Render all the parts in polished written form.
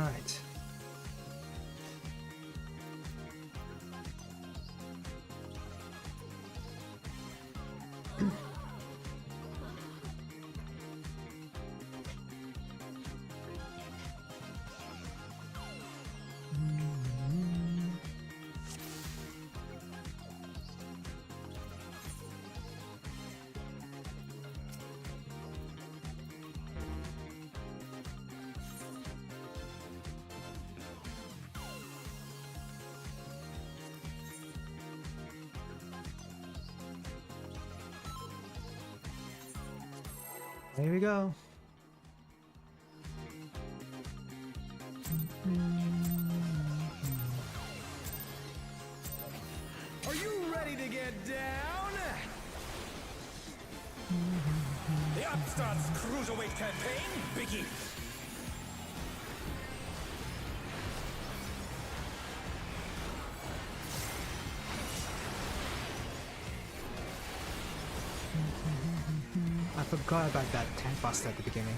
All right. There we go. Are you ready to get down? The Upstart's Cruiserweight campaign begins. I forgot about that tank buster at the beginning.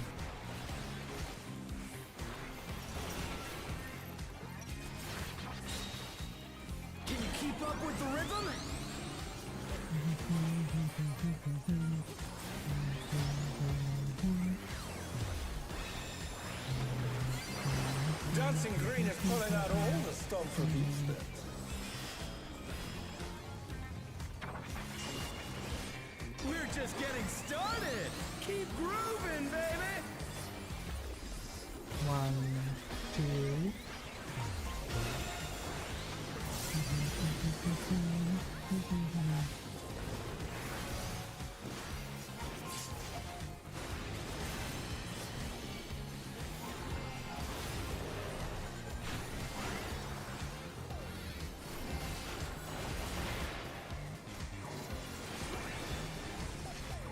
Can you keep up with the rhythm? Dancing Green is pulling out all the stops from each step. We're just getting started. Keep grooving, baby. 1, 2.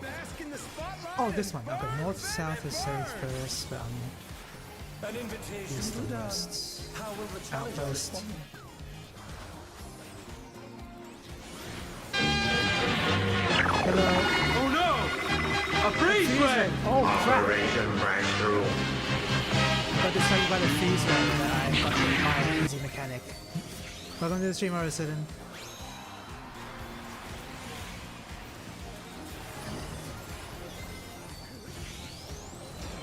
Bask in the spotlight. Oh, this one. and Okay, burn, north, south is baby, safe burn. first, but An invitation east to and dance. west. How will the challenger Outpost. respond? Hello. Oh no! A freeze ray! Oh crap! Operation Breakthrough. Got distracted by the freeze ray that I got with my easy mechanic. Welcome to the stream, Arisen.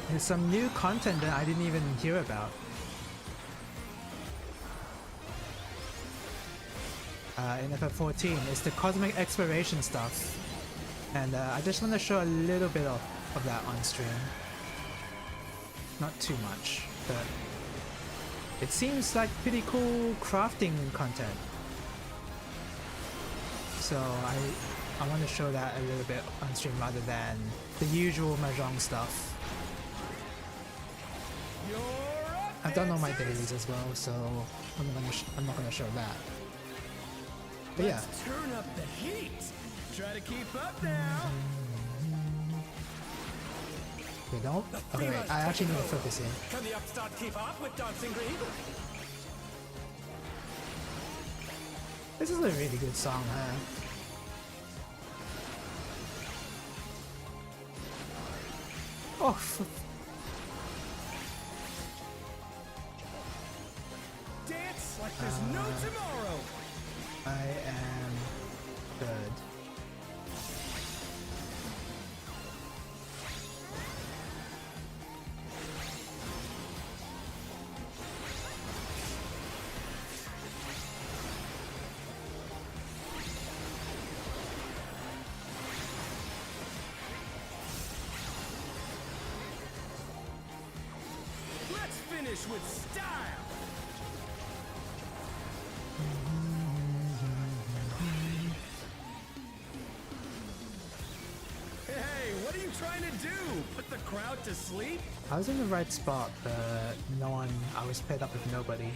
There's some new content that I didn't even hear about. In FF14, it's the cosmic exploration stuff, and I just want to show a little bit of that on stream. Not too much, but it seems like pretty cool crafting content. So I want to show that a little bit on stream rather than the usual mahjong stuff. You're up, I've done all my dancers. dailies as well, so I'm not gonna show that. But yeah, Let's turn up the heat. Try to keep up now. we don't. Okay, wait, I actually need to focus here. Can the Upstart keep up with Dancing Green? This is a really good song, huh? Oh, Dance like there's no tomorrow. I am good. Let's finish with style. Hey, what are you trying to do? Put the crowd to sleep? I was in the right spot, but no one. I was paired up with nobody.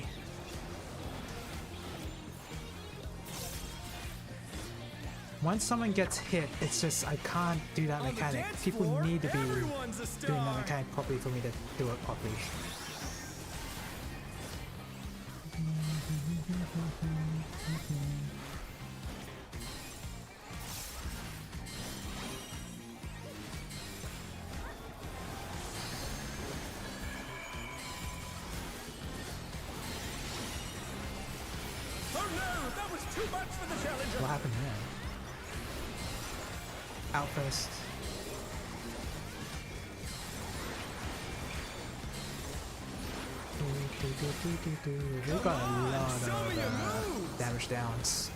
Once someone gets hit, it's just I can't do that On the mechanic. dance People floor, need to be everyone's a doing that star. mechanic properly for me to do it properly. no! That was too much for the challenger! What happened there? Outburst. We got a lot of damage downs.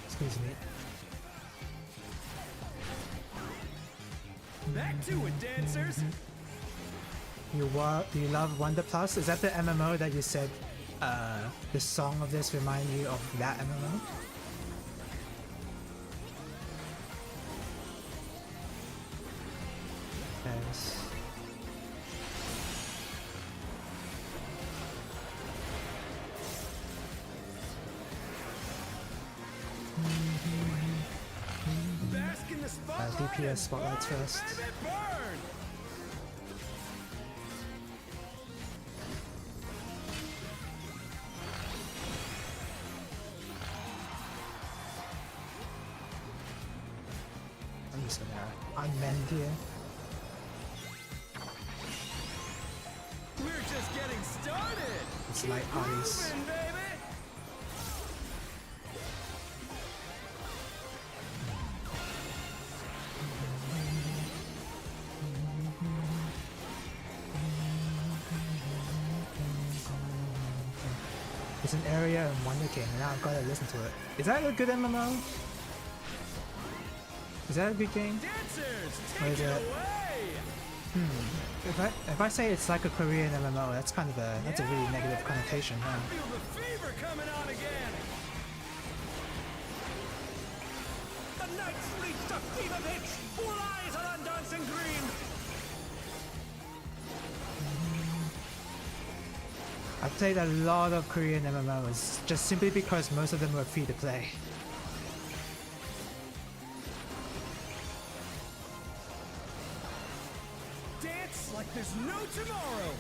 Excuse me. Back to it, dancers. Do you love Wonder Plus? Is that the MMO that you said the song of this remind you of that MMO? Yes. Bask in the spotlight. DPS spotlights first. Baby, burn. I'm just gonna unmend here. We're just getting started. It's Keep light parties. moving, baby. It's an area in Wonder King, and now I've got to listen to it. Is that a good MMO? Is that a good game? Dancers, Or take is it it- away. If I say it's like a Korean MMO, that's kind of a really negative connotation. I Huh? feel the fever coming on again. The knight's reached a fever pitch! All eyes are on Dancing Green! I've played a lot of Korean MMOs just simply because most of them were free to play. Dance like there's no tomorrow.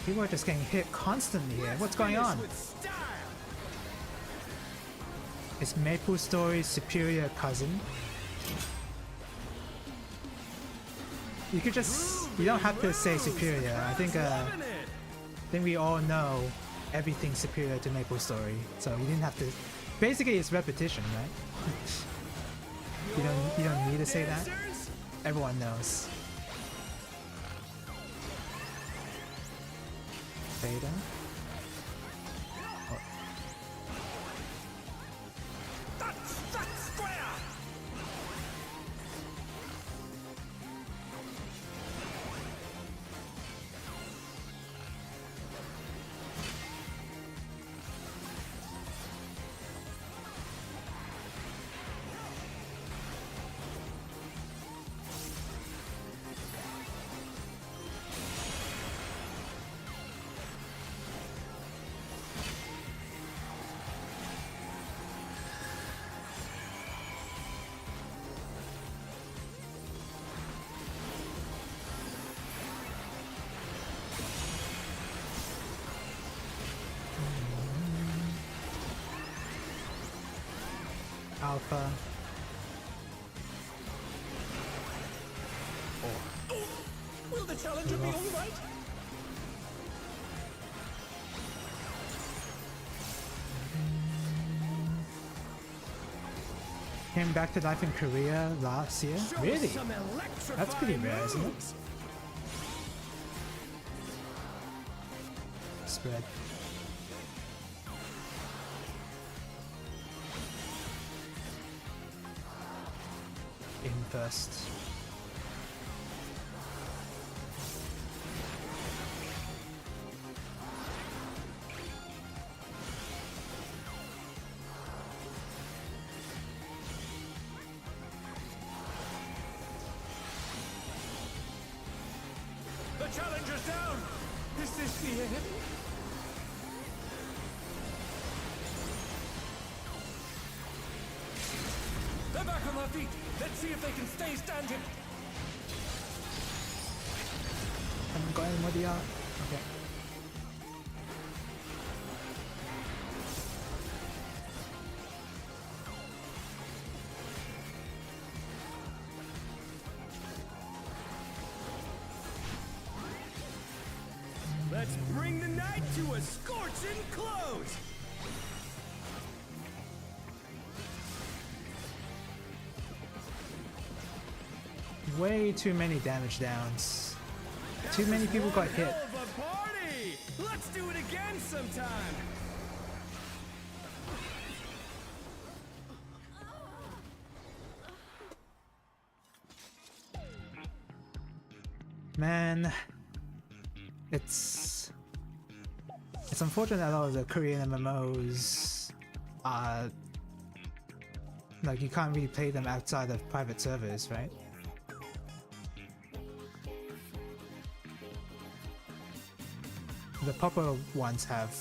People are just getting hit constantly here. What's going on? With style. Is Maple Story's superior cousin? You could just... You don't have to say superior. I think Loving it. we all know everything's superior to Maple Story. So you didn't have to... Basically it's repetition, right? you don't need to say that. Dancers, Everyone knows. Beta? Oh, That's square! Alpha. Will the challenger be all right? Came back to life in Korea last year? show us Really? some electrifying That's pretty rare, isn't it? moves. Spread. In first. Is this the end? They're back on their feet. Let's see if they can stay standing. Haven't got any more DR. Okay. Let's bring the night to a scorching close! Way too many damage downs. Too many people got hit. Hell of a party! Let's do it again sometime! Man, it's unfortunate that a lot of the Korean MMOs are like you can't really play them outside of private servers, right? The popular ones have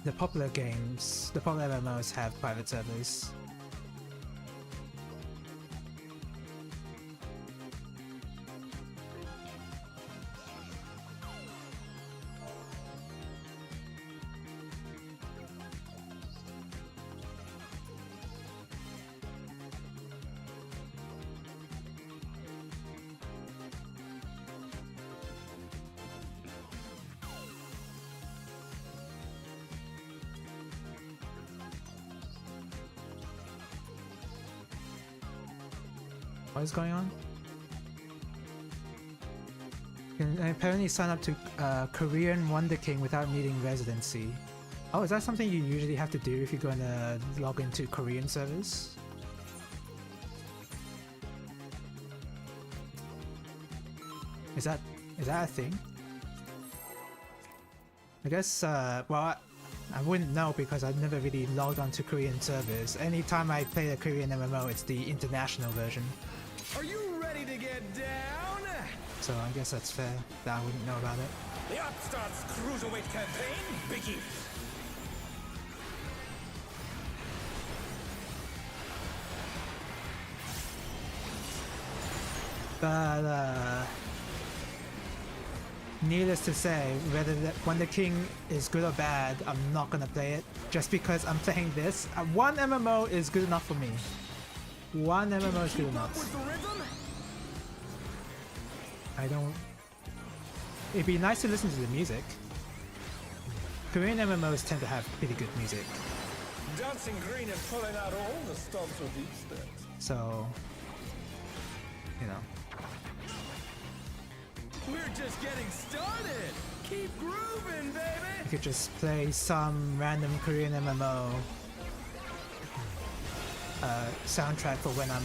the popular games, the popular MMOs have private servers. What is going on? You can apparently sign up to Korean Wonder King without needing residency. Oh, is that something you usually have to do if you're going to log into Korean servers? Is that a thing? I guess, well, I wouldn't know because I've never really logged onto Korean servers. Anytime I play a Korean MMO, it's the international version. Are you ready to get down? So I guess that's fair that I wouldn't know about it. The Upstart's cruiserweight campaign begins. But needless to say, whether when the king is good or bad, I'm not gonna play it just because I'm playing this. One MMO is good enough for me. One MMO is good enough. With the rhythm? I don't. It'd be nice to listen to the music. Korean MMOs tend to have pretty good music, Dancing Green is pulling out all the stops with these steps. so you know. We're just getting started! Keep grooving, baby! I could just play some random Korean MMO soundtrack for when I'm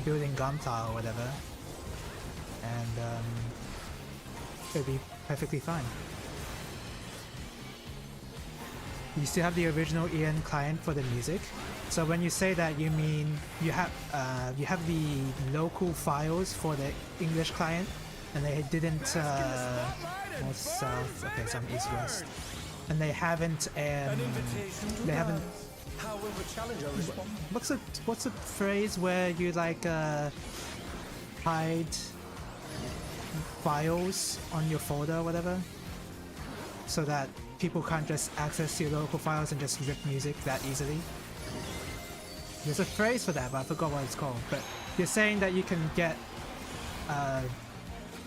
building Gunpla or whatever, and it'd be perfectly fine. You still have the original EN client for the music, so when you say that, you mean you have the local files for the English client, and they didn't north south. Okay, so I'm east west, and they haven't How will the challenger respond? what's a phrase where you like hide files on your folder or whatever, so that people can't just access your local files and just rip music that easily? There's a phrase for that, but I forgot what it's called. But you're saying that you can get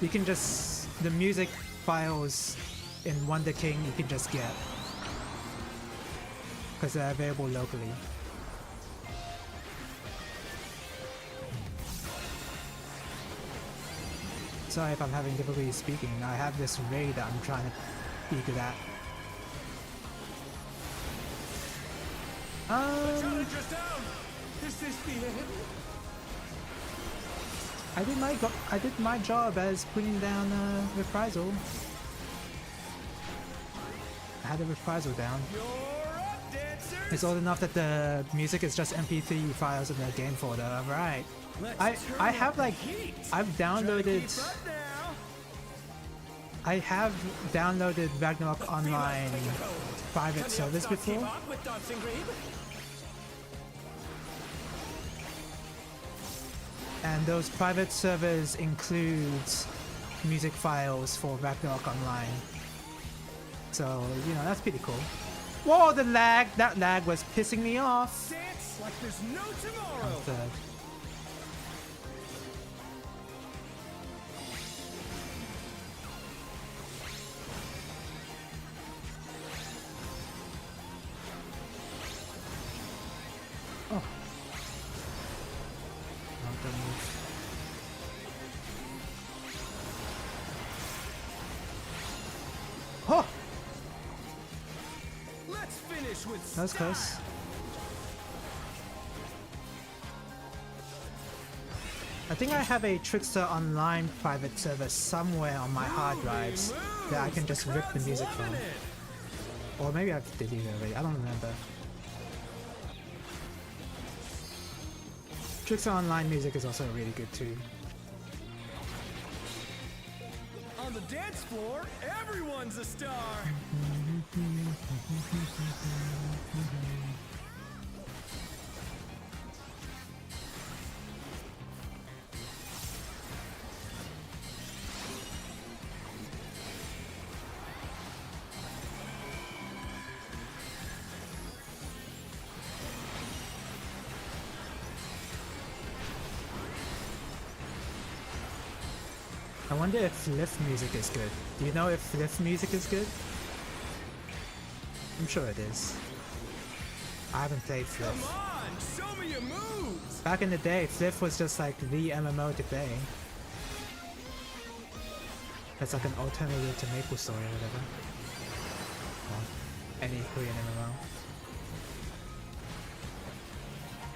you can just the music files in Wonder King you can just get because they're available locally. Sorry if I'm having difficulty speaking. I have this raid that I'm trying to be good at. The challenger's down. Is this the end? I did my job as putting down reprisal. I had a reprisal down. You're up, dancers! It's old enough that the music is just MP3 files in the game folder. Right. I have like I've downloaded. Keep up now. I have downloaded Ragnarok Online private service before. With Dancing Green? And those private servers includes music files for Ragnarok Online. So, you know, that's pretty cool. Whoa, the lag! That lag was pissing me off! Dance like there's no tomorrow. Third. Oh. Not the move. Oh! Let's finish with That was close. style. I think I have a Trickster Online private server somewhere on my hard drives that I can just rip the music from. Loving it. Or maybe I've deleted it already, I don't remember. Trickster Online music is also really good too. On the dance floor, everyone's a star. I wonder if lift music is good. Do you know if lift music is good? I'm sure it is. I haven't played Come Fliff. on, show me your moves. Back in the day, Fliff was just like the MMO to play. It's like an alternative to MapleStory or whatever. Or any Korean MMO.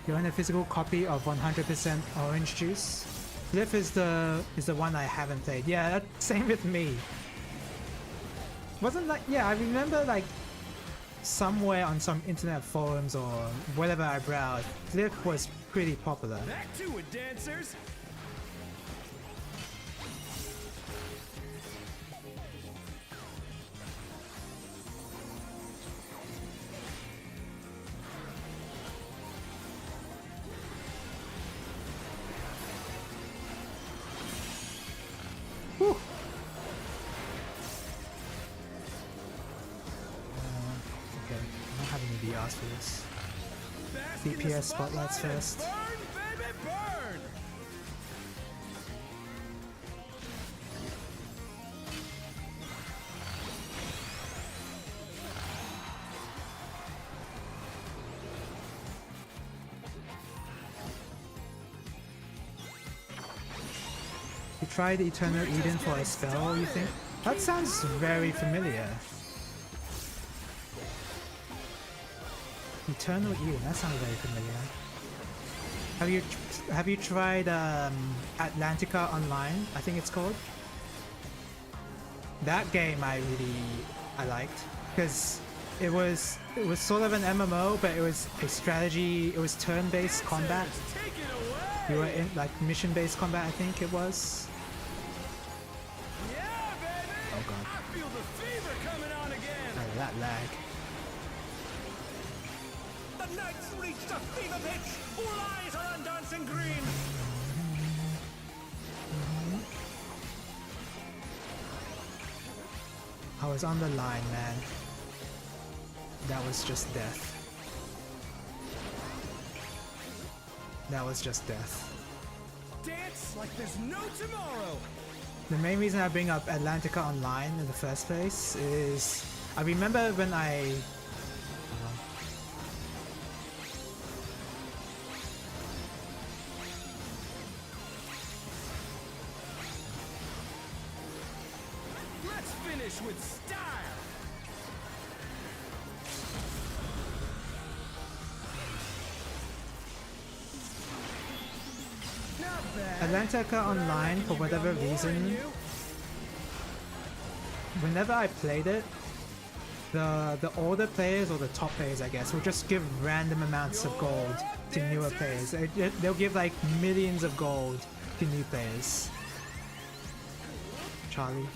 You want a physical copy of 100% Orange Juice? Fliff is the one I haven't played. Yeah, that, same with me. Wasn't like, yeah, I remember like somewhere on some internet forums or whatever I browsed, Fliff was pretty popular. Back to it, dancers. Whew. Okay, I don't have any VRs for this. Bask in the DPS spotlights spotlight and first. Burn, baby, burn. You tried Eternal Eden for a spell, you think? That sounds very familiar. Eternal Eden, that sounds very familiar. Have you tried Atlantica Online? I think it's called. That game I liked because it was sort of an MMO, but it was a strategy. It was turn-based combat. Take it away. You were in like mission-based combat, I think it was. Yeah, baby. Oh god, I feel the fever coming on again. oh, that lag. The night's reached a fever pitch! All eyes are on Dancing Green! I was on the line, man. That was just death. That was just death. Dance like there's no tomorrow. The main reason I bring up Atlantica Online in the first place is I remember when I Let's finish with style. Not bad. Atlantica Online, for whatever reason, whenever I played it, the older players or the top players, I guess, will just give random amounts of gold to newer players. They'll give like millions of gold to new players. Charlie.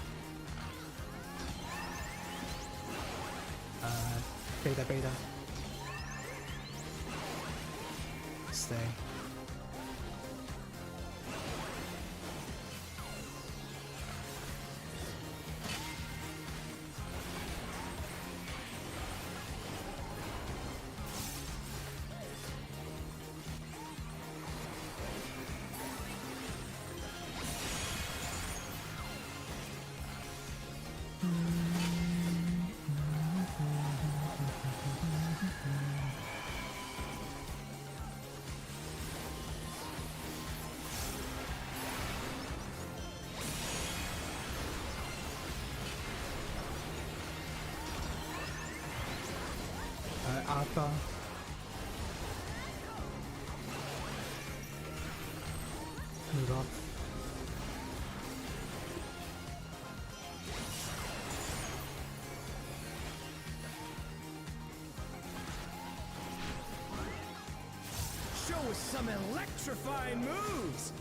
Beta beta. Stay. Alpha. Move up. Show us some electrifying moves!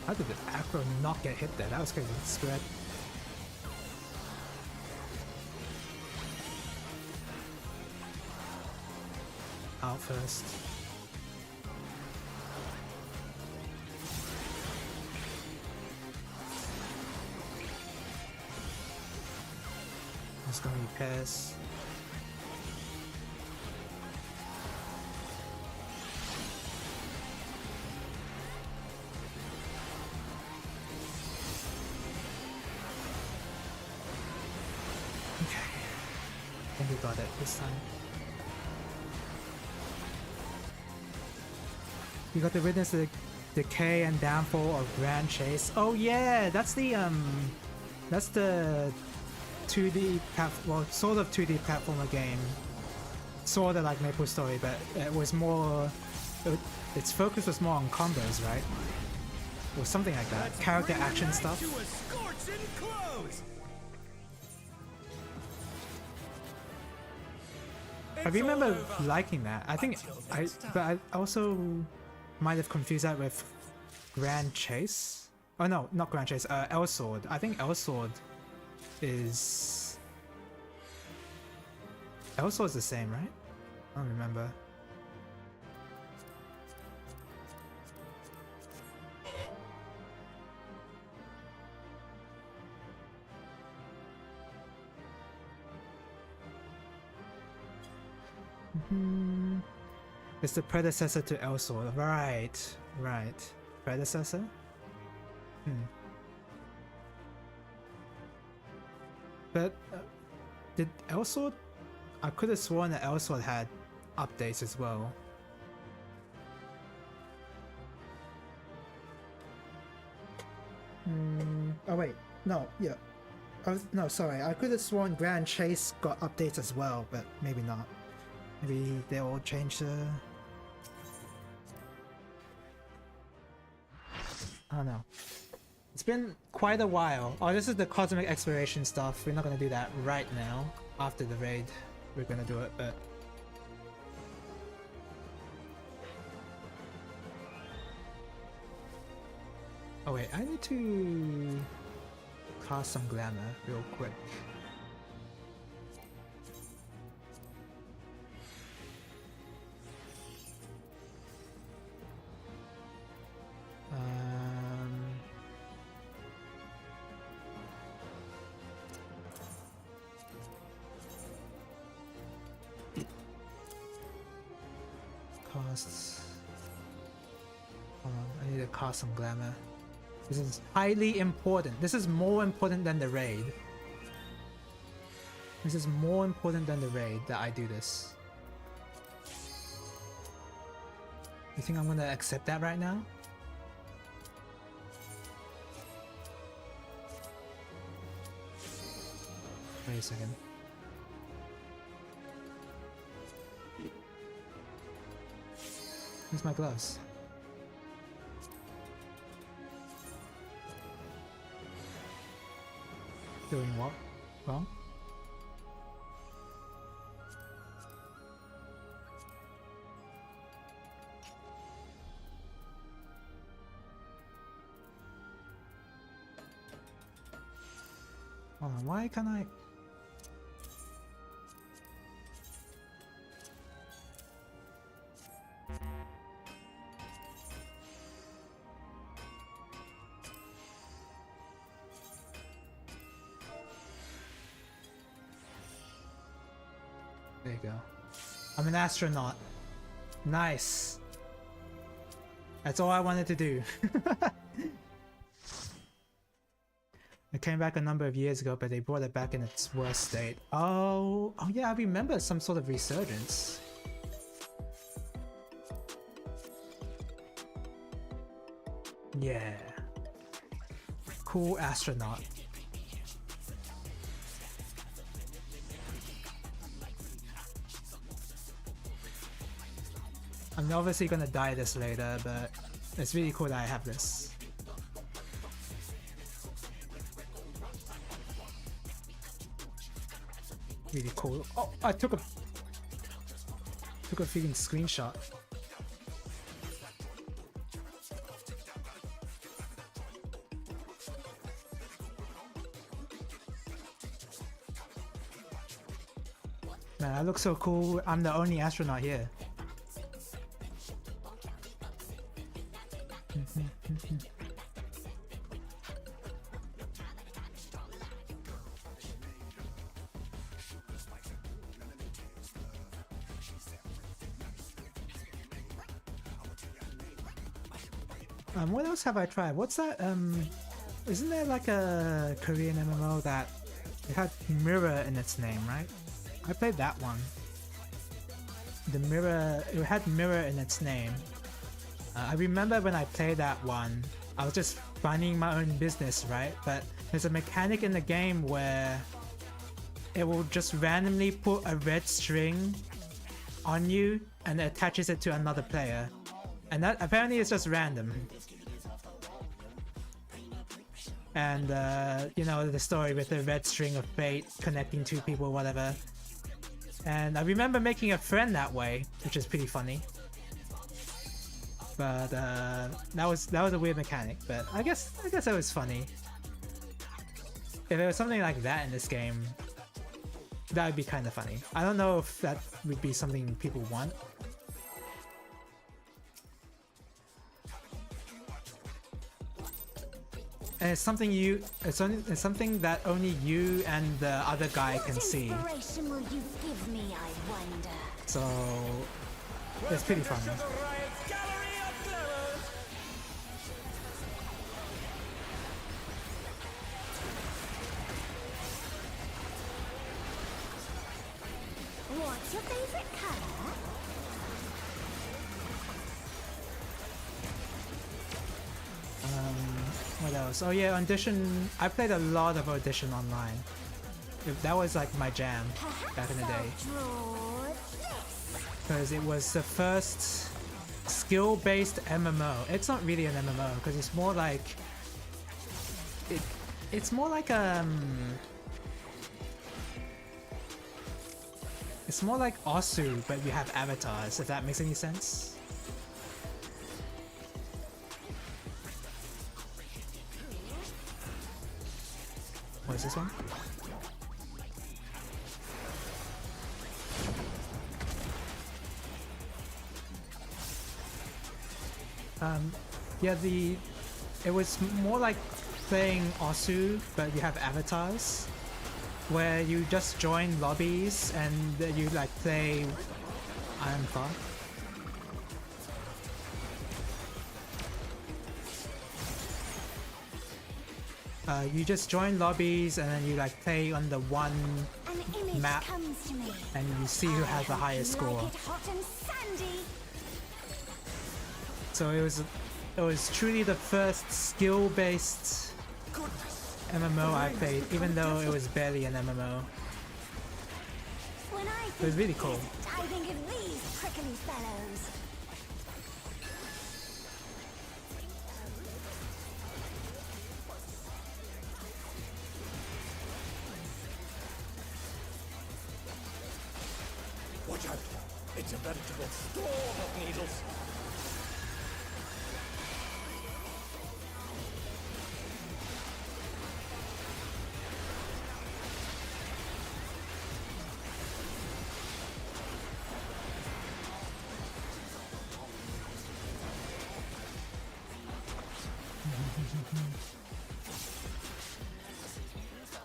How did the acro not get hit there? That was crazy. Spread. Out first. It's gonna be pass. Okay. I think we got it this time. You got to witness the decay and downfall of Grand Chase. Oh yeah, that's the 2D well, sort of 2D platformer game. Sort of like Maple Story, but it was more. Its focus was more on combos, right? Or something like that. Character action stuff. To a scorching close! I remember liking that. I think but I also might have confused that with Grand Chase. Oh no, not Grand Chase. L Sword. I think L Sword is the same, right? I don't remember. It's the predecessor to L Sword. Right. Predecessor? But did L Sword? I could have sworn that L Sword had updates as well. Oh wait, no, yeah. No, sorry. I could have sworn Grand Chase got updates as well, but maybe not. Maybe they all changed the... I don't know. It's been quite a while. Oh, this is the cosmic exploration stuff. We're not gonna do that right now. After the raid, we're gonna do it, but... Oh wait, I need to cast some glamour real quick. Costs. Hold on, I need to cast some glamour. This is highly important. This is more important than the raid. This is more important than the raid that I do this. You think I'm gonna accept that right now? Wait a second. Where's my gloves? Doing what? Wrong? Hold on, why can't I? There you go. I'm an astronaut. Nice. That's all I wanted to do. It came back a number of years ago, but they brought it back in its worst state. Oh yeah, I remember some sort of resurgence. Yeah. Cool astronaut. I'm obviously gonna die this later, but it's really cool that I have this. Really cool. Oh, I took a freaking screenshot. Man, I look so cool. I'm the only astronaut here. What else have I tried? What's that? Isn't there like a Korean MMO that it had Mirror in its name, right? I played that one. The Mirror, it had Mirror in its name. I remember when I played that one, I was just running my own business, right? But there's a mechanic in the game where it will just randomly put a red string on you and it attaches it to another player. And that apparently is just random. And you know, the story with the red string of fate connecting two people or whatever. And I remember making a friend that way, which is pretty funny. But that was a weird mechanic, but I guess it was funny. If there was something like that in this game, that would be kind of funny. I don't know if that would be something people want. And it's something it's something that only you and the other guy can see. Will you give me, I wonder? So it's pretty funny. What's your favorite color? What else? Oh yeah, Audition. I played a lot of Audition online. That was like my jam back in the day. Because it was the first skill-based MMO. It's not really an MMO because it's more like it's more like it's more like Osu, but you have avatars. If that makes any sense. What is this one? Yeah, it was more like playing Osu, but you have avatars, where you just join lobbies and you like play Iron Claw. You just join lobbies and then you like play on the one map and you see who has the highest score. So it was truly the first skill-based MMO I played, even though it was barely an MMO. It was really cool. I think of these prickly fellows. Watch out! It's a veritable storm of needles!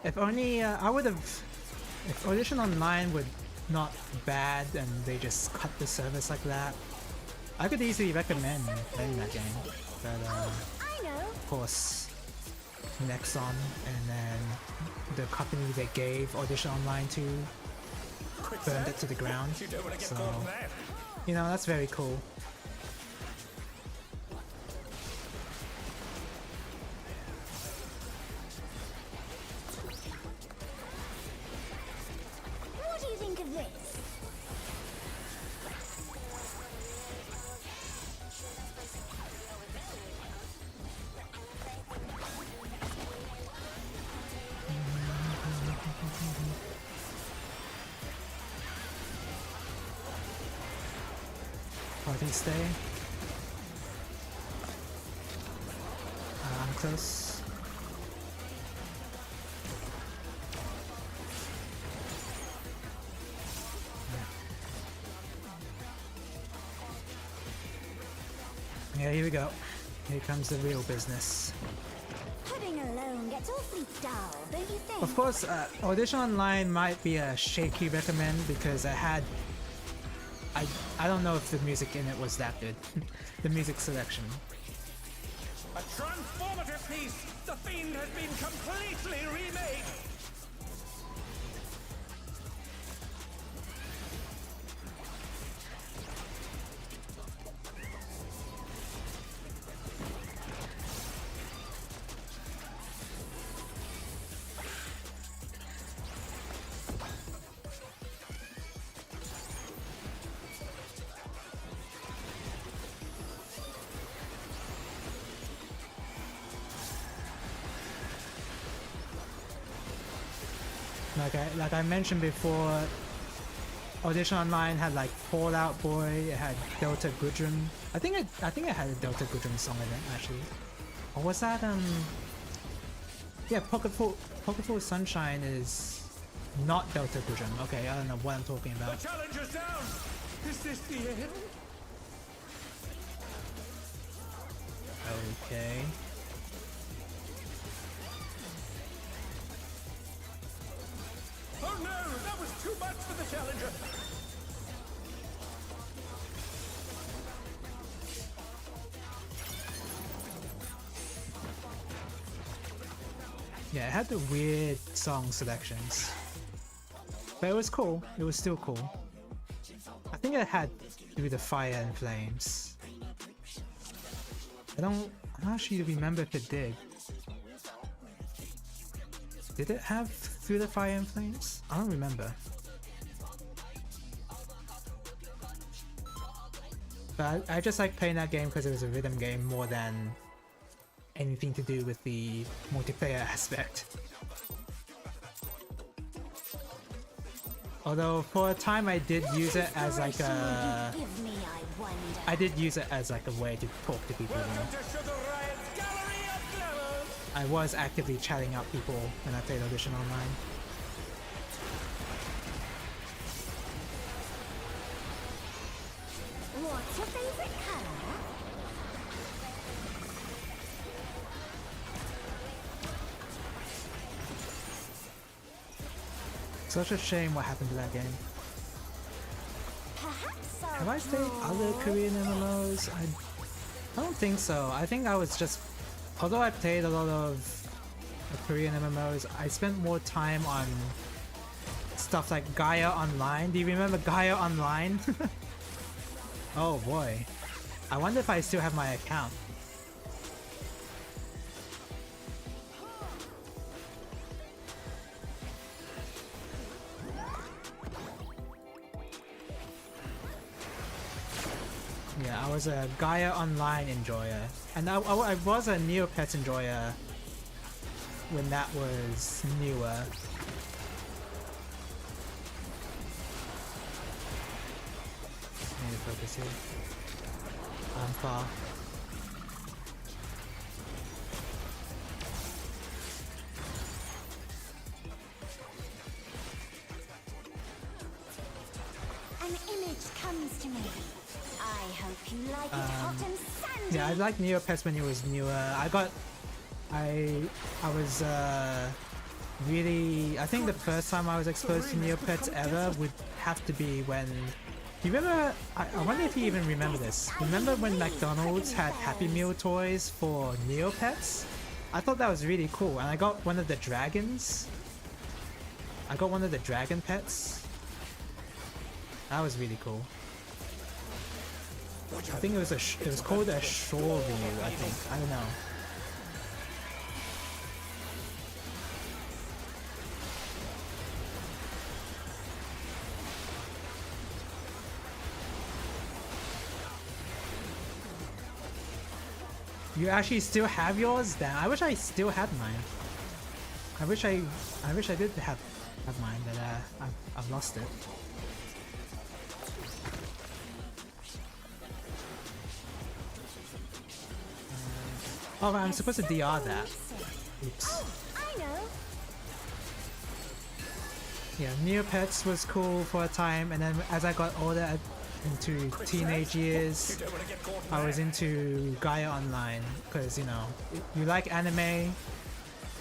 If only I would have. If Audition Online were not bad and they just cut the service like that, I could easily recommend playing that game. But I know. of course, Nexon and then the company they gave Audition Online to burned it to the ground. You don't want to get So, caught in that. you know, that's very cool. What do you think of this? Party stay. I'm close. Yeah, here we go. Here comes the real business. Pudding alone gets awfully dull, don't you think? Of course, Audition Online might be a shaky recommend because I don't know if the music in it was that good. The music selection. A transformative piece! The Fiend has been completely remade! Like I mentioned before, Audition Online had like Fallout Boy, it had Delta Gudrun. I think it had a Delta Gudrun song in it actually. Or was that yeah, Pocketful Sunshine is not Delta Gudrun. Okay, I don't know what I'm talking about. The challenger's down! Is this the end? Okay. Oh no! That was too much for the challenger! Yeah, it had the weird song selections. But it was cool. It was still cool. I think it had Through the Fire and Flames. I don't actually remember if it did. Did it have Through the Fire and Flames? I don't remember. But I just like playing that game because it was a rhythm game more than anything to do with the multiplayer aspect. Although for a time I did use it as like a... Give me, I wonder. I did use it as like a way to talk to people. You know? Welcome to Sugar Riot's Gallery of Glamour! I was actively chatting out people when I played Audition Online. What's your favorite color? Such a shame what happened to that game. Perhaps I'll Have I played draw. other Korean MMOs? I don't think so. I think I was just... Although I played a lot of Korean MMOs, I spent more time on stuff like Gaia Online. Do you remember Gaia Online? Oh boy. I wonder if I still have my account. Yeah, I was a Gaia Online enjoyer. And I was a Neopets enjoyer when that was newer. Need to focus here. I'm far. An image comes to me. I hope you like it hot and sandy. Yeah, I liked Neopets when it was newer. I was really, I think the first time I was exposed to Neopets ever would have to be when. Do you remember? I wonder if you even remember this. Remember when McDonald's had Happy Meal toys for Neopets? I thought that was really cool, and I got one of the dragons. I got one of the dragon pets. That was really cool. I think it was it was called a shore view, I think. I don't know. You actually still have yours? Damn, I wish I still had mine. I wish I did have mine, but I've lost it. Oh, I'm supposed to DR that. Oops. I know. Yeah, Neopets was cool for a time, and then as I got older into teenage years, I was into Gaia Online because, you know, you like anime,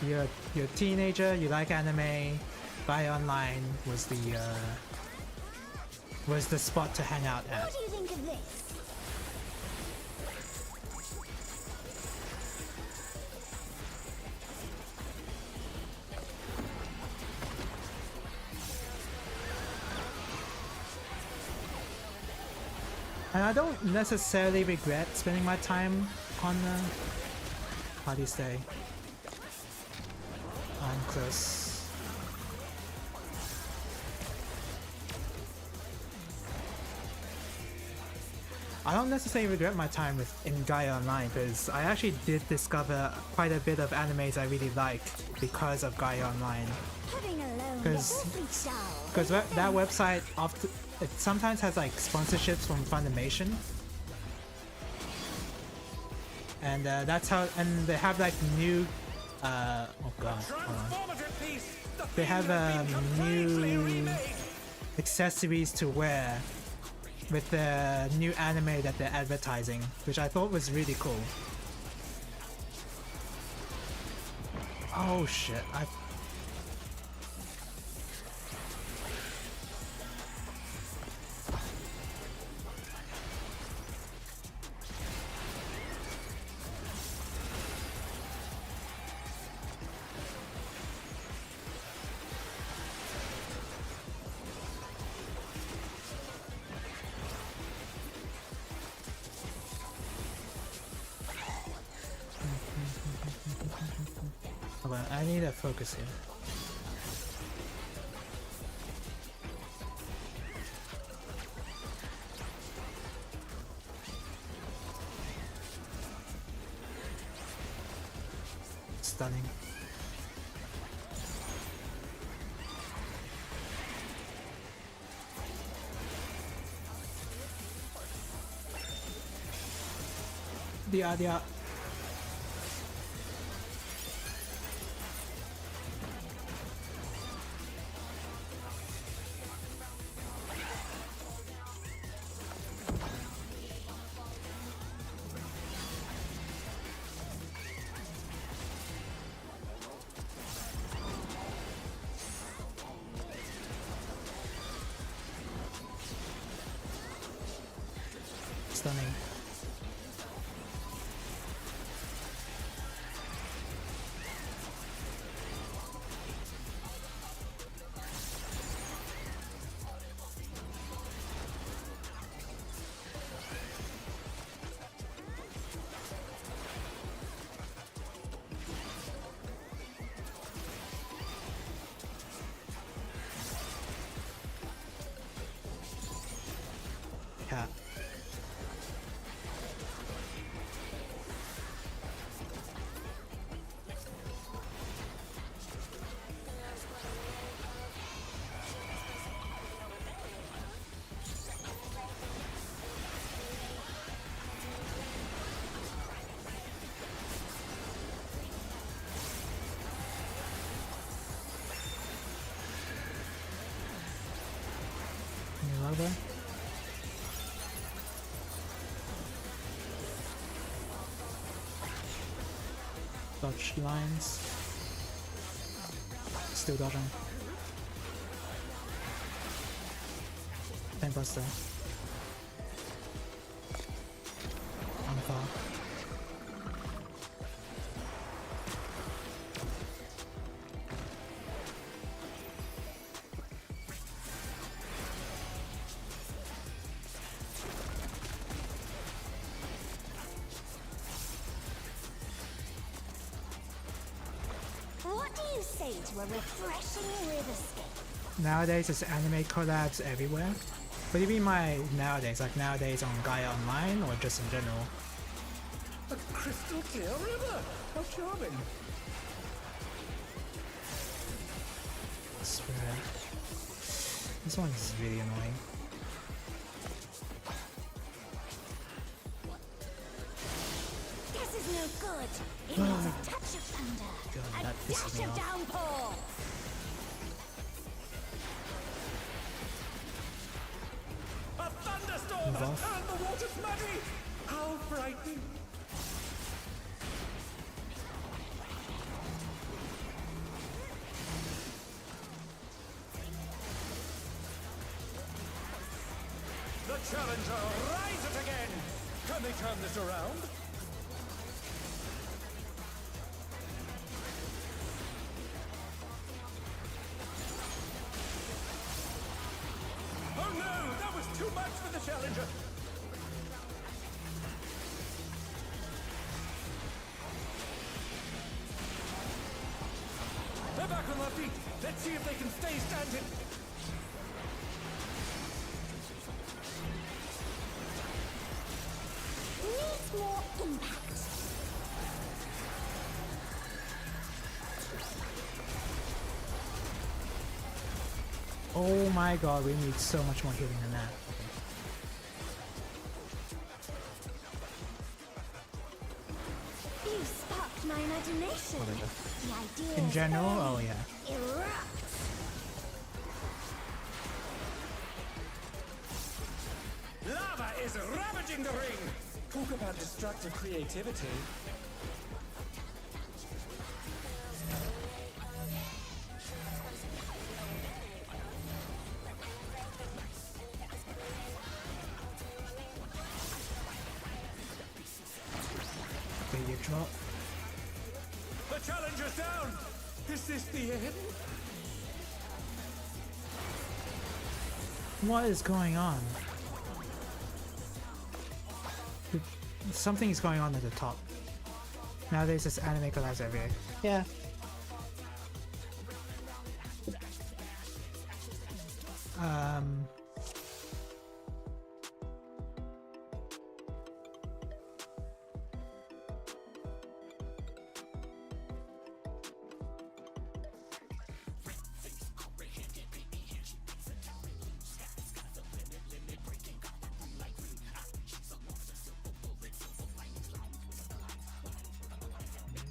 you're a teenager, you like anime. Gaia Online was the spot to hang out at. What do you think of this? And I don't necessarily regret spending my time on how do you say? On close. I don't necessarily regret my time in Gaia Online because I actually did discover quite a bit of animes I really like because of Gaia Online. Because that website often it sometimes has like sponsorships from Funimation, and that's how. And they have like new. Oh god, hold on. They have new accessories to wear with the new anime that they're advertising, which I thought was really cool. Oh shit! I need to focus here. Stunning. The stunning. Cat. Any love there? Dodge lines. still dodging. Tank buster. On far. What do you say to a refreshing riverscape? Nowadays, it's anime collabs everywhere. What do you mean by nowadays? Like nowadays on Gaia Online or just in general? A crystal clear river! How charming! I swear. This one is really annoying. This is no good. It needs a touch of thunder. God, A that pisses dash me of off. downpour. A thunderstorm Move has off. turned the waters muddy! How frightening! The challenger rises again! Can they turn this around? Oh no! That was too much for the challenger! They're back on their feet! Let's see if they can stay standing! Needs more impact. Oh my god, we need so much more healing than that. You sparked my imagination. The idea In general, oh yeah. erupt. Lava is ravaging the ring! Talk about destructive creativity. Okay, you drop. The challenger's down! Is this the end? What is going on? Something is going on at the top. Nowadays, this anime collabs everywhere. Yeah.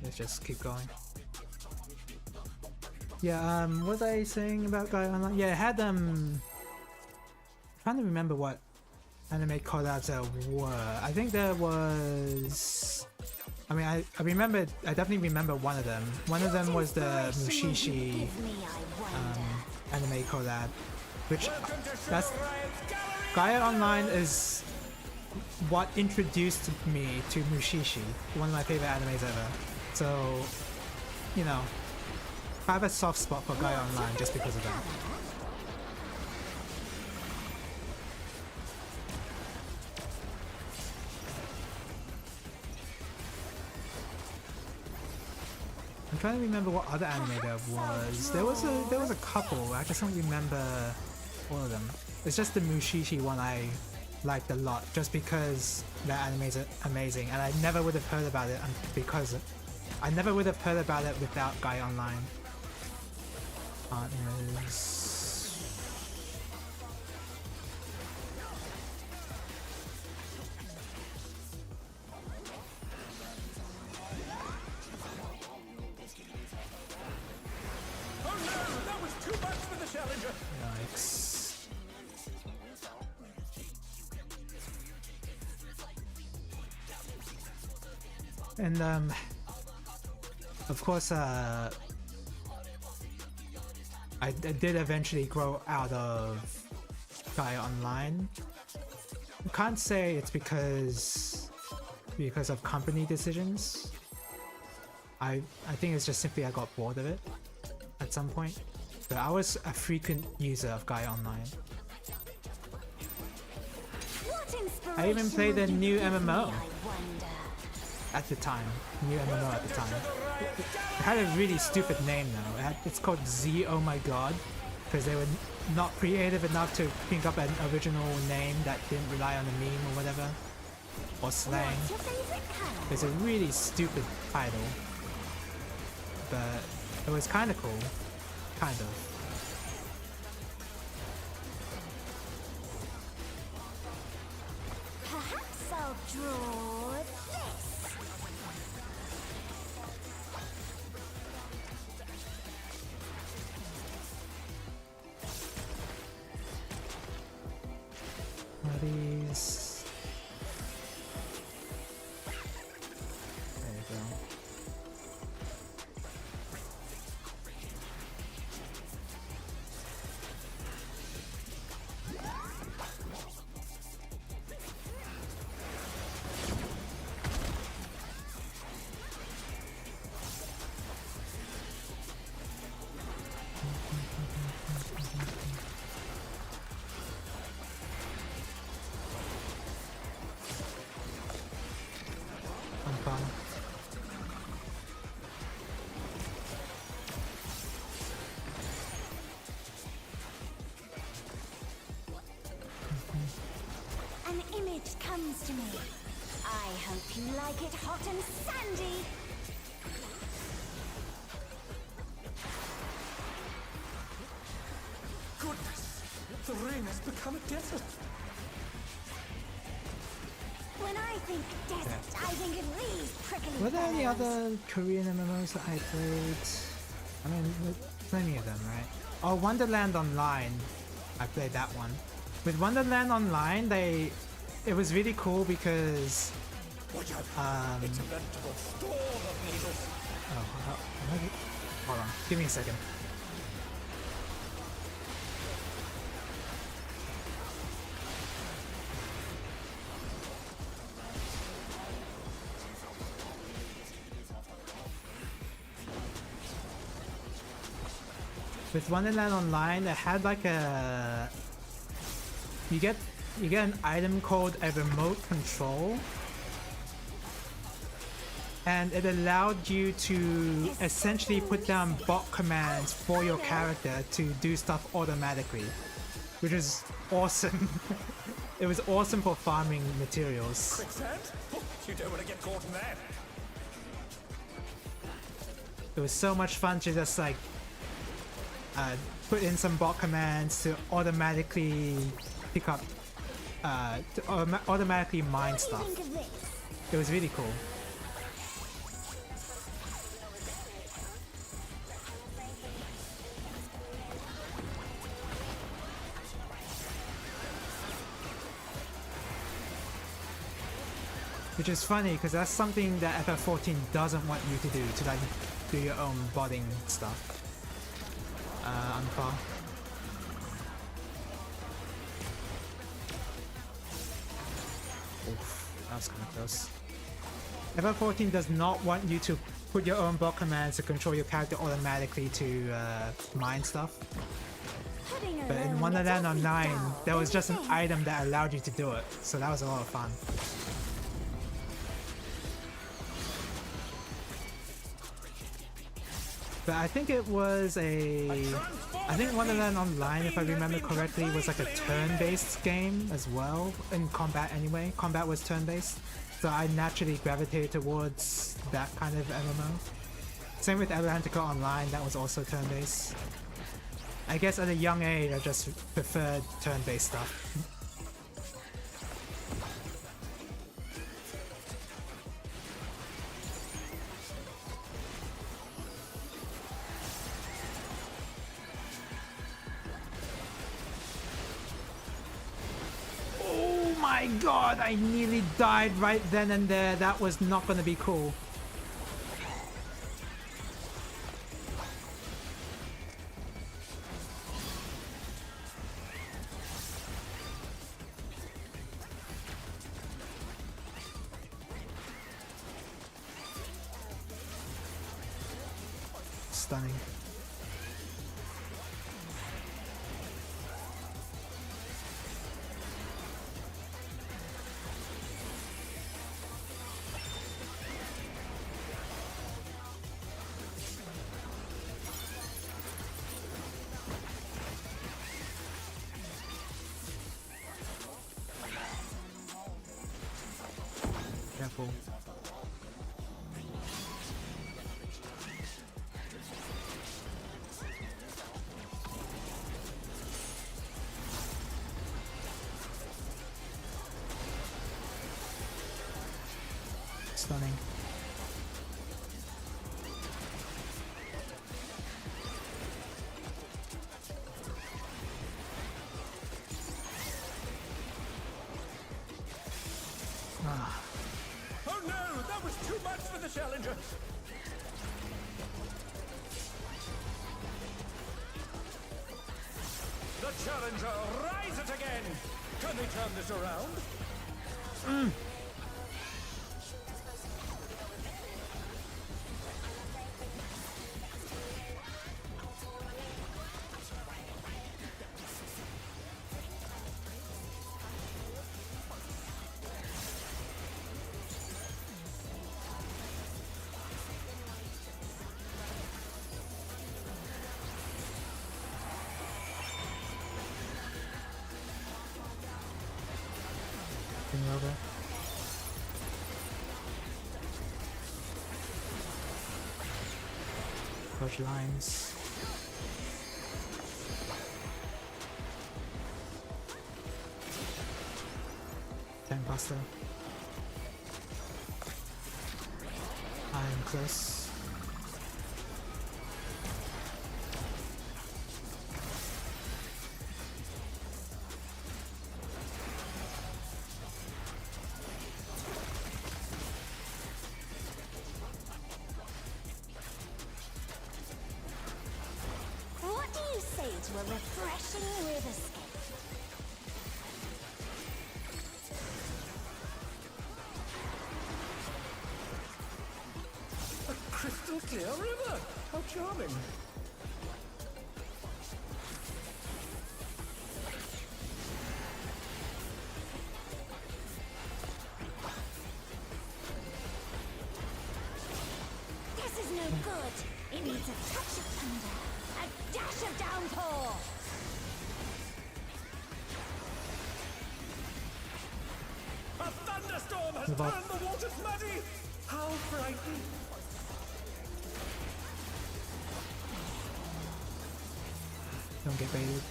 Let's just keep going. Yeah, what was I saying about Gaia Online? Yeah, it had trying to remember what anime collabs there were. I think there was, I mean, I remember, I definitely remember one of them. One of them was the Mushishi Give me, I wonder. anime collab, which Welcome to that's Show Riot's gallery! Gaia Online is what introduced me to Mushishi, one of my favorite animes ever. So, you know, I have a soft spot for Gaia Online just because of that. I'm trying to remember what other anime there was. There was a couple. I just don't remember all of them. It's just the Mushishi one I liked a lot, just because that anime is amazing, and I never would have heard about it because I never would have heard about it without Gaia Online. Partners. Oh no! That was too much for the challenger! Yikes. And of course I did eventually grow out of Gaia Online. I can't say it's because of company decisions. I think it's just simply I got bored of it at some point. But I was a frequent user of Gaia Online. I even played the new MMO at the time. New MMO at the time. It had a really stupid name though. It's called Z Oh My God, because they were not creative enough to think up an original name that didn't rely on a meme or whatever, or slang. It's a really stupid title, but it was kind of cool, kind of. Perhaps I'll draw this. What are these? There you go. An image comes to me. I hope you like it hot and sandy. Goodness, the ring has become a desert. When I think desert, I think of these prickly Were there any pears. other Korean MMOs that I played? I mean, plenty of them, right? Oh, Wonderland Online. I played that one. With Wonderland Online, it was really cool because It's a veritable storm of needles. hold on, give me a second. With Wonderland Online, it had like a you get an item called a remote control, and it allowed you to essentially put down bot commands for your character to do stuff automatically, which is awesome. It was awesome for farming materials. Quicksand? Oh, you don't want to get caught in that. It was so much fun to just like put in some bot commands to automatically pick up, automatically mine What do you stuff. think of this? It was really cool. Which is funny because that's something that FF14 doesn't want you to do, to like do your own botting stuff. Unfar. Oof, that was kind of close. FF14 does not want you to put your own bot commands to control your character automatically to mine stuff. Putting But in alone Wonderland gets me Online, down, there was don't just an you think? item that allowed you to do it, so that was a lot of fun. But I think it was I think Wonderland Online, if I remember correctly, was like a turn-based game as well, in combat anyway. Combat was turn-based, so I naturally gravitated towards that kind of MMO. Same with Atlantica Online, that was also turn-based. I guess at a young age, I just preferred turn-based stuff. Oh my god, I nearly died right then and there. That was not gonna be cool. Stunning. Careful. Stunning. Ah. Oh no, that was too much for the challenger. The challenger rises again. Can they turn this around? Bring over. Push lines. Tank buster. Iron close. What do you say to a refreshing riverscape? A crystal clear river. How charming. This is no good. It needs a touch of thunder, a dash of downpour. A thunderstorm has Move up. turned the waters muddy. How frightening. Don't get baited.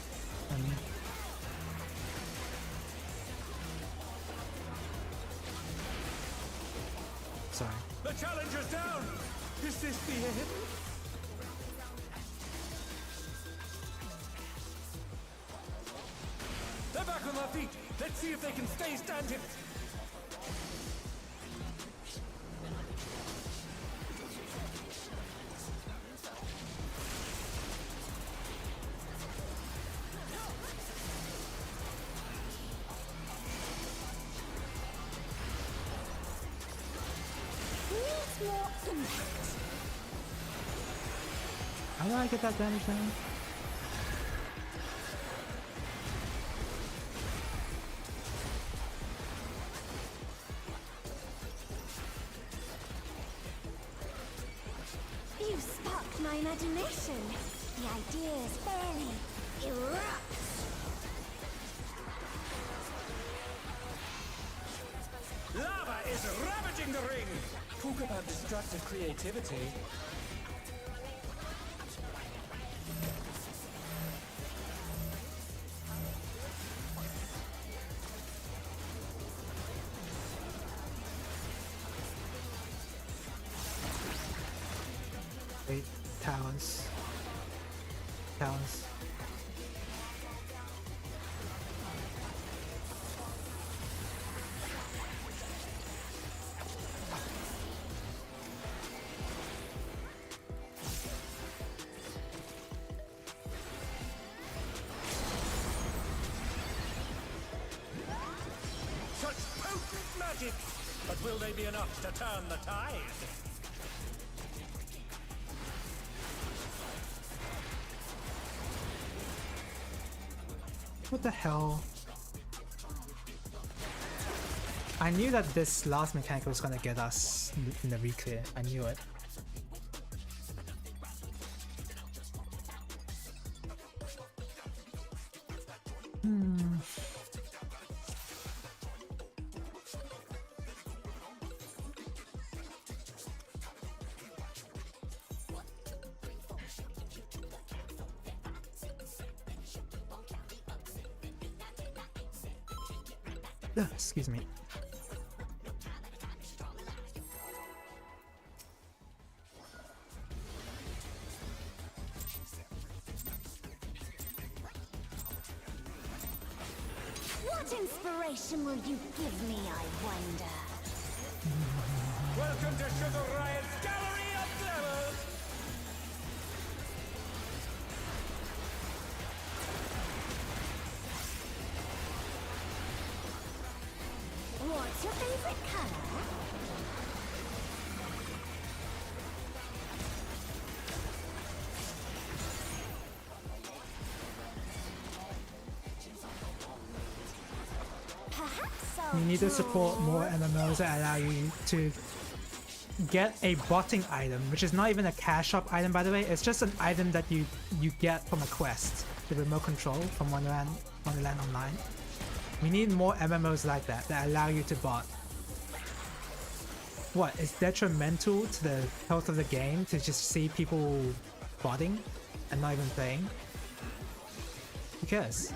Sorry. The challenger's down. Is this the end? They're back on their feet. Let's see if they can stay standing. Needs more impact. How do I get that damage down? You sparked my imagination. The ideas barely erupt. Lava is ravaging the ring. Talk about destructive creativity. Wait, towers. Towers. Such potent magic! But will they be enough to turn the tide? What the hell? I knew that this last mechanic was gonna get us in the reclear. I knew it. Excuse me. What inspiration will you give me, I wonder? Welcome to Sugar Riot's Gallery of Glamours! What's your favorite color? You need to support more MMOs that allow you to get a botting item, which is not even a cash shop item, by the way. It's just an item that you get from a quest, the remote control from Wonderland Online. We need more MMOs like that allow you to bot. What, it's detrimental to the health of the game to just see people botting and not even playing? Who cares?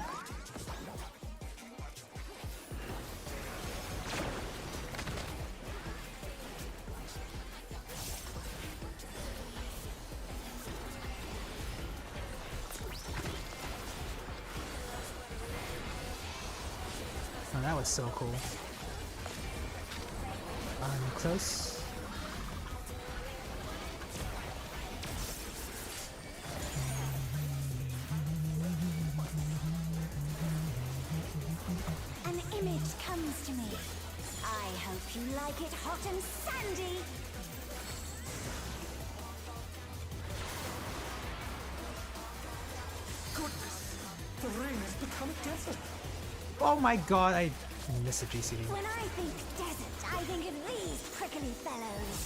Oh, that was so cool. Close. An image comes to me. I hope you like it hot and sandy. Goodness! The rain has become a desert! Oh my god, I missed a GCD. When I think desert, I think of these prickly fellows.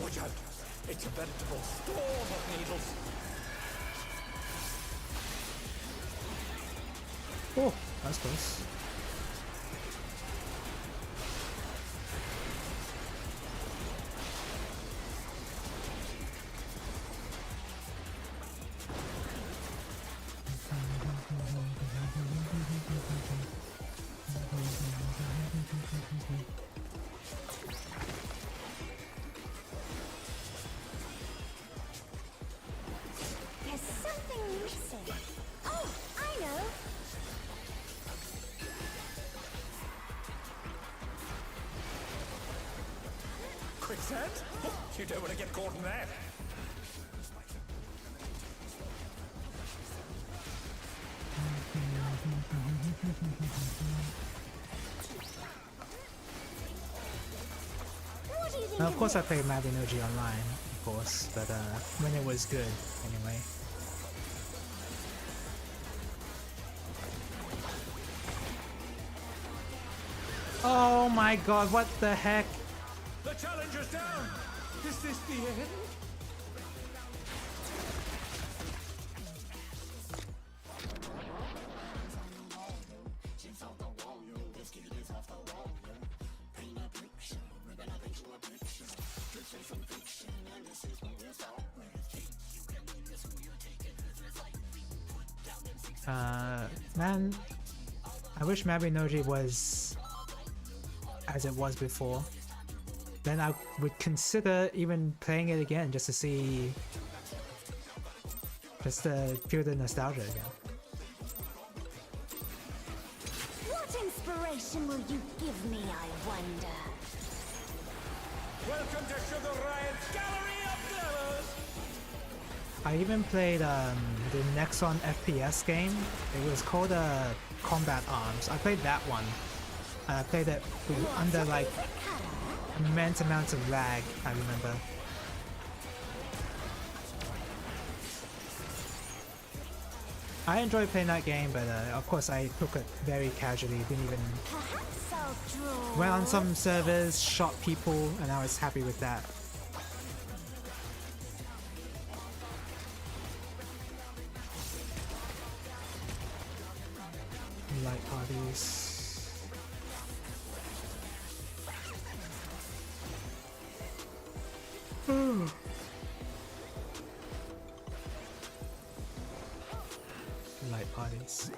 Watch out! It's a veritable storm of needles! Oh, that's close. There's something missing. Oh, I know. Quicksand? Oh, you don't want to get caught in that! What do you think Now, of course I played Mabinogi online, of course, but when it was good, anyway. Oh my god, what the heck? The challenger's down! Is this the end? Man, I wish Mabinogi was as it was before. Then I would consider even playing it again just to see, just to feel the nostalgia again. What inspiration will you give me, I wonder? Welcome to Sugar Riot's Gallery of Glamours! I even played the Nexon FPS game. It was called Combat Arms. I played that one. And I played it under like immense amounts of lag, I remember. I enjoyed playing that game, but of course I took it very casually, didn't even... Perhaps I'll draw. Went on some servers, shot people, and I was happy with that. Light parties. Light parties.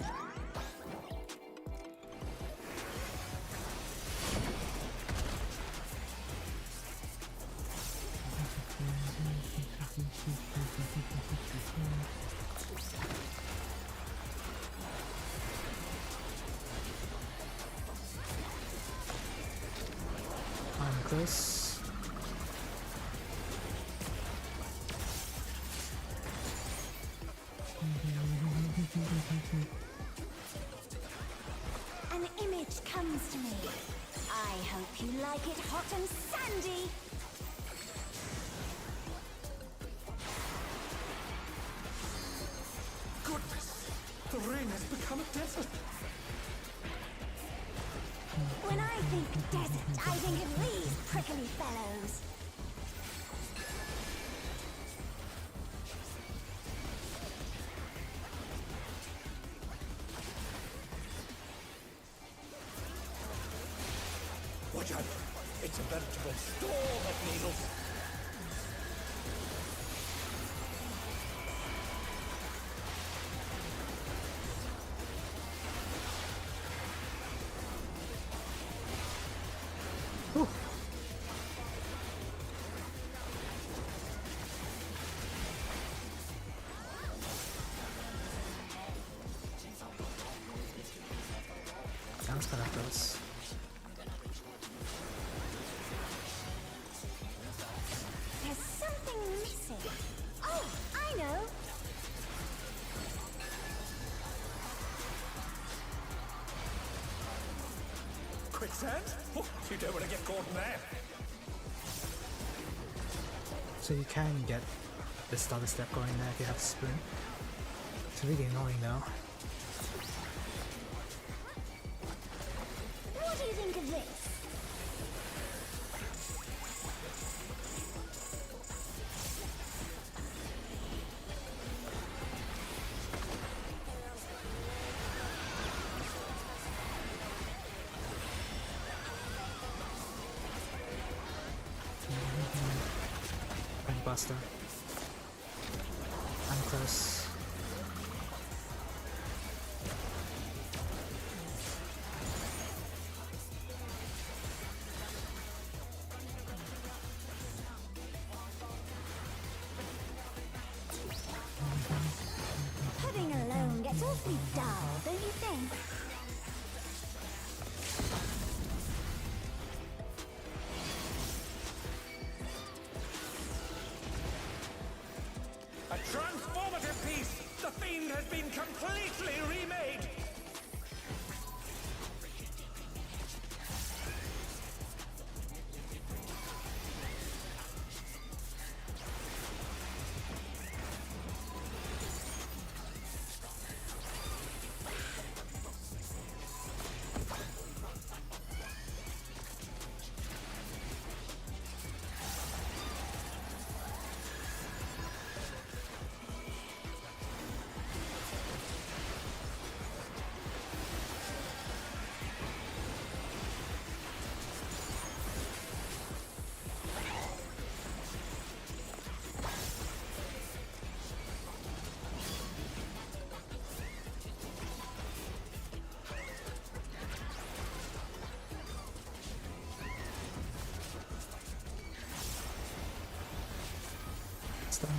I'm close. An image comes to me. I hope you like it hot and sandy. Goodness! The rain has become a desert! When I think desert, I think of these prickly fellows. Watch out! It's a veritable storm of needles! Sounds kind of close. There's something missing. Oh, I know. Quicksand? Oh, you don't want to get caught in there. So you can get the starter step going there if you have a spoon. It's really annoying though. What do you think of this? Buster. I'm close. Pudding alone gets awfully dull, don't you think? A transformative piece! The Fiend has been completely remade! It's done.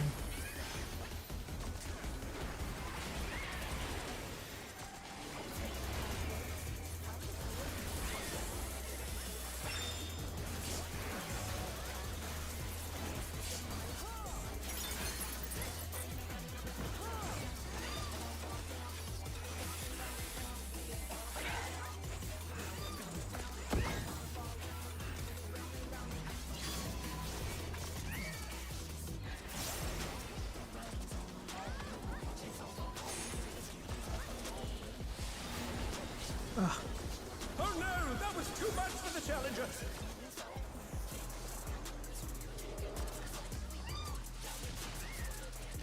Oh no, that was too much for the challenger.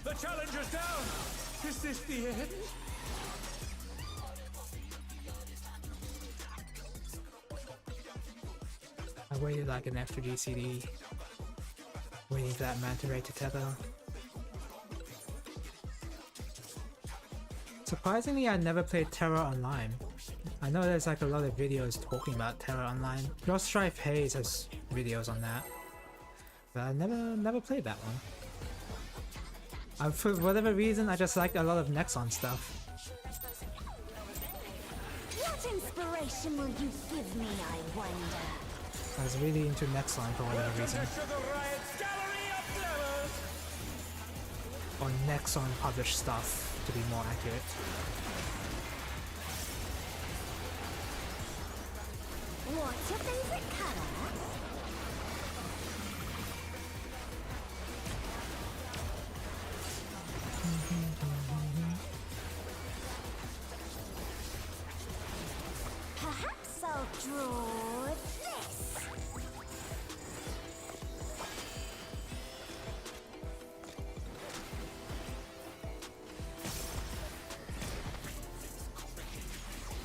The challenger's down. Is this the end? I waited like an extra GCD, waiting for that manta ray to tether. Surprisingly, I never played Terra Online. I know there's like a lot of videos talking about Terra Online. Your Strife Haze has videos on that, but I never played that one. For whatever reason, I just like a lot of Nexon stuff. What inspiration will you give me, I wonder? I was really into Nexon for whatever reason. Or Nexon published stuff, to be more accurate. What's your favorite color? Perhaps I'll draw this.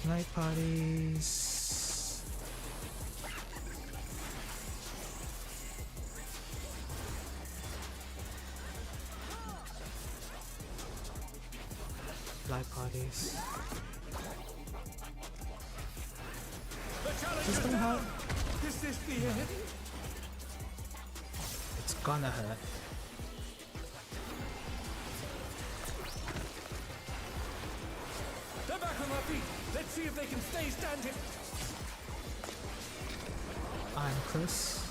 Night parties. Light parties. Is this gonna hurt? Is this the end? It's gonna hurt. They're back on their feet. Let's see if they can stay standing. I'm close.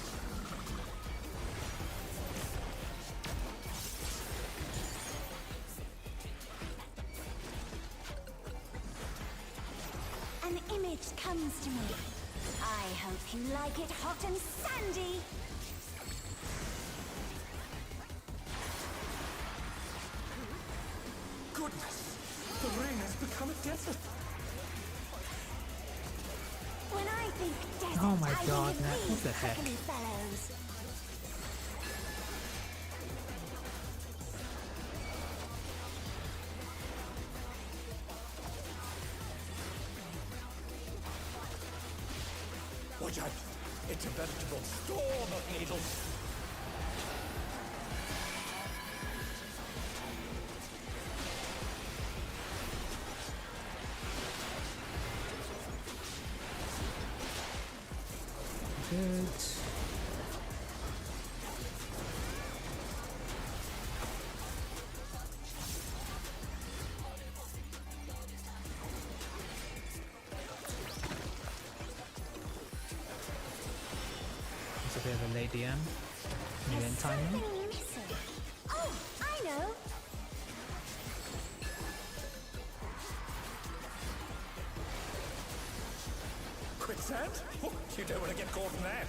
An image comes to me. I hope you like it hot and sandy. Goodness, the ring has become a desert. When I think desert, Oh my I God, think of Nat, these what the heck? prickly fellows. Watch out! It's a veritable storm of needles. Good. It's a bit of a late DM. Need in timing. Something missing. Oh, I know. Quicksand? Oh, you don't want to get caught in that.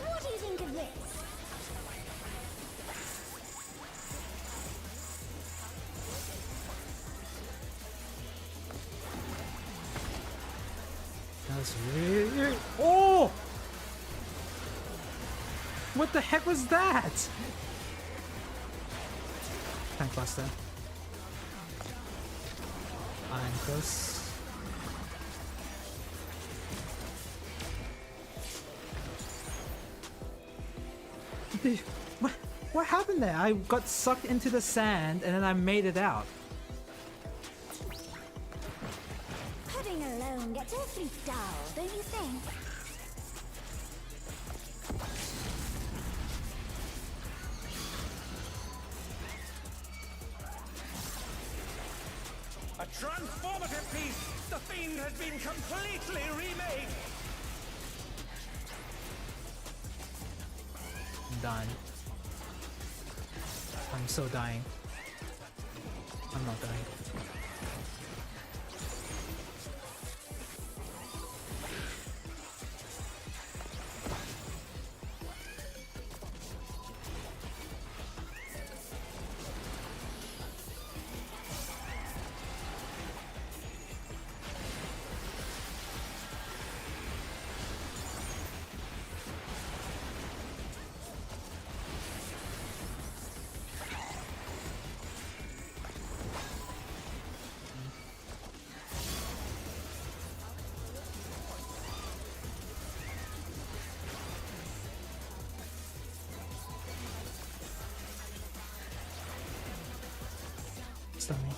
What do you think of this? That's really... Oh! What the heck was that? Tank Buster. I'm close. What happened there? I got sucked into the sand and then I made it out. Pudding alone gets awfully dull, don't you think? A transformative piece! The Fiend has been completely remade! I'm dying. I'm so dying. I'm not dying. Stunning.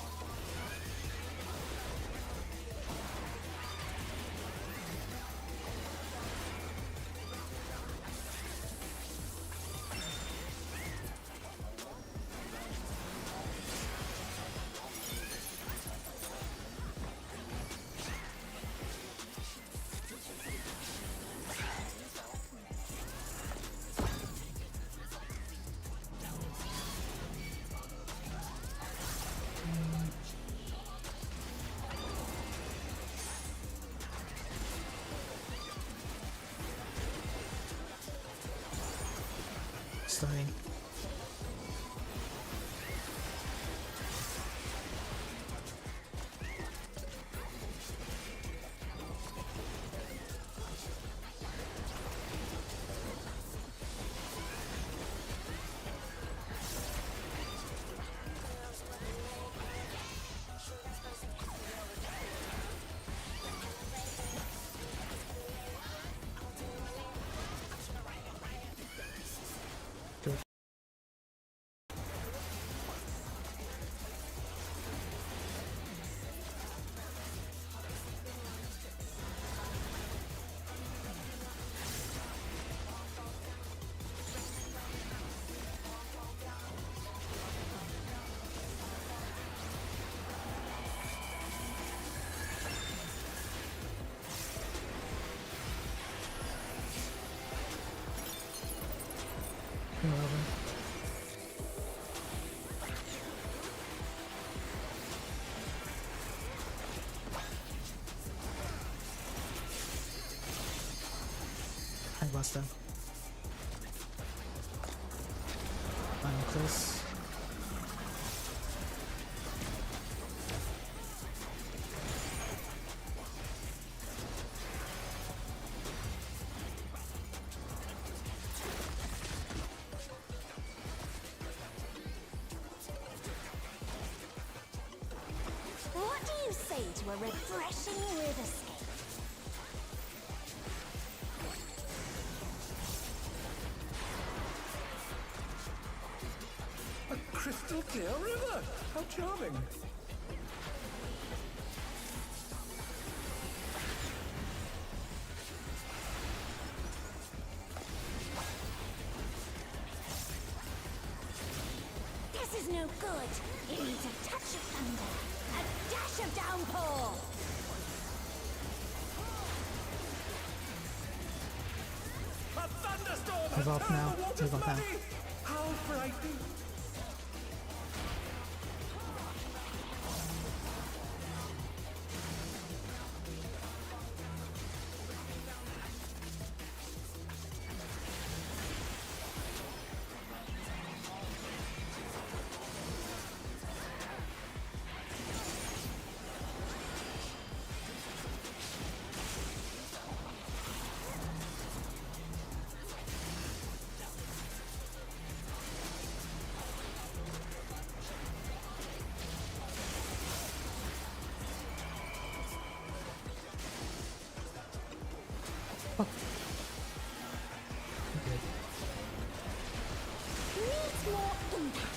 Stunning. Buster. I'm close. What do you say to a refreshing river-scape? Crystal clear river! How charming! This is no good. It needs a touch of thunder, a dash of downpour. A thunderstorm Move has off turned now. the waters Move off now. muddy! How frightening! Needs more impact.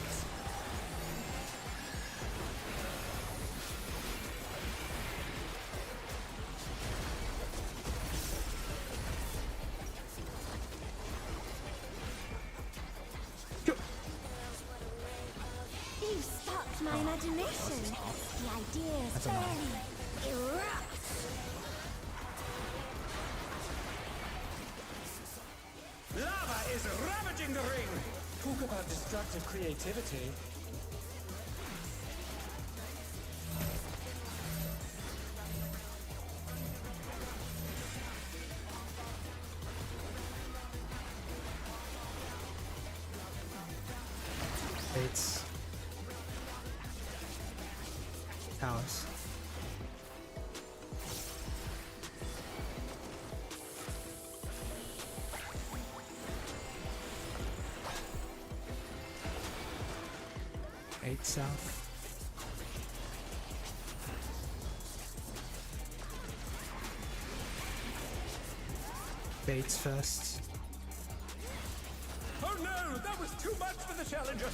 You sparked my imagination. The ideas fairly erupt. Lava is ravaging the ring! Talk about destructive creativity. Baits. Towers. Eight south. Baits first. Oh no! That was too much for the challenger!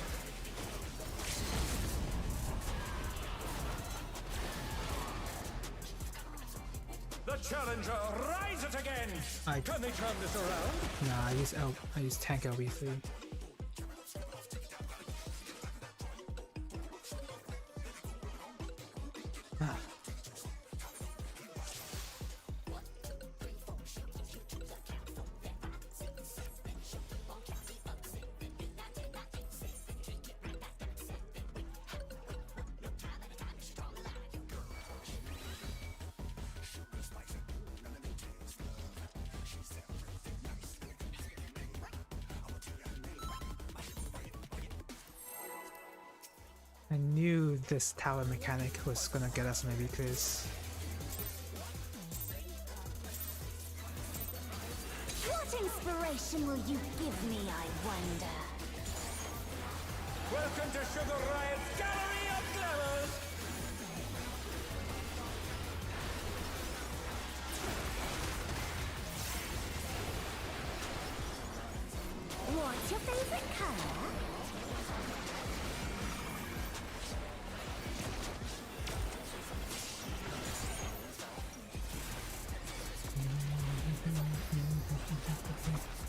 The challenger rises again. I- Can they turn this around? Nah, I use tank LB3. Ah. I knew this tower mechanic was gonna get us maybe because What inspiration will you give me, I wonder? Welcome to Sugar Riot's Gallery of Clevers. What's your favorite color?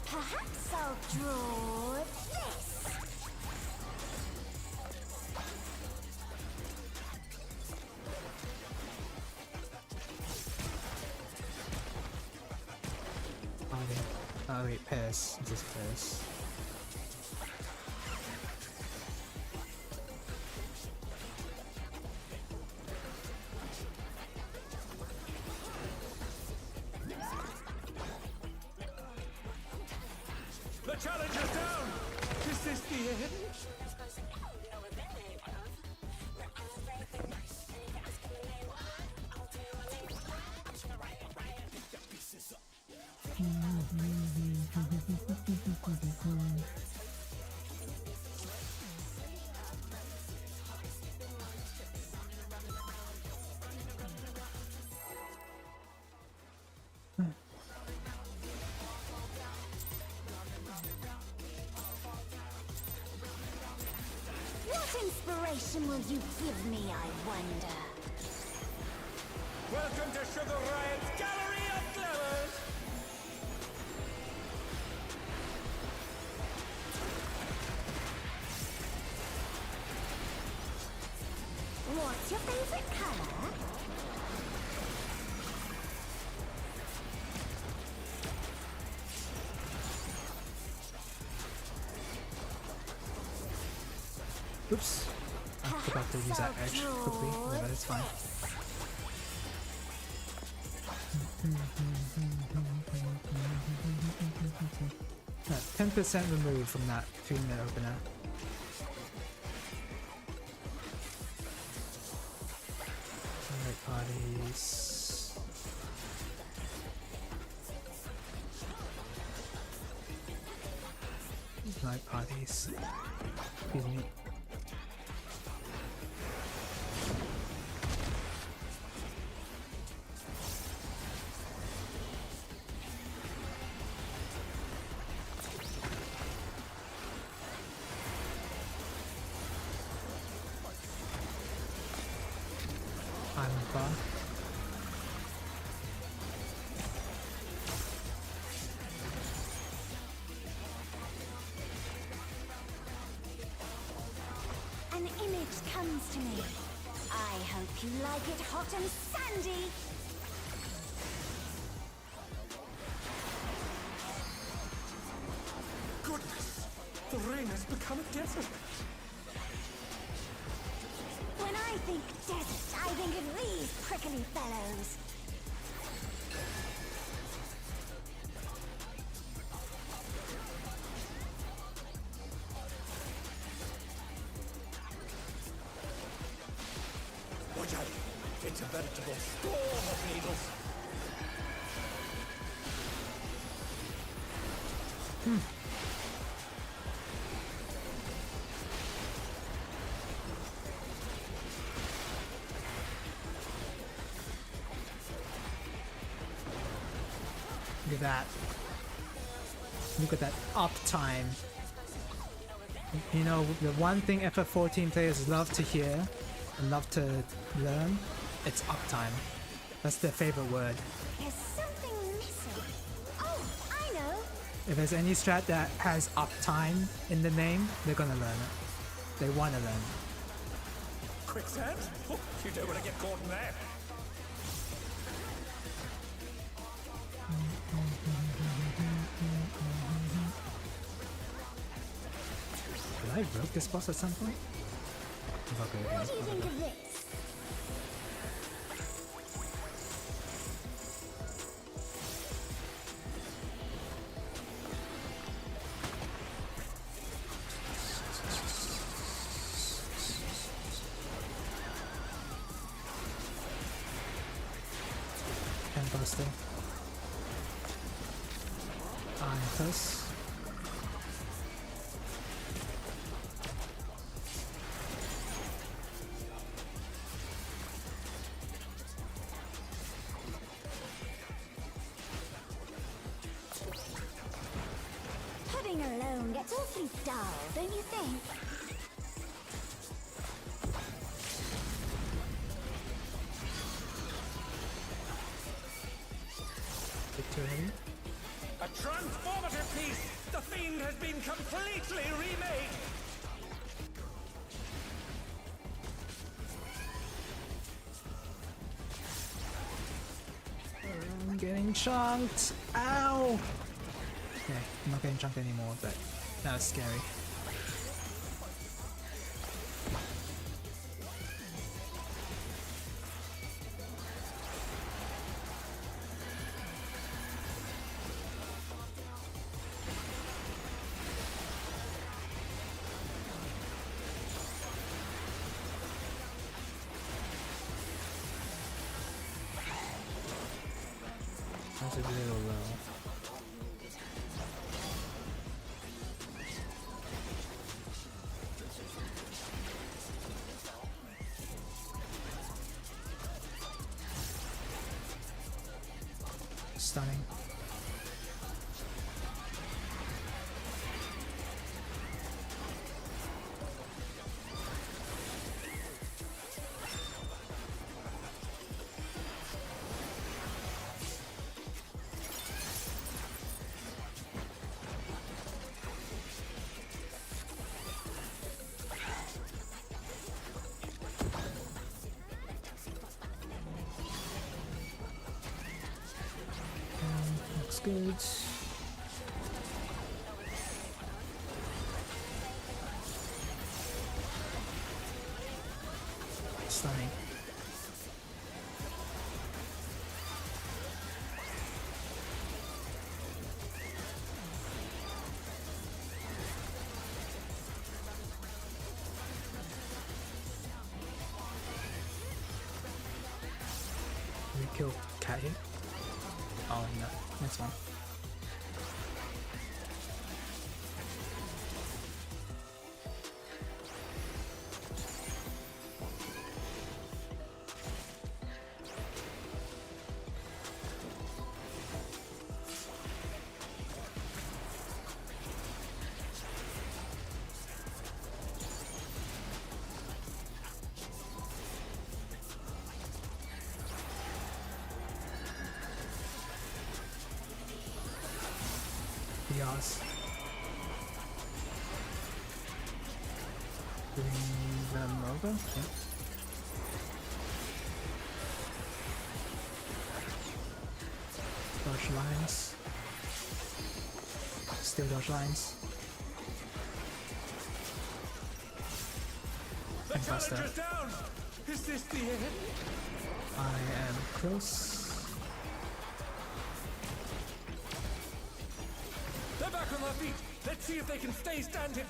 Perhaps I'll draw this. oh wait, pairs, just pairs. The challenger's down. Is this the end? What inspiration will you give me, I wonder? Welcome to Sugar Riot's Gallery of Clevers. What's your favorite color? Oops, I forgot to use that edge quickly, but it's fine. Uh, 10% removed from that 3-minute opener. Alright, parties. Night parties. Excuse me. Alpha. An image comes to me. I hope you like it hot and sandy. Goodness, the rain has become a desert. When I think desert, I think of these prickly fellows. Watch out! It's a veritable storm of needles. Look at that. Look at that uptime. You know, the one thing FF14 players love to hear and love to learn, it's uptime. That's their favorite word. If there's any strat that has uptime in the name, they're gonna learn it. They wanna learn it. Quicksand? Oh, you don't want to get caught in that. Did I rogue this boss at some point? Okay, What do you think of this? Buster. Iron Fist. Pudding alone gets awfully dull, don't you think? Victory. A transformative piece! The Fiend has been completely remade! I'm getting chunked! Ow! Okay, I'm not getting chunked anymore, but that was scary. That's a little low. Stunning. Looks good. Stunning. We killed Cat here. Oh no, next one. Yas. Bring them over. Yep. Dodge lines. Still dodge lines. The And faster. challenger's down! Is this the end? I am close. They're back on their feet! Let's see if they can stay standing!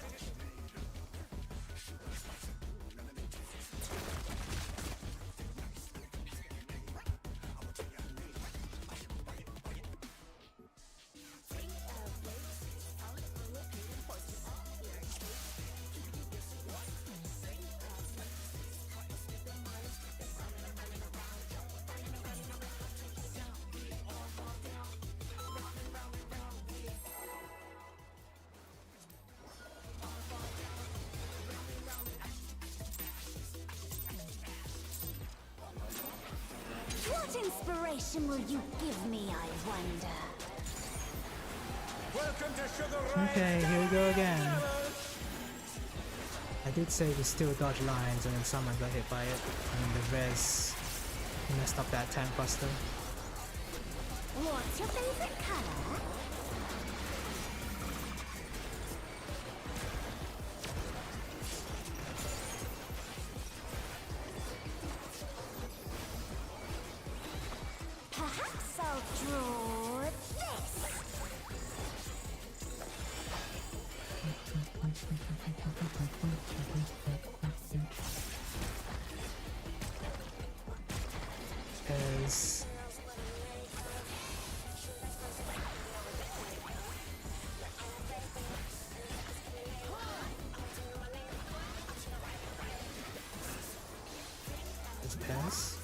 What inspiration will you give me, I wonder? Welcome to Sugar Ray. Okay, here we go again. I did say to still dodge lines and then someone got hit by it. And the res messed up that tank buster. What's your favorite color? Perhaps I'll draw this. As pass.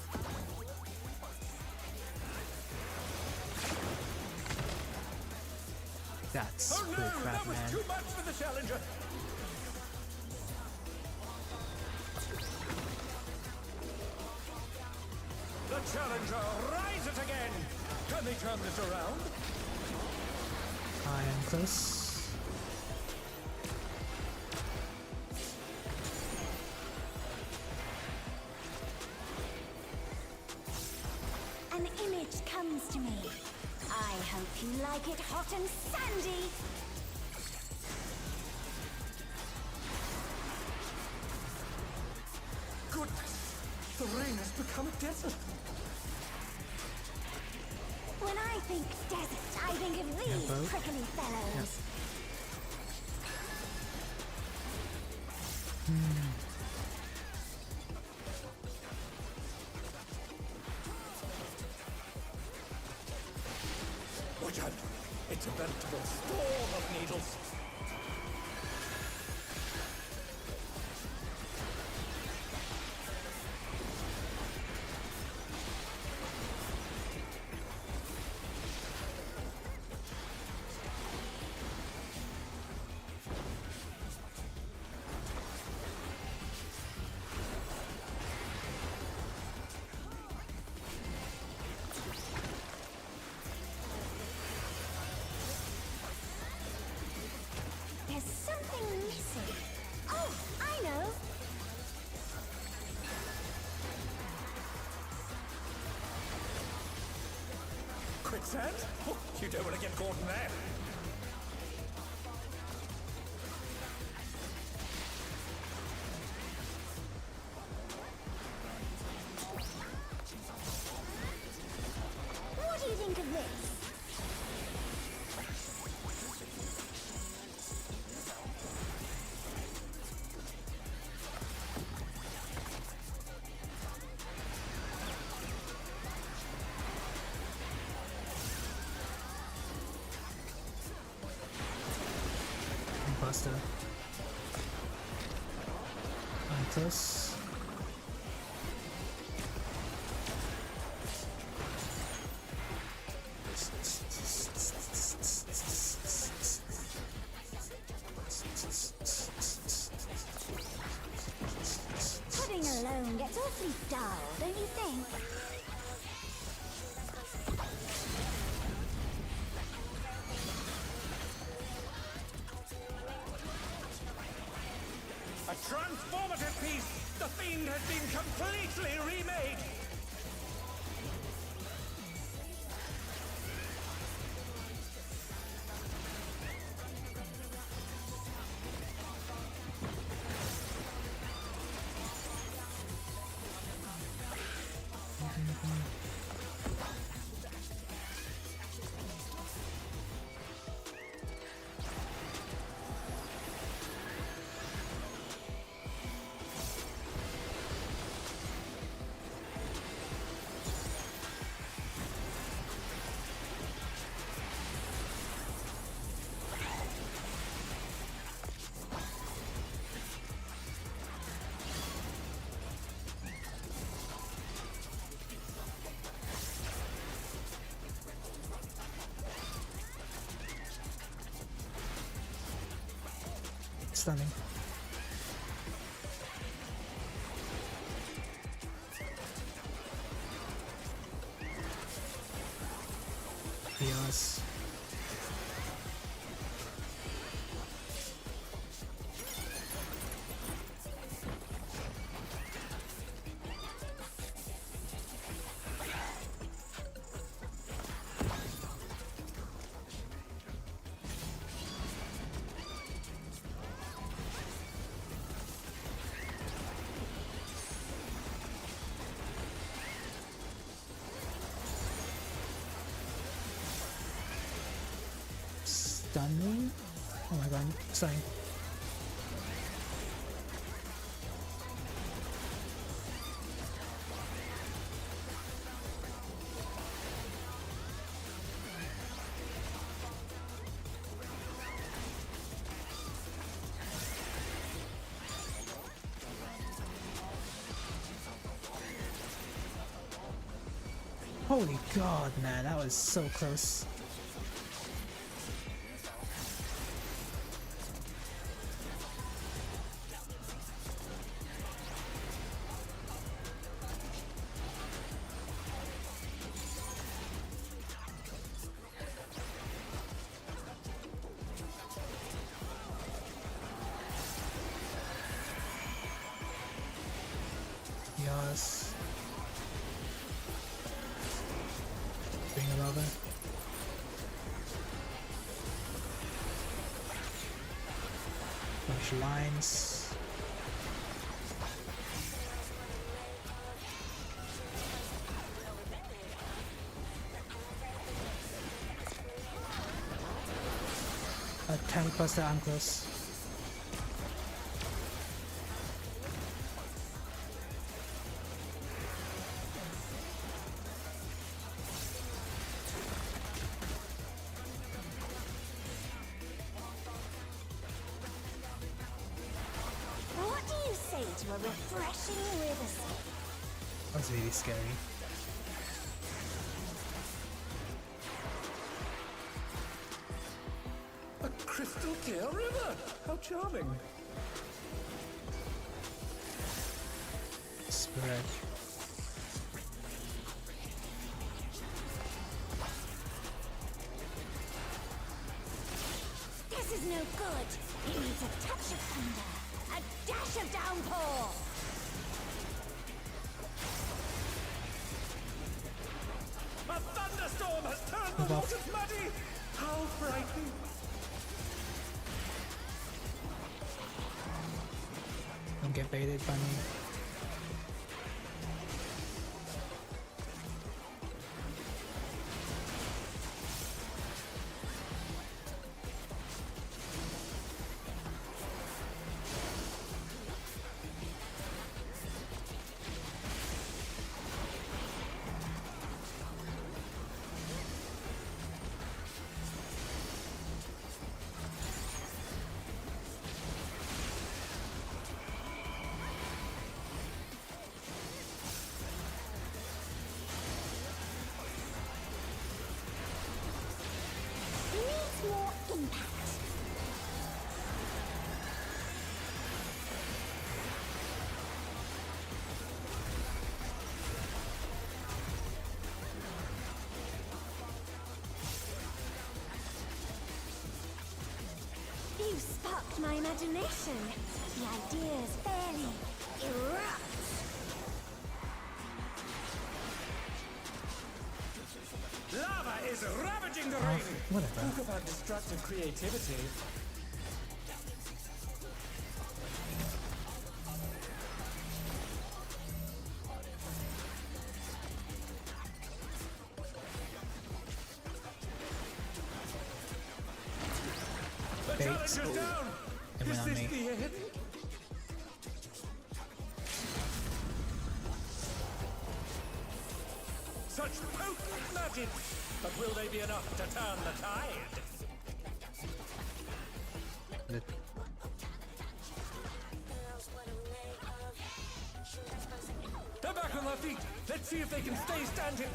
That's Oh no, good crap, that was man. too much for the challenger. The challenger rises again. Can they turn this around? I am close. An image comes to me. I hope you like it hot and sandy. Goodness, the rain has become a desert. When I think desert, I think of these both. prickly fellows. Watch out. It's a veritable storm of needles. There's something missing. Oh, I know. Quicksand? Oh, you don't want to get caught in that. What do you think of this? Buster. I'm close. Pudding alone gets awfully dull, don't you think? A transformative piece! The Fiend has been completely remade! Stunning. Yes. stun me? Oh my god, I'm stunning. Holy god, man, that was so close. Yes. Bring it over. Bunch of lines. A tank buster unclose. What do you say to a refreshing river scene? That was really scary. A crystal clear river! How charming! Spread. This is no good. It needs a touch of thunder, a dash of downpour. A thunderstorm has turned the waters muddy! How frightening! Don't get baited by me. It needs more impact. You sparked my imagination. The ideas barely erupt. Lava is ravaging the ring! Whatever. Talk about destructive creativity. The Baits. challenger's Oh. down! It went Is on this me. the end? Such potent magic! But will they be enough to turn the tide? The- They're back on their feet! Let's see if they can stay standing!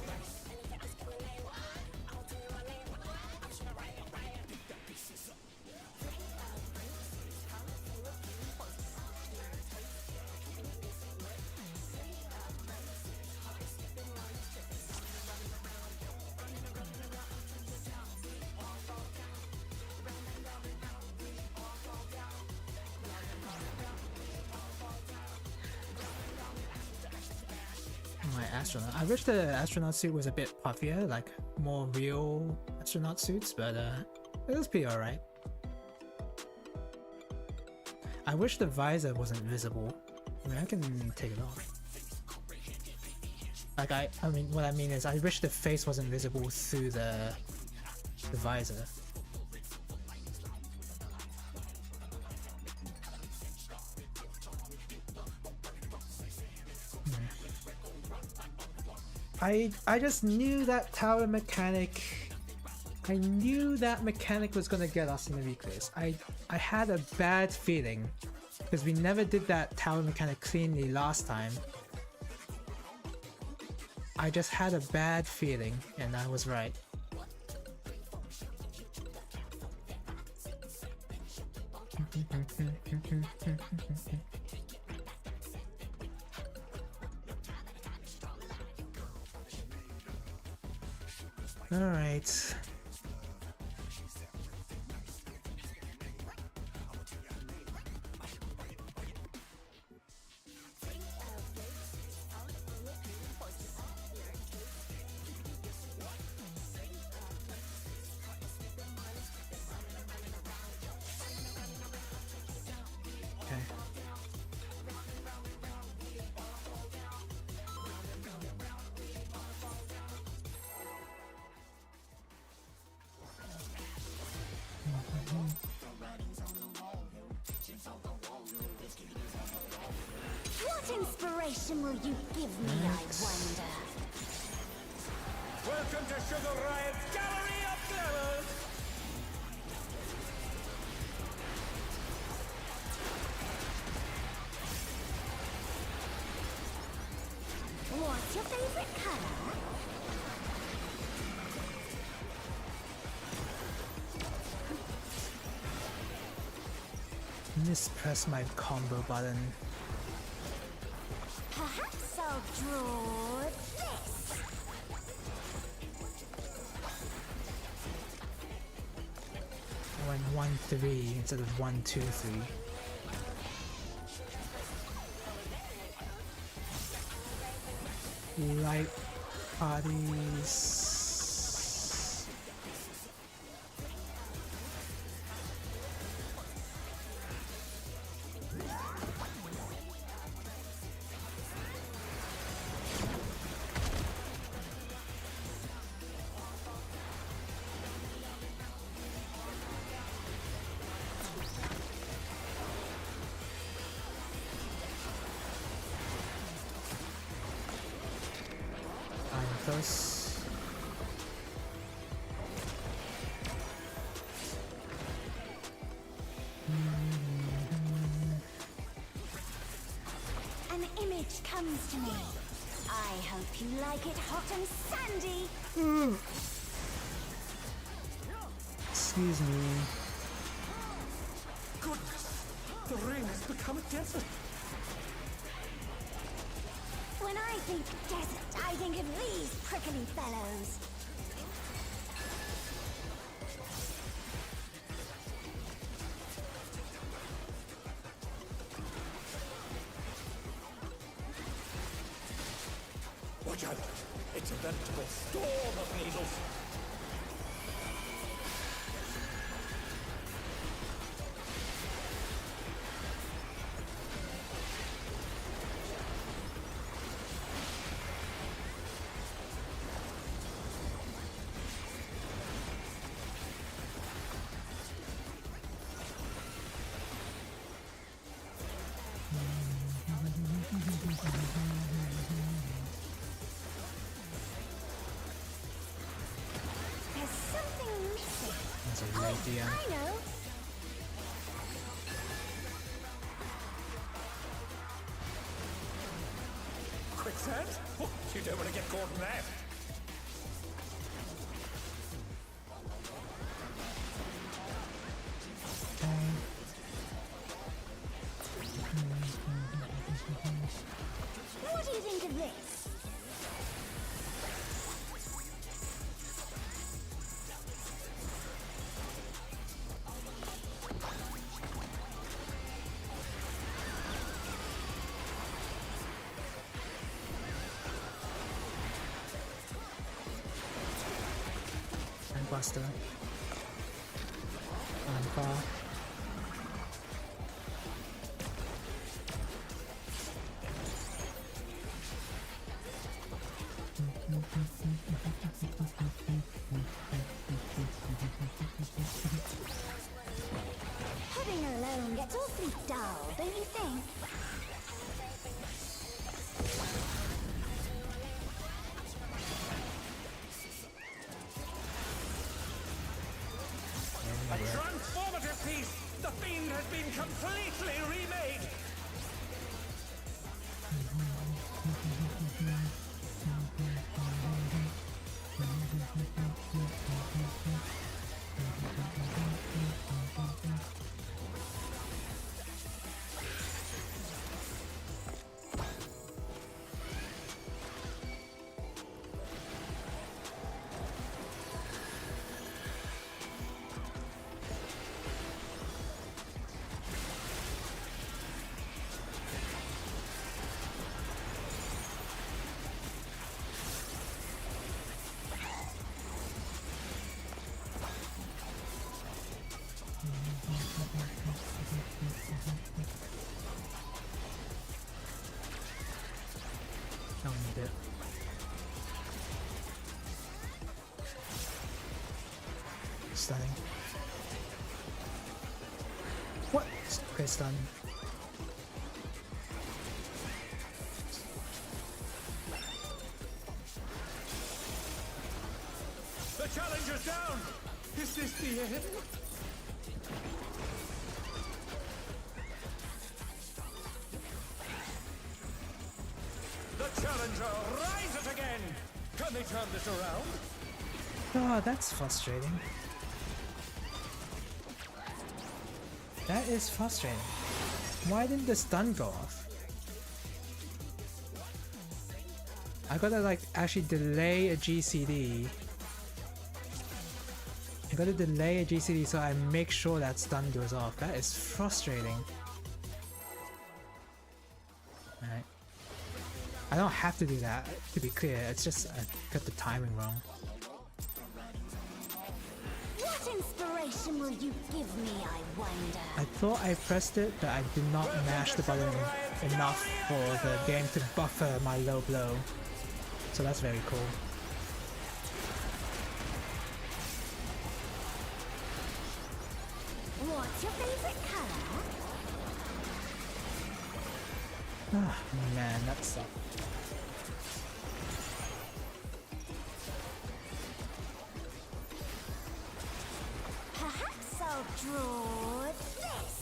My astronaut. I wish the astronaut suit was a bit puffier, like more real astronaut suits, but it was pretty alright. I wish the visor wasn't visible. I mean, I can take it off. Like I mean, what I mean is, I wish the face wasn't visible through the visor. I just knew that tower mechanic. I knew that mechanic was gonna get us in the weak list. I had a bad feeling because we never did that tower mechanic cleanly last time. I just had a bad feeling, and I was right. All right. What inspiration will you give me, I wonder? Welcome to Sugar Riot's Gallery of Glamours! What's your favorite color? Mispress my combo button. Perhaps I'll draw this. I went 1-3 instead of 1-2-3. Light parties. Close. An image comes to me. I hope you like it hot and sandy. Excuse me. Goodness! The ring has become a desert! When I think desert, I think of these prickly fellows. Watch out! It's a veritable storm of needles! There's something missing. That's a great idea. I know. Quicksand? Oh, you don't want to get caught in that! What do you think of this? And Buster. And Far. Pudding alone gets awfully dull, don't you think? completely remade! Don't need it. Stunning. What? Okay, stun. The challenger's down! Is this the end? The challenger rises again! Can they turn this around? Oh, that's frustrating. That is frustrating. Why didn't the stun go off? I gotta like actually delay a GCD. I gotta delay a GCD so I make sure that stun goes off. That is frustrating. Alright. I don't have to do that, to be clear. It's just I got the timing wrong. What inspiration will you give me, I wonder? I thought I pressed it, but I did not mash the button enough for the game to buffer my low blow. So that's very cool. What's your favorite color? Ah, man, that sucked. Perhaps I'll draw this.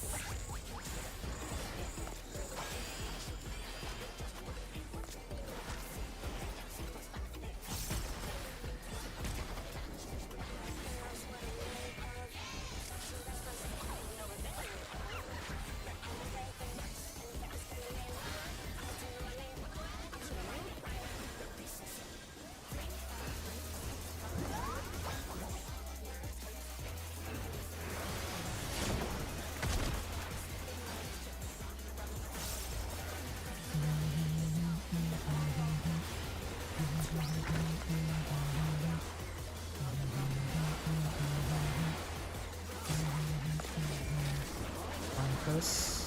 Bunkers.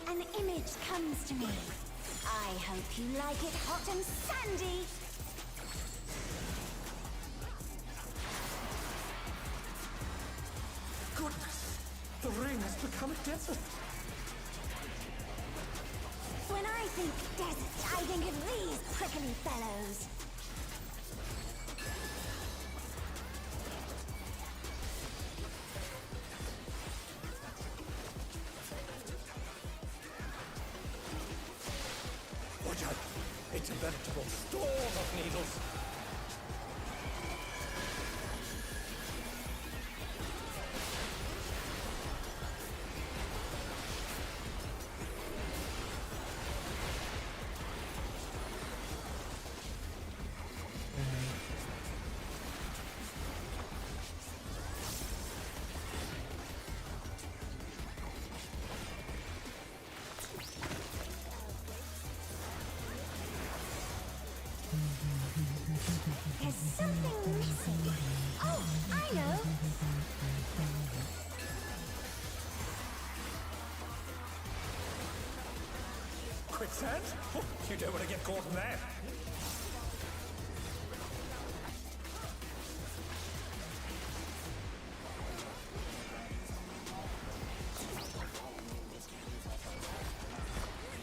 An image comes to me. I hope you like it hot and sandy. Goodness! The ring has become a desert! When I think desert, I think of these prickly fellows. Watch out! It's a veritable storm of needles! There's something missing. Oh, I know. Quicksand? Oh, you don't want to get caught in that!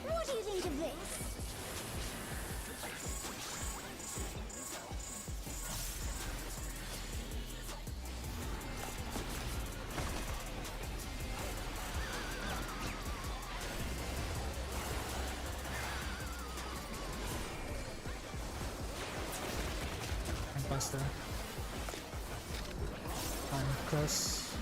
What do you think of this? Buster. I'm close.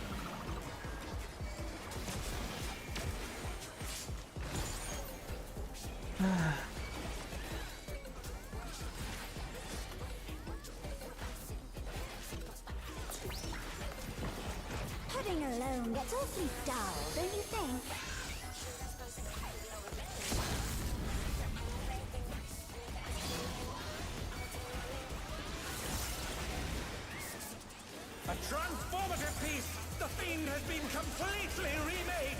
Pudding alone gets awfully dull, don't you think? A transformative piece! The Fiend has been completely remade!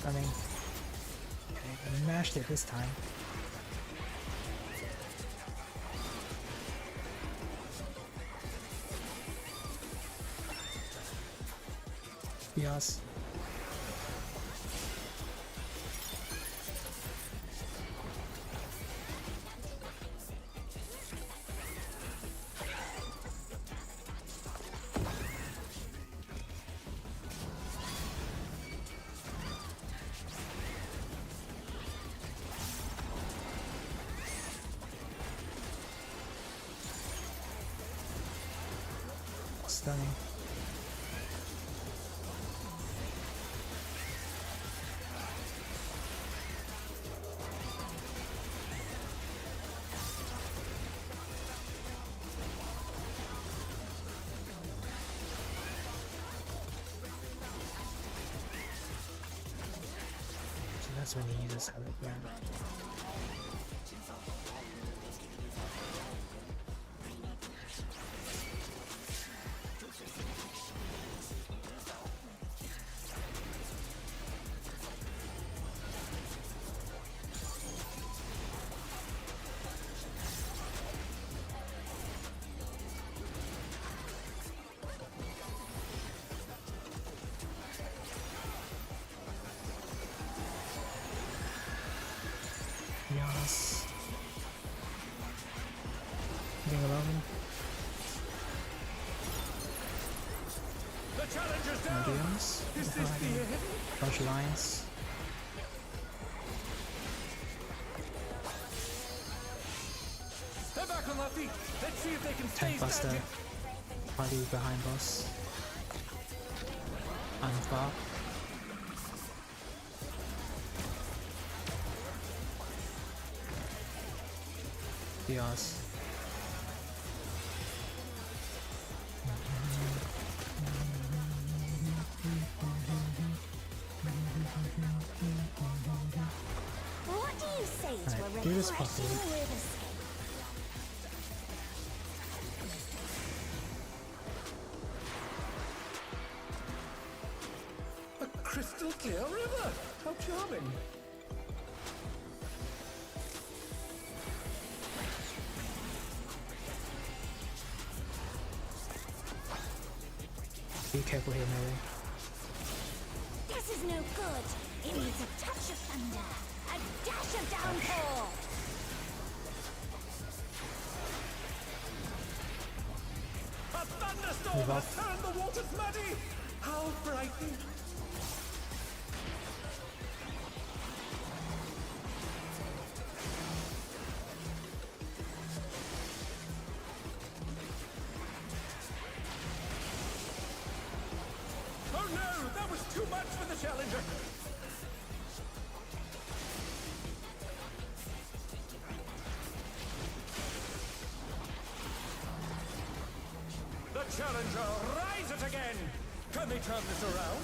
Coming. Okay, I mashed it this time. Yes. Stunning. So that's when he uses hologram. Yes. Being alone. The challenger's down! Mediums. Is this the end? Bunch of lines. They're back on their feet. Let's see if they can stay Tank Buster. standing. Party behind boss. I'm far. Dios. What do you say to a Alright, do this refreshing properly. river escape? A crystal clear river! How charming! Be careful here, Melee. This is no good. It needs a touch of thunder, a dash of downpour. A thunderstorm Move has up. turned the waters muddy! How frightening! Oh no! That was too much for the challenger! The challenger rises again! Can they turn this around?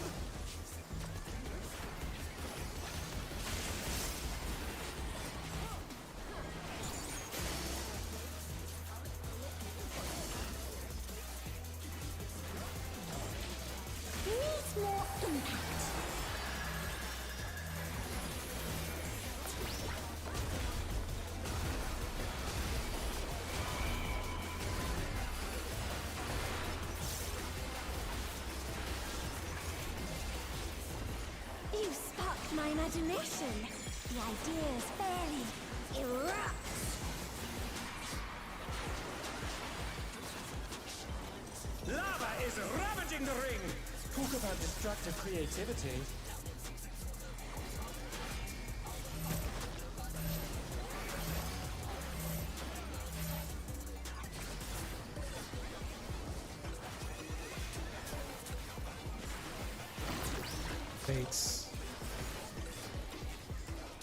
my imagination, the ideas barely erupt. Lava is ravaging the ring! Talk about destructive creativity. Fates.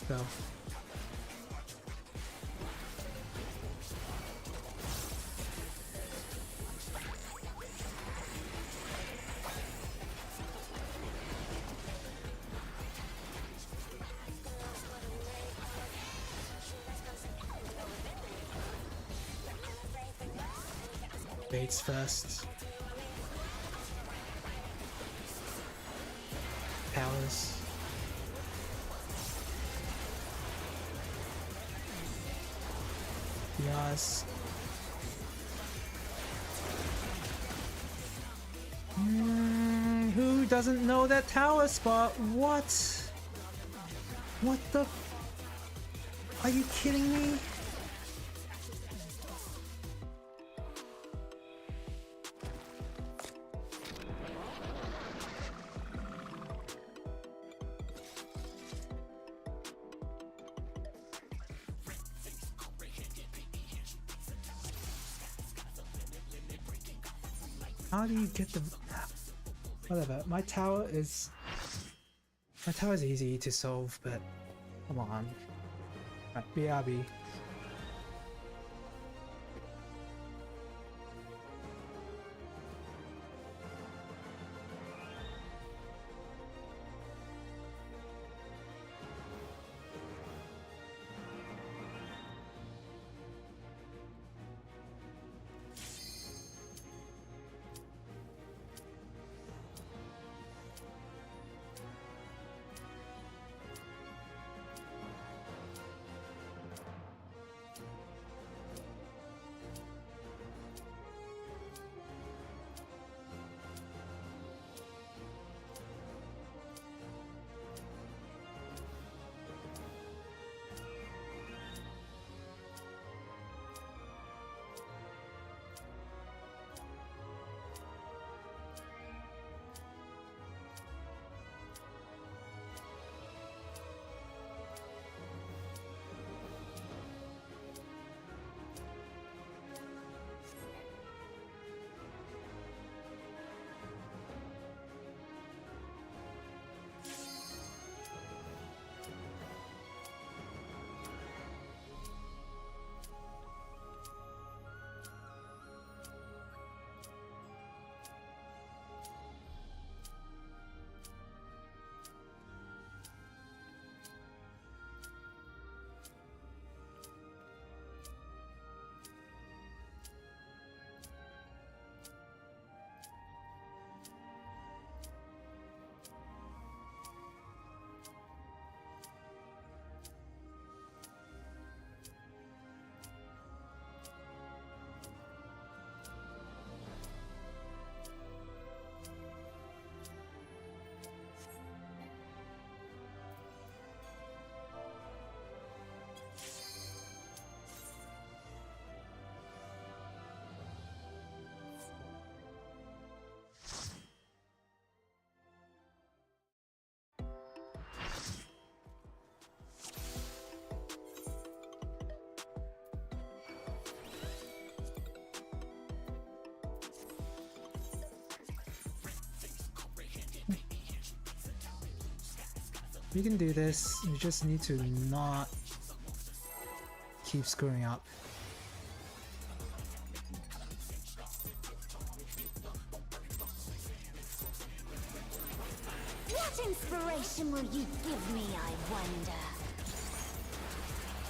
Go. Fates first. Powers. Yes. Who doesn't know that tower spot? What? What the? Are you kidding me? How do you get the... Whatever, my tower is easy to solve, but come on. Right, BRB. We can do this, we just need to not keep screwing up. What inspiration will you give me, I wonder?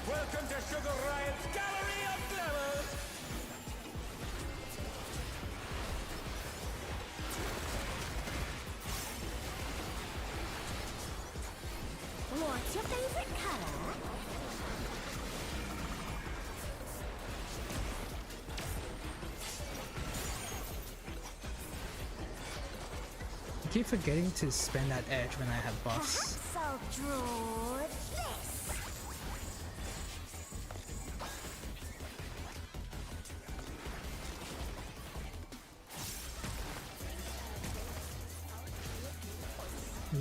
Welcome to Sugar Riot's Gallery of Glamour! What's your favorite color? I keep forgetting to spend that edge when I have buffs. Perhaps I'll draw this.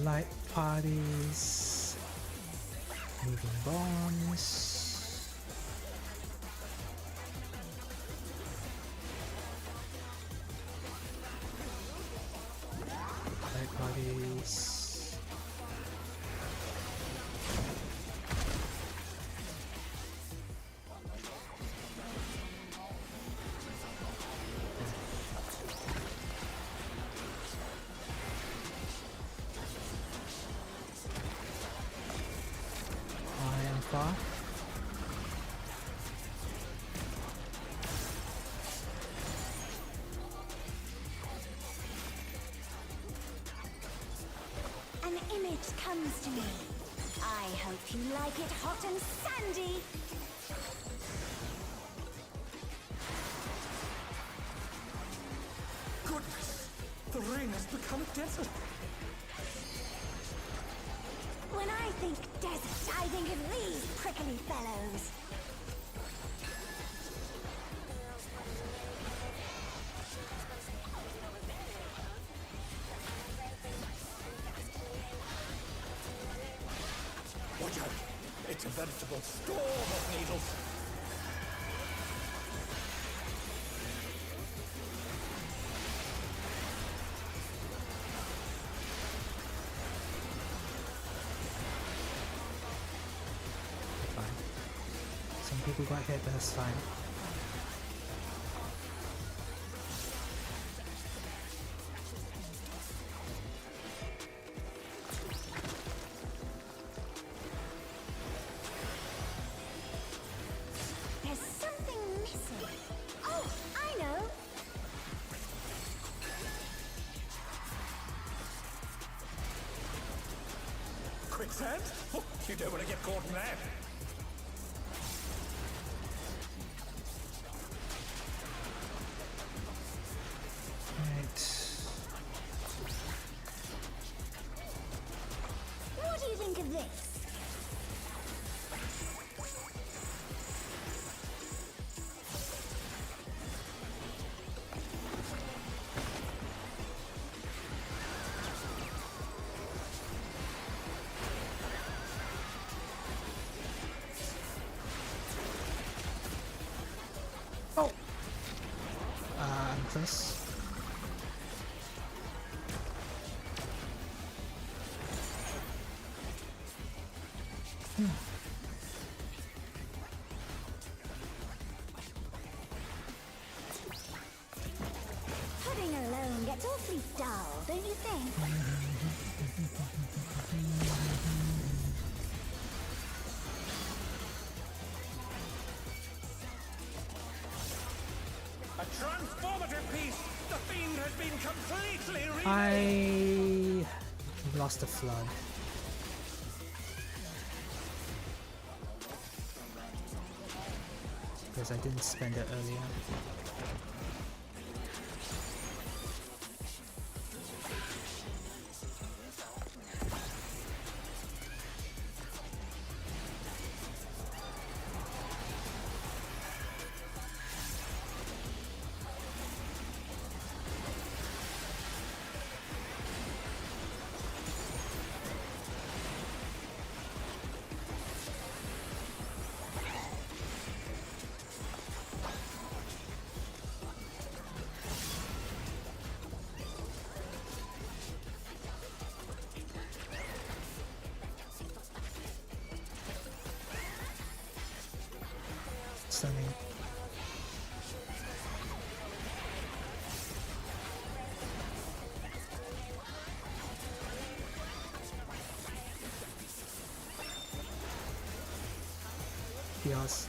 Light parties, moving bombs. Light parties. Far. An image comes to me. I hope you like it hot and sandy. Goodness! The ring has become a desert. When I think desert, I think of these prickly fellows. Watch out! It's a veritable storm of needles. Some people got hit, but that's fine. There's something missing. Oh, I know. Quicksand? Oh, you don't want to get caught in that. What do you think of this? Oh! I'm close. Pudding alone gets awfully dull, don't you think? A transformative piece! The fiend has been completely I lost the flood. Because I didn't spend it earlier. Stunning. Yes.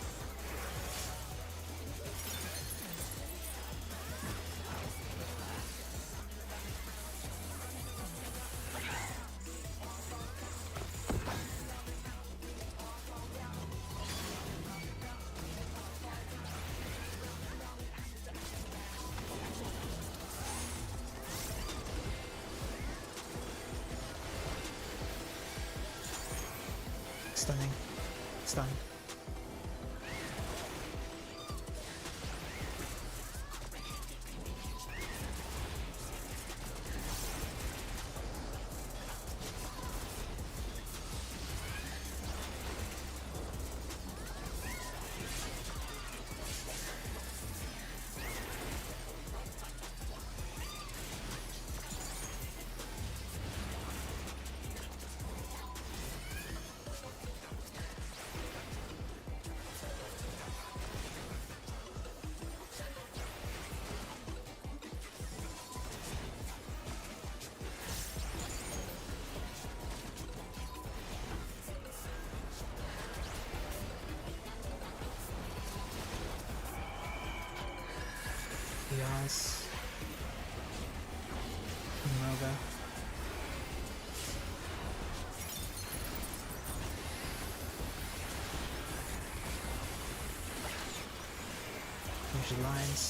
stunning. Stun. Yes. Nova. Finish the lines.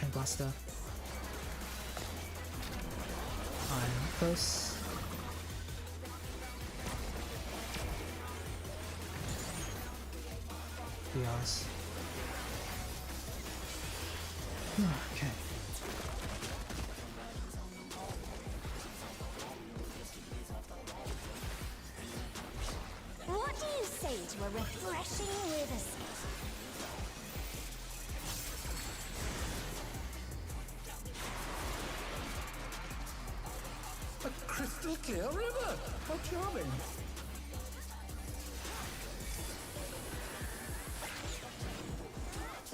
And Buster. I'm close. Yes. Okay. What do you say to a refreshing river? A crystal clear river! How charming!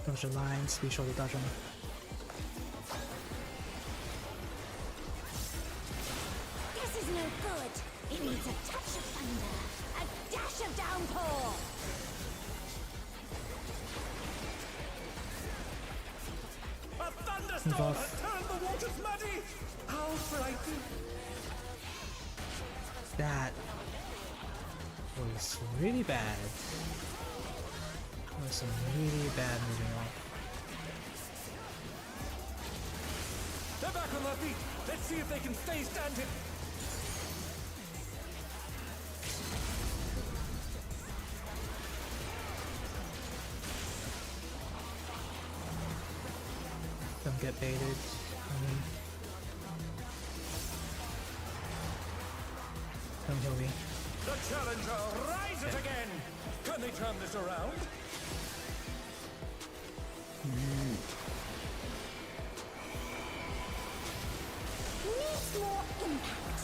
Dodge the lines, be sure to dodge them. This is no good. It needs a touch of thunder, a dash of downpour. A thunderstorm has turned the waters muddy! How frightening! That was really bad. That was some really bad moving on. They're back on their feet! Let's see if they can stay standing! Don't get baited. Don't kill me. The challenger rises again! Can they turn this around? Needs more impact.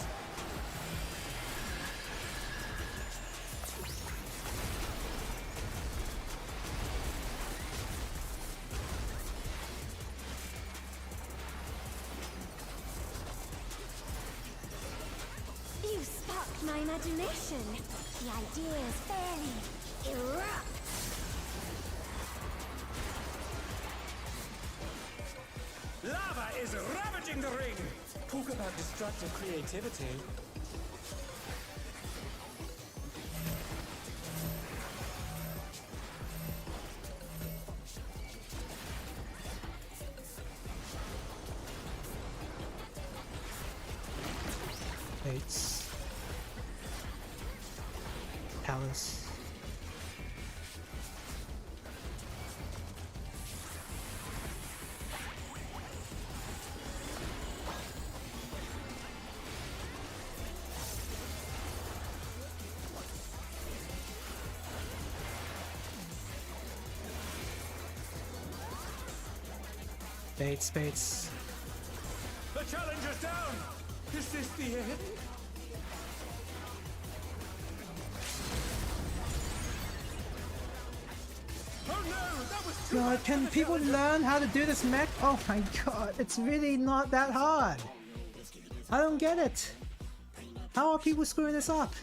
You sparked my imagination. The ideas fairly erupt. Lava is ravaging the ring! Talk about destructive creativity. Fates. Palace. Bates, Bates. The challenger's down! Is this the end? Oh no! That was too God, much can for the people challenger. learn how to do this mech? Oh my god, it's really not that hard. I don't get it. How are people screwing this up?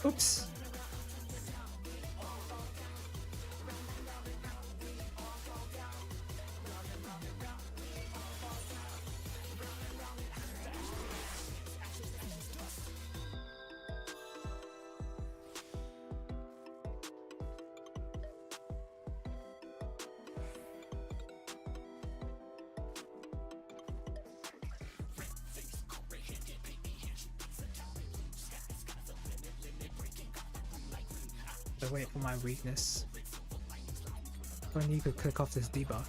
Oops. I wait for my weakness. When you could click off this debuff.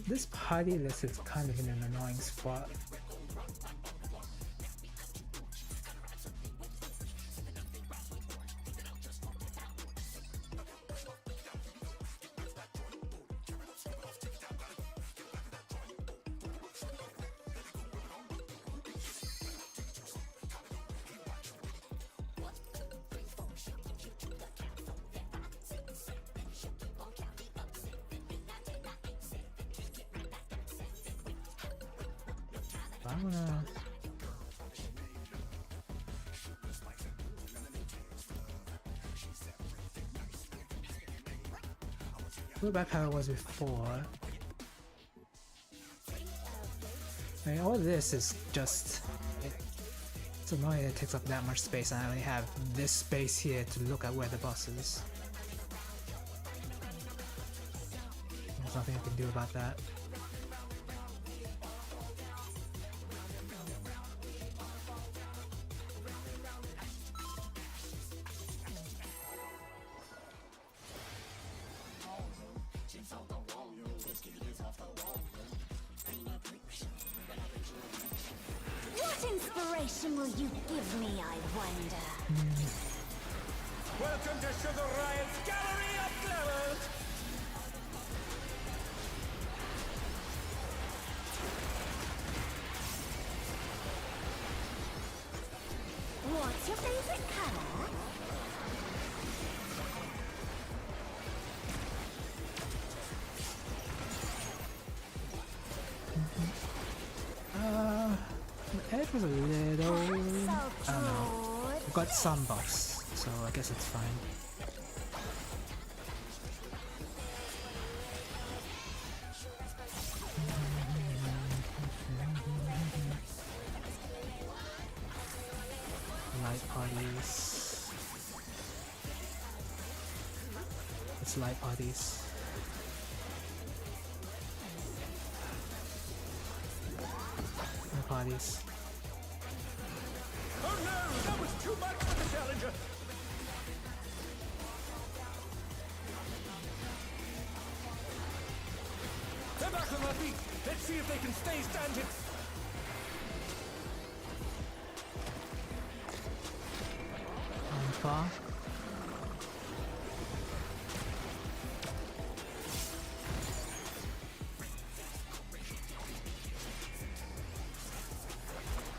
This party list is kind of in an annoying spot. I'm gonna go back how it was before. I mean, all this is just it's annoying that it takes up that much space, and I only have this space here to look at where the boss is. There's nothing I can do about that. What inspiration will you give me, I wonder? Welcome to Sugar Riot's Gallery of Glamour! What's your favorite color? The edge was a little... I don't know. George. I've got some buffs, so I guess it's fine. Light parties. It's light parties. No parties. Oh no, that was too much for the challenger! They're back on their feet! Let's see if they can stay standing! On far.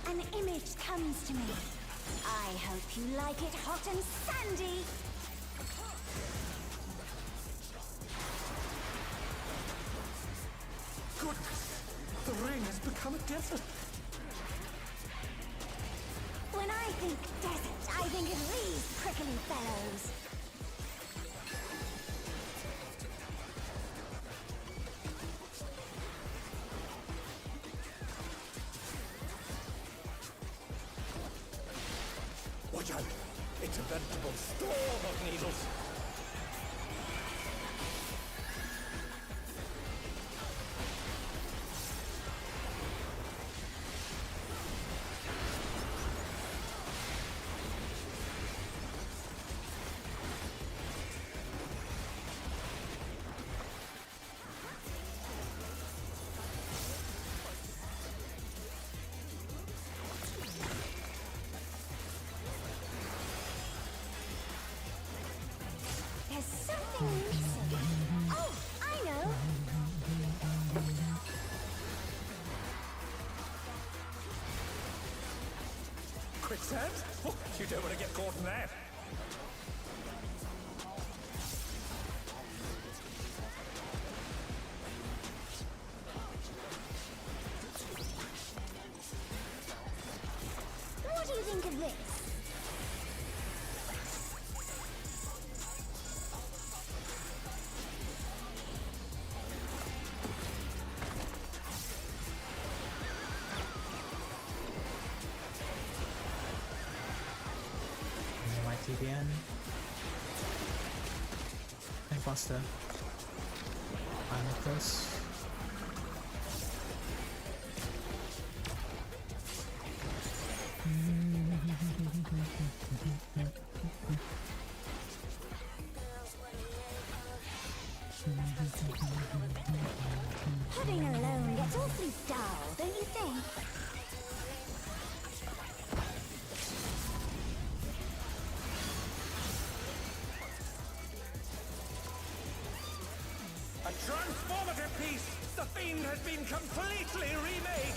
An image comes to me. I hope you like it hot and sandy. Goodness! The ring has become a desert! When I think desert, I think of these prickly fellows. Watch out! It's a veritable storm of needles! There's something missing. Oh, I know. Quicksand? Oh, you don't want to get caught in that! again. And Buster. Amethyst. Pudding alone gets awfully dull, don't you think? A transformative piece! The Fiend has been completely remade!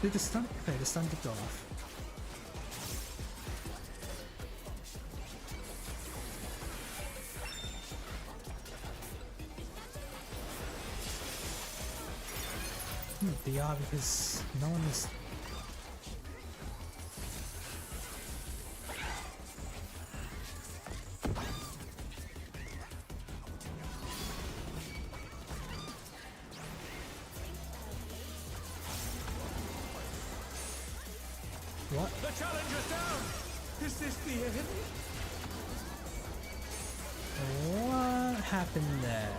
Did the stun? Okay, the stun did go off. BR because no one is. What? The challenger's down! Is this the end? What happened there?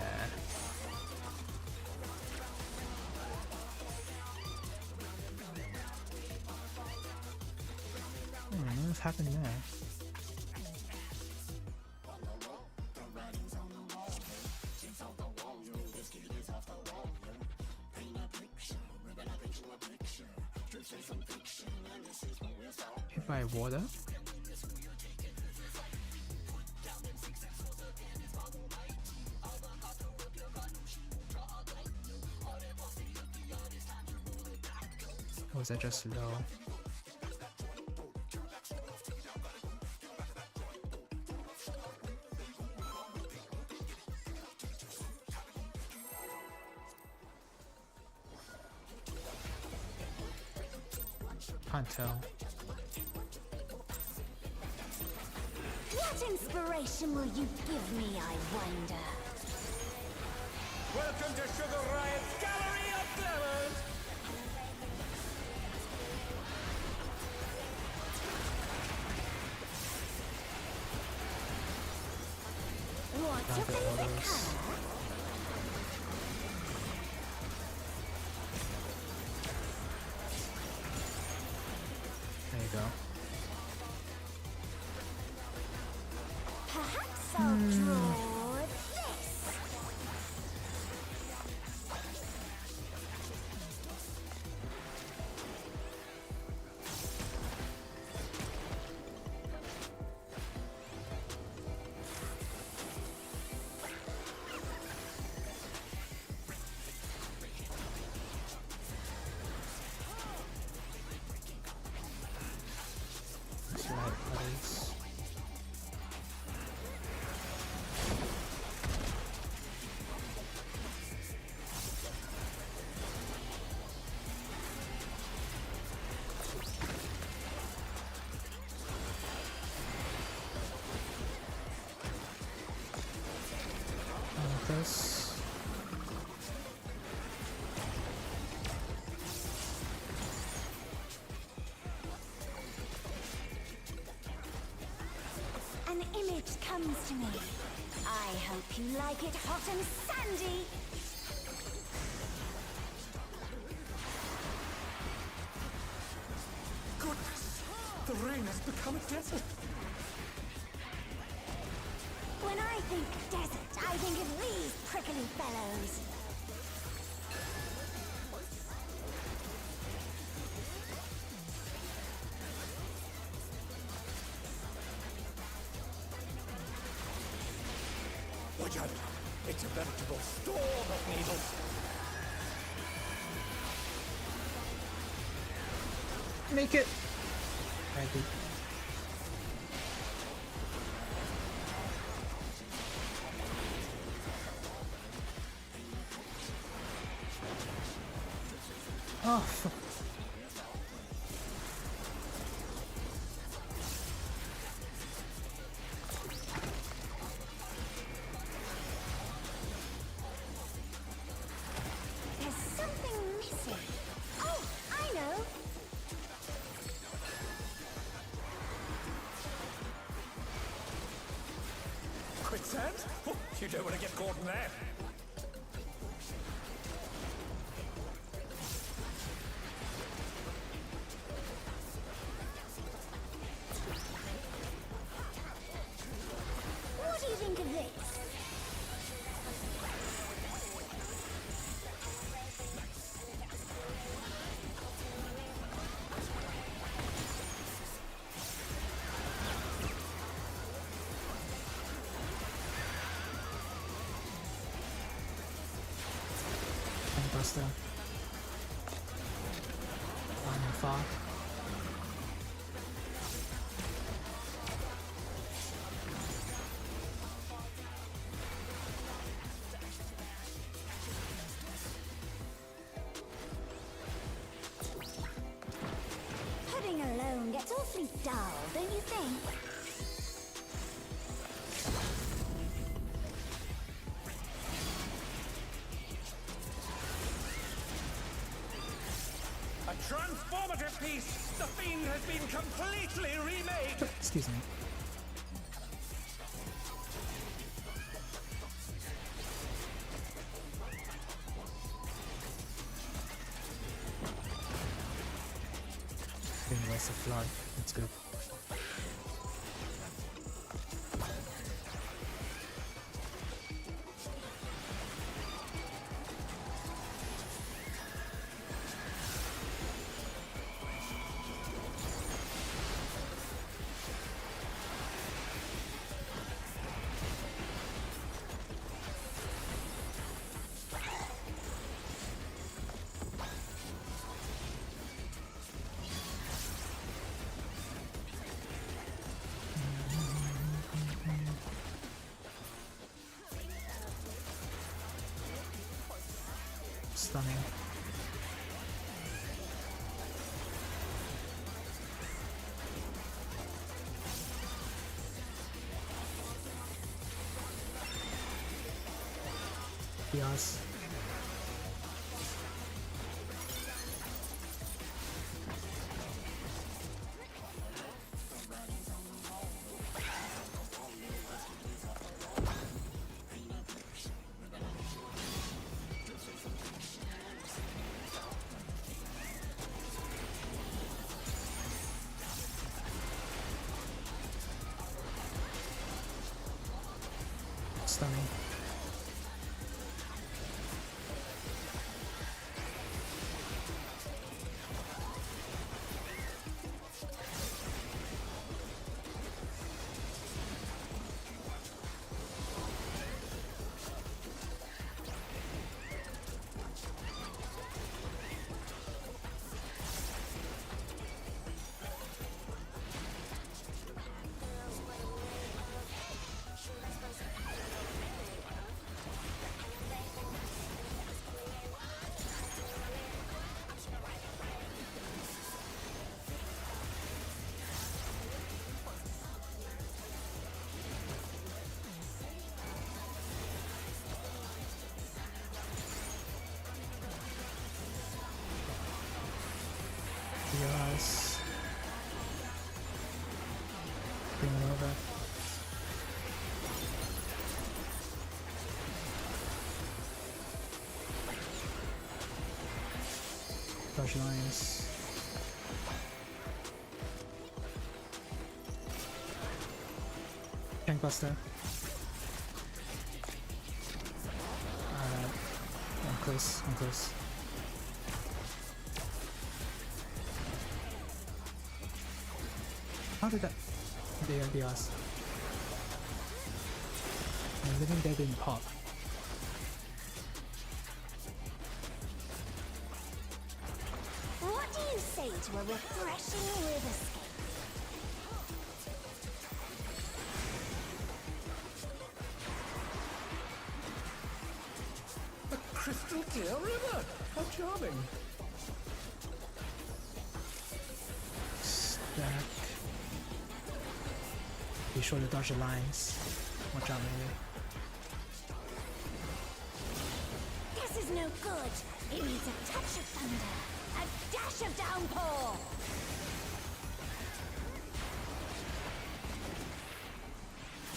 What happened there? Hit by water? Or was that just low? Can't tell. What inspiration will you give me, I wonder? Welcome to Sugar Riot's Gallery of Glamours! What's your favorite color? There you go. Perhaps I'll draw this. That's right, buddies. This. An image comes to me. I hope you like it hot and sandy. Goodness! The rain has become a desert! When I think desert, I think of these prickly fellows. Watch out! It's a veritable storm of needles. Make it! I did. Oh, fuck. There's something missing. Oh, I know. Quicksand? Oh, you don't want to get caught in that. What do you think of this? Buster. I'm far. Pudding alone gets awfully dull, don't you think? A transformative piece! The Fiend has been completely remade! Excuse me. Didn't waste a flood. That's good. Stunning. Yes. Stunning. Yes. Bring it over. Flash lines. Gankbuster. close, I'm close. How did that? They asked. My living dead didn't pop. What do you say to a refreshing riverscape? A crystal clear river! How charming! Stack. Be sure to dodge the lines. Watch out, maybe. This is no good. It needs a touch of thunder, a dash of downpour.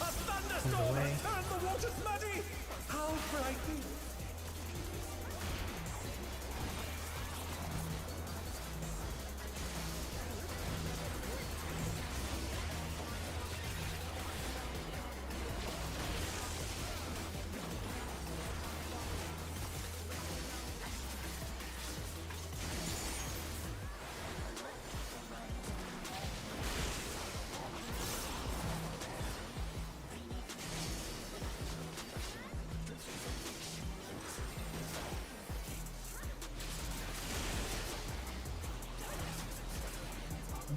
A thunderstorm away. has turned the waters muddy! How frightening!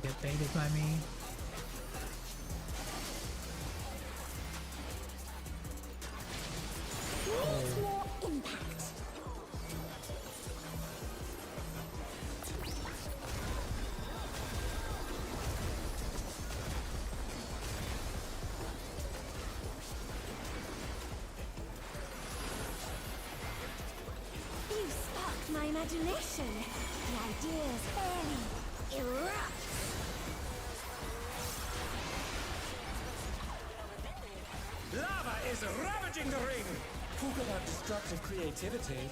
Get baited by me. Needs more impact. You sparked my imagination. The ideas fairly erupt. Lava is ravaging the ring! Talk about destructive creativity.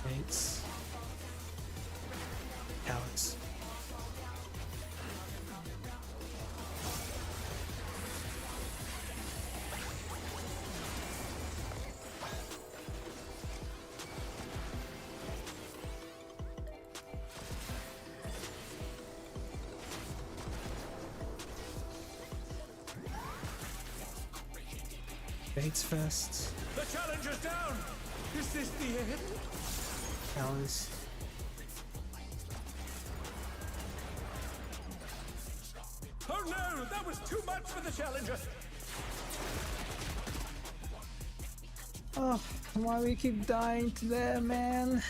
Baits. Cowards. Baits first. The challenger's down! Is this the end? Cowards. Oh no! That was too much for the challenger! Oh, why we keep dying to them, man?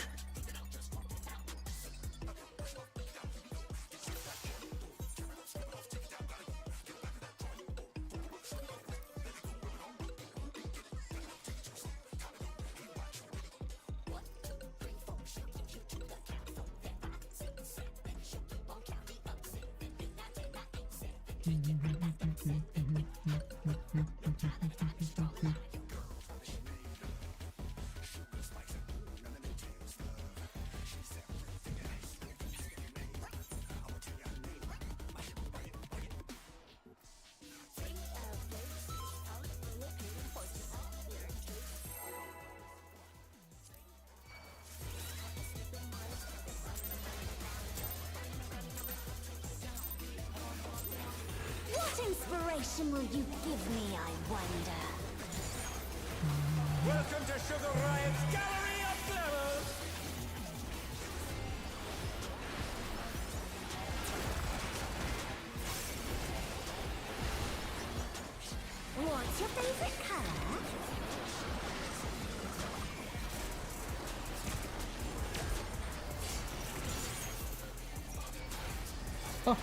What inspiration will you give me, I wonder? Welcome to Sugar Riot's Gallery of Glamour! What's your favorite color? Oh,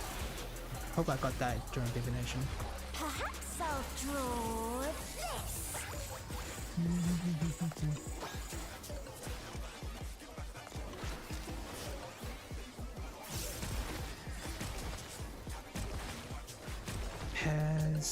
hope I got that during divination. Perhaps I'll draw this. Has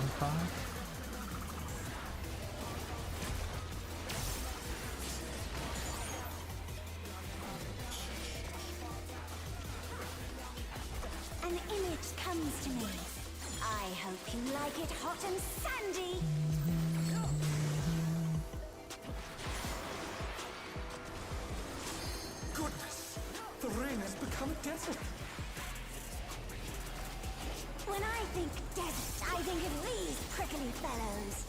5. An image comes to me. I hope you like it hot and sandy. Goodness! The ring has become a desert! When I think desert, I think of these prickly fellows.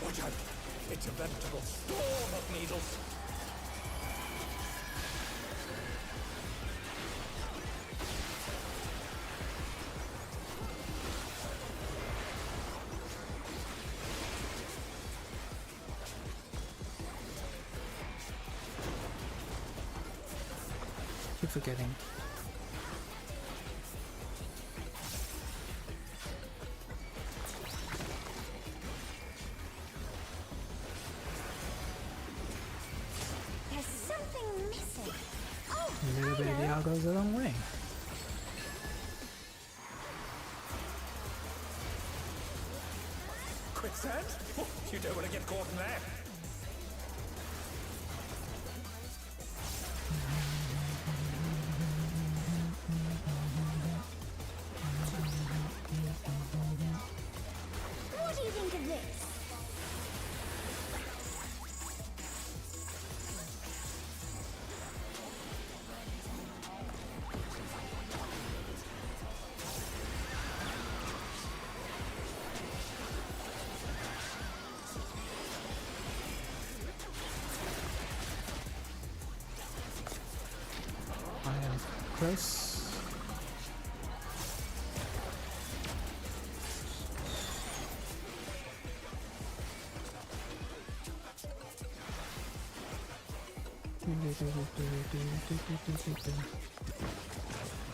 Watch out! It's a veritable storm of needles! Keep forgetting. There's something missing. Oh, A little bit of I know. the goes a long way. Quicksand? Oh, you don't want to get caught in that. What do you think of this? I am close.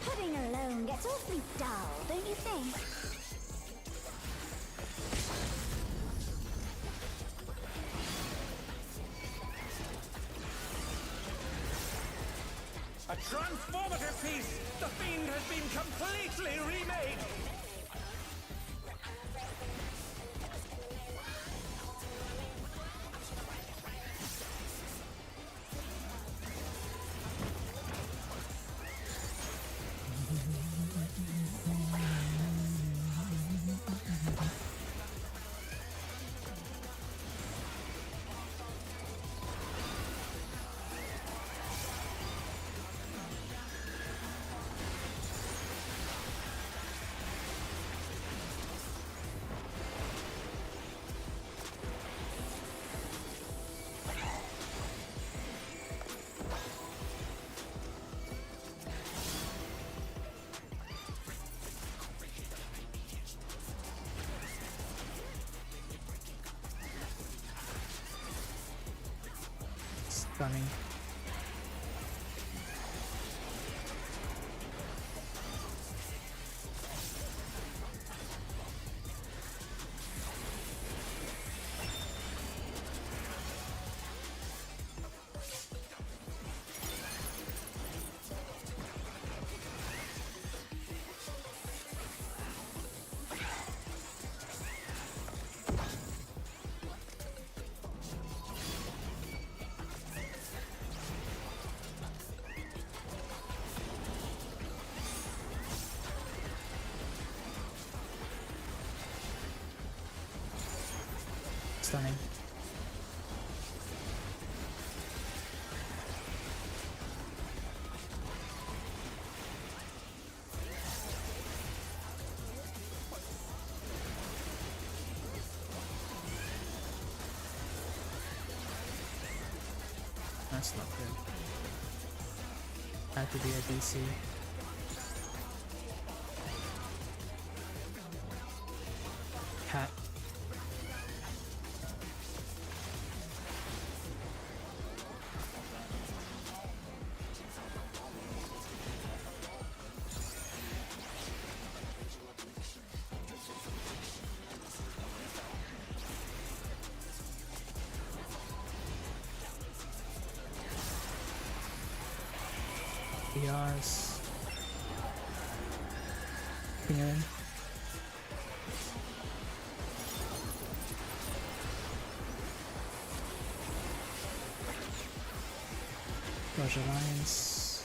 Pudding alone gets awfully dull, don't you think? A transformative piece! The Fiend has been completely remade! Stunning. Stunning. That's not good. Had to be a DC. Cat. ERs. Bring it in. Rush Alliance.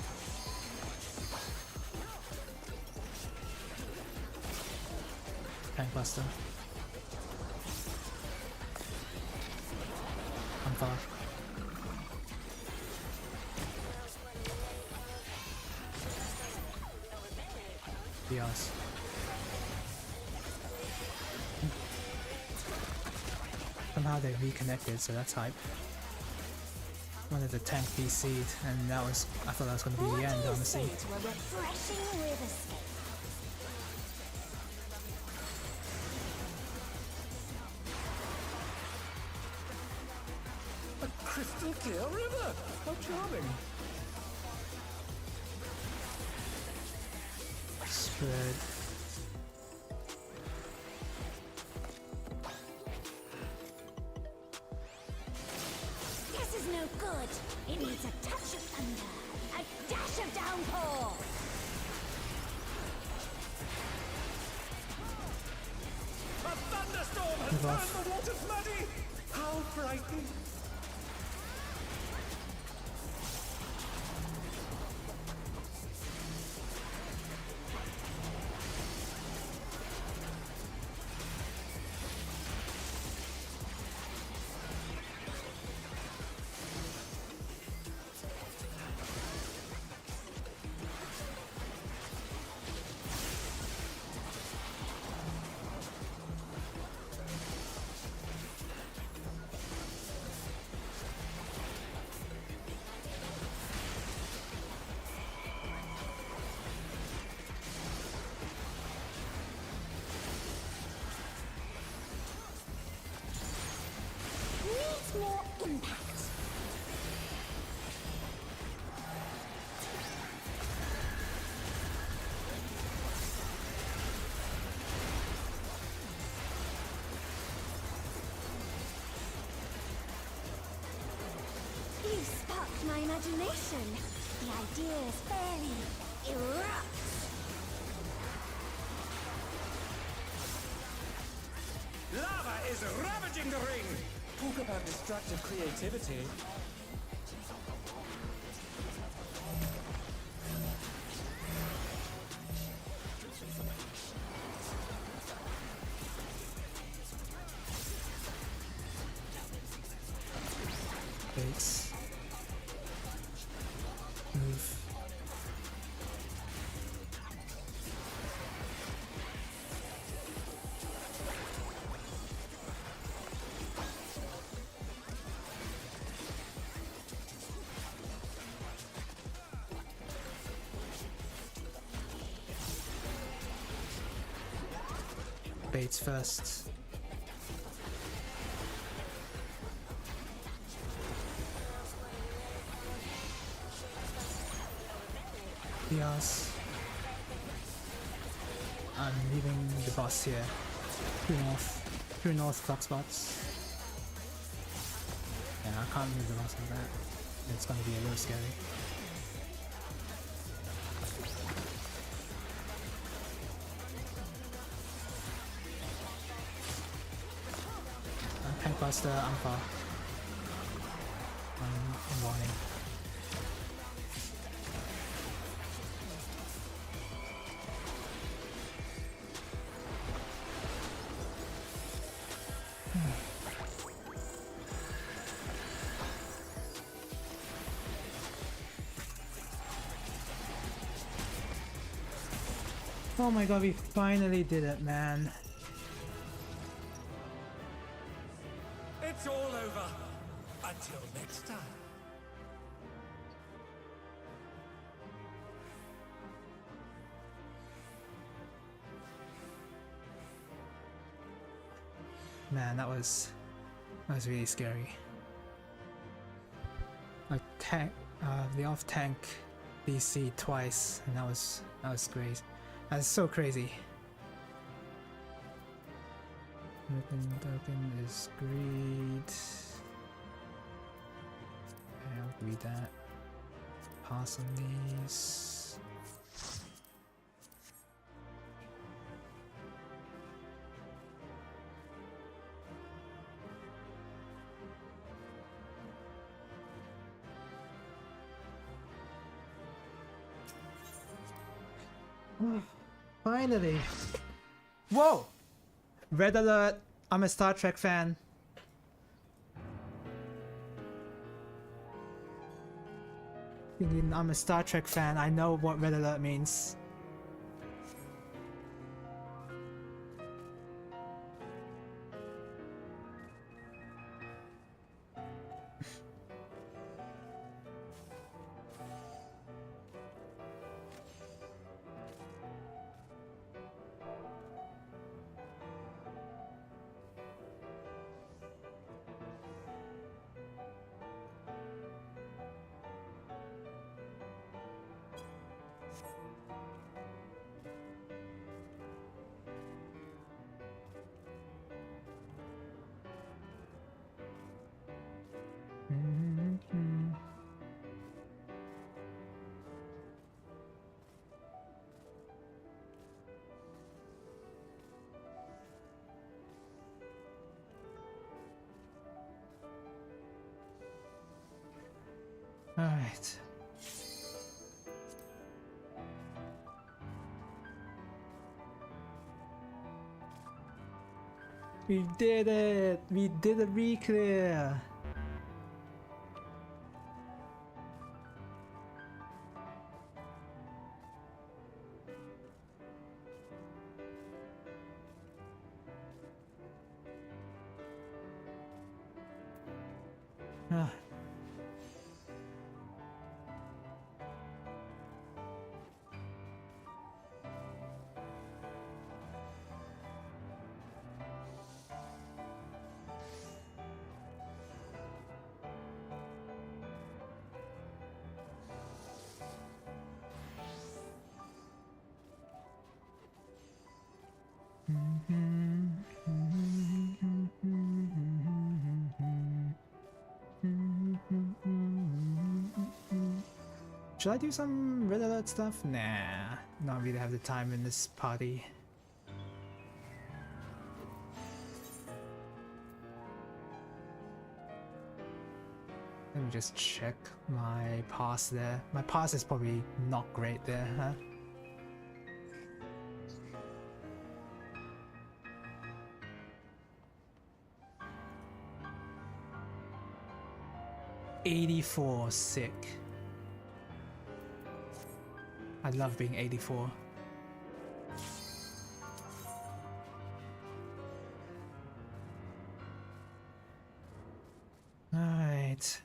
Tank Buster. I'm far. Yes. Somehow they reconnected, so that's hype. Wanted the tank BC'd, and that was, I thought that was going to be the end, honestly. What do you say to a refreshing riverscape? A crystal clear river! How charming! Spread. This is no good. It needs a touch of thunder, a dash of downpour. A thunderstorm has Move off. turned the waters muddy! How frightening! Needs more impact. You sparked my imagination. The ideas fairly erupt. Lava is ravaging the ring! Talk about destructive creativity. Baits. Move. Baits first. Yes. I'm leaving the boss here. True north flux spots. Yeah, I can't leave the boss like that. It's gonna be a little scary. Tank Buster, I'm far. I'm warning. Oh my god, we finally did it, man. It's all over. Until next time. Man, that was really scary. Like the off tank BC twice, and that was crazy. That's so crazy. Token is greed. Okay, I'll read that. pass on these. Finally! Whoa! Red alert! I'm a Star Trek fan. I'm a Star Trek fan. I know what red alert means. Alright. We did it! We did a re-clear! Ah. Should I do some red alert stuff? Nah, not really have the time in this party. Let me just check my pass there. My pass is probably not great there, huh? '84 sick. I love being 84. Alright.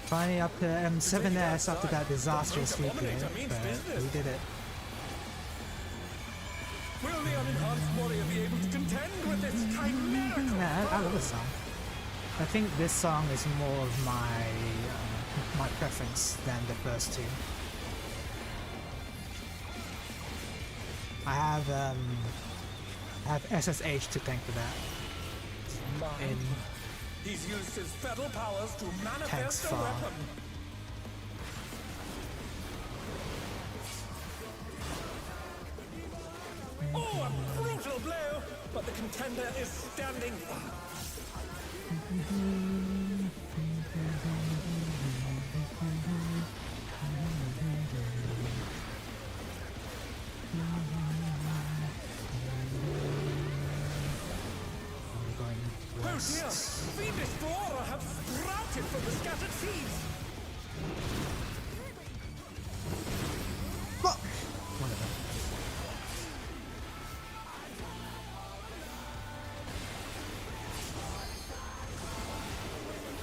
Finally up to M7S after that disastrous weekend, but we did it. We'll Will the unenhanced warrior be able to contend with this chimerical Man, I love foe? this song. I think this song is more of my preference than the first two. I have SSH to thank for that. In He's used his fetal powers to manifest Thanks, a Far. weapon. Oh, a brutal blow! But the contender is standing firm. we're going Oh dear! west. Fiendish Flora have sprouted from the scattered seeds! Fuck! Whatever.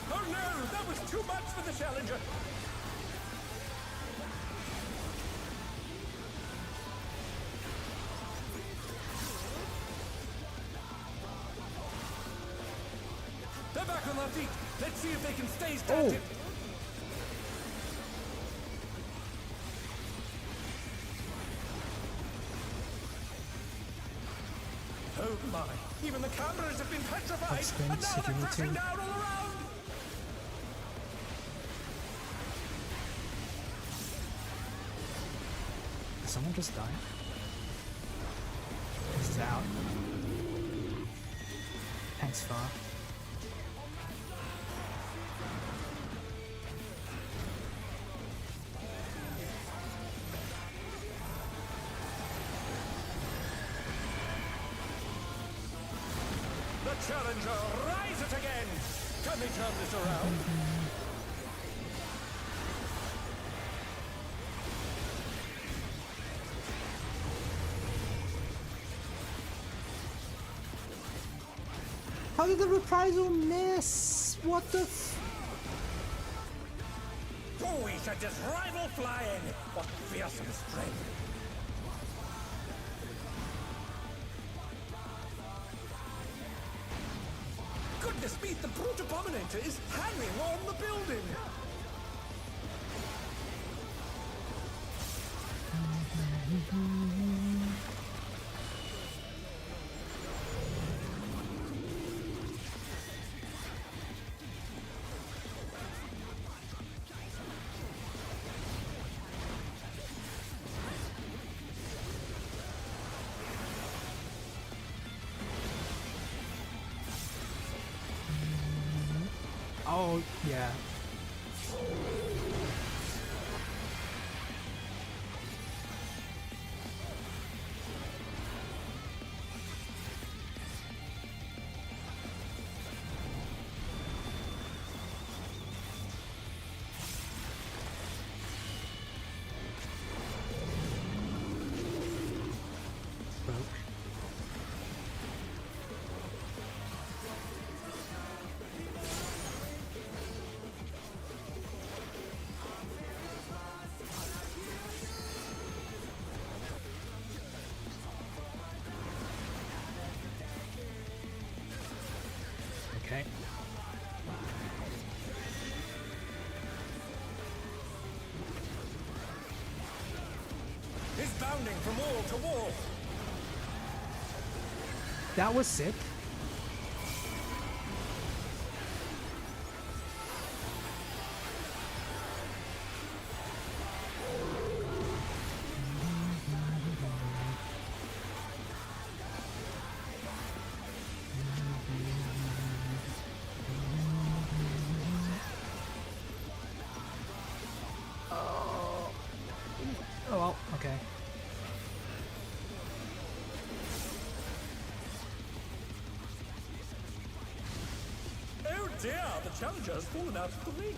Oh no! That was too much for the challenger! They're back on their feet! Let's see if they can stay standing! Oh my! Even the cameras have been petrified! Constant And now they're security. crashing down all around! Did someone just die? This is out. Thanks, Far. The challenger rises again! Can they turn this around? How did the reprisal miss? What the f- Oh, he sent his rival flying! What fearsome strength! Goodness me, the brute abominator is hanging on the building! Oh, yeah. Broke. Okay. He's bounding from wall to wall! That was sick. Oh well, okay. Oh dear, the challenger's fallen out of the ring!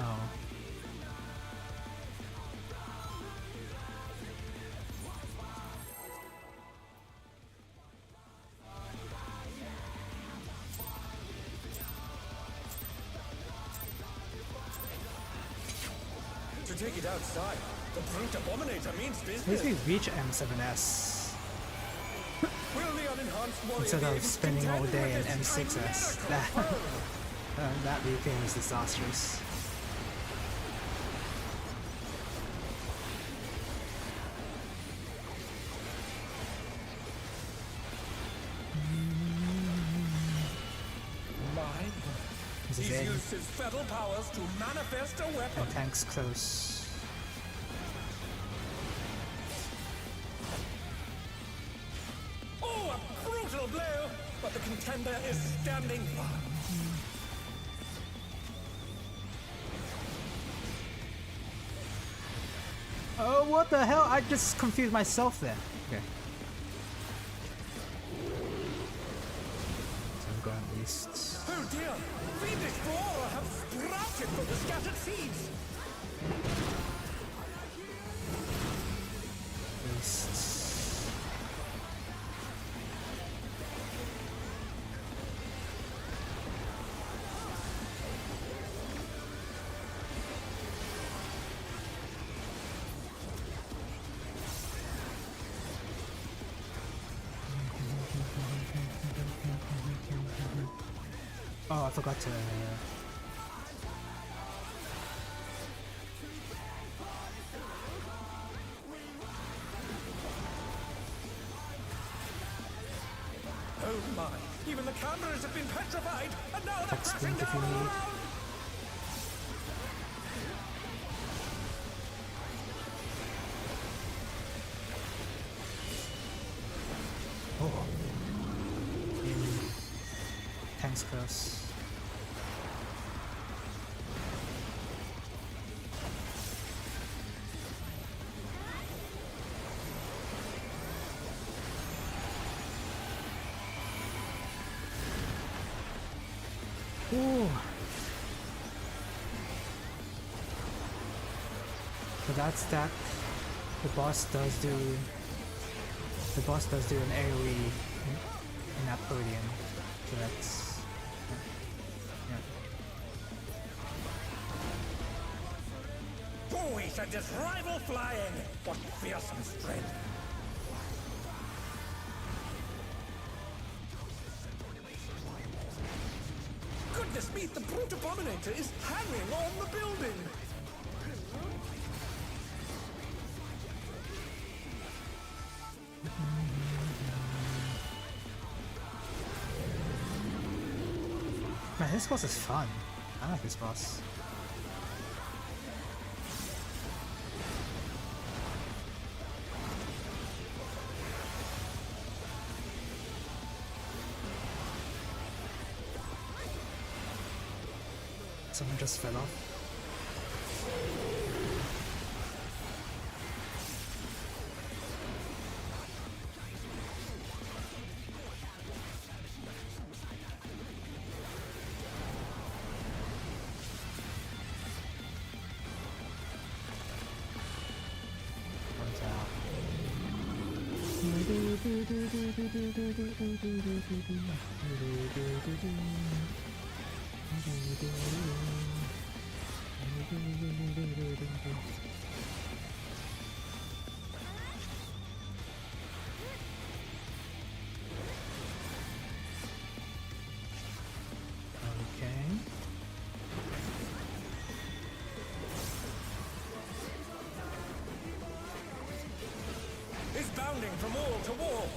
Oh. To take it outside, the brute abominator means At least business. we reach M7S Will the unenhanced warrior instead be able of to spending all contend day in with this M6S. chimerical foe? That reclaim is disastrous. This is He's it. used his fetal powers to manifest a weapon. And tanks close. Oh, a brutal blow! But the contender is standing firm. Oh, what the hell? I just confused myself there. Okay. So I'm going east. Oh dear! Fiendish flora have sprouted from the scattered seeds! East. Oh, I forgot to. Oh my! Even the cameras have been petrified, and now they're Text crashing link if you down need. around! Oh. Tanks close. Ooh. So that's that. The boss does do an AoE in that podium. So that's yeah. Boy, should this rival flying! What fearsome strength! Goodness me, the brute abominator is hanging on the building! Man, this boss is fun. I like this boss. Someone just fell off. Comes out. Okay. Is bounding from wall to wall!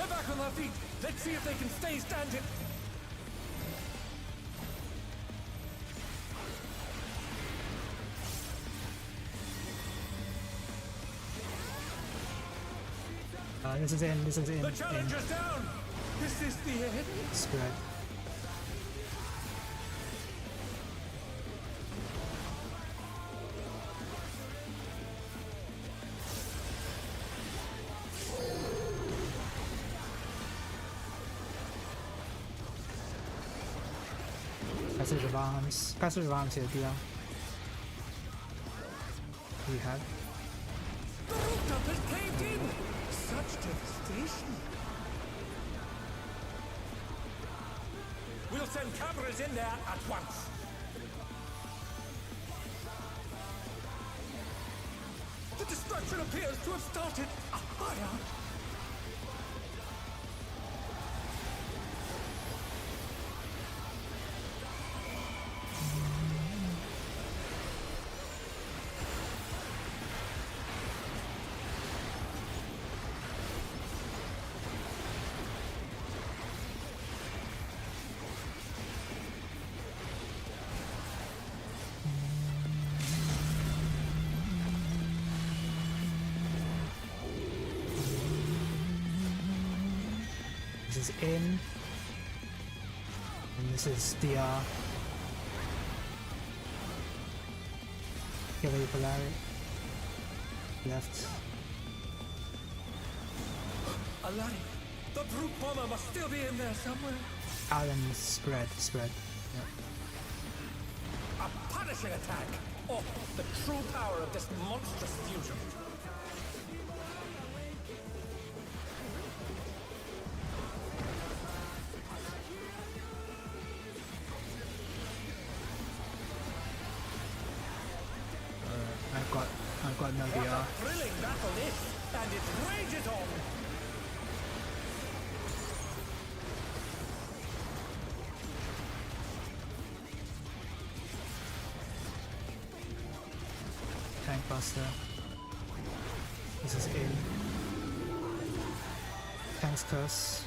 They're back on their feet. Let's see if they can stay standing. This is in The challenger's down. This is the end. spread. Passage of arms here, DR. We have. The rooftop has caved in. Such devastation. We'll send cameras in there at once. The destruction appears to have started a fire. This is in, and this is DR. Heavy polaric. Left. Alani, the brute bomber must still be in there somewhere. Out and spread. Yep. A punishing attack. Oh, the true power of this monstrous fusion. I've got no What DR. a thrilling battle this, and it rages on. Tank buster. This is in. Tank's curse.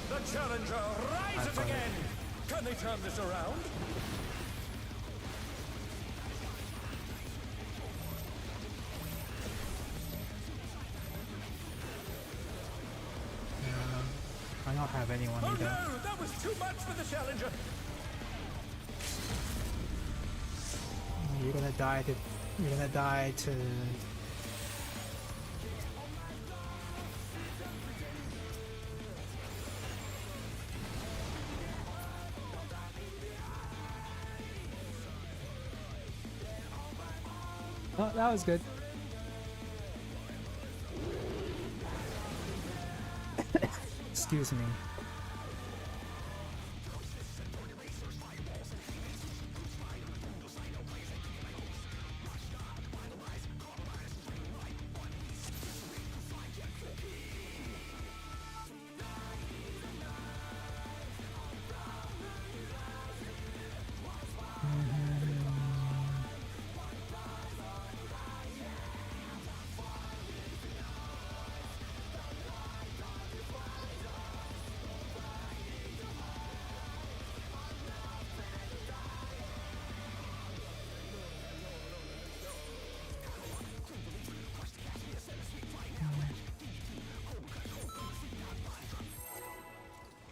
The challenger rises follow. again. Can they turn this around? I don't have anyone Oh either. no, that was too much for the challenger. You're gonna die to Oh, that was good. Excuse me.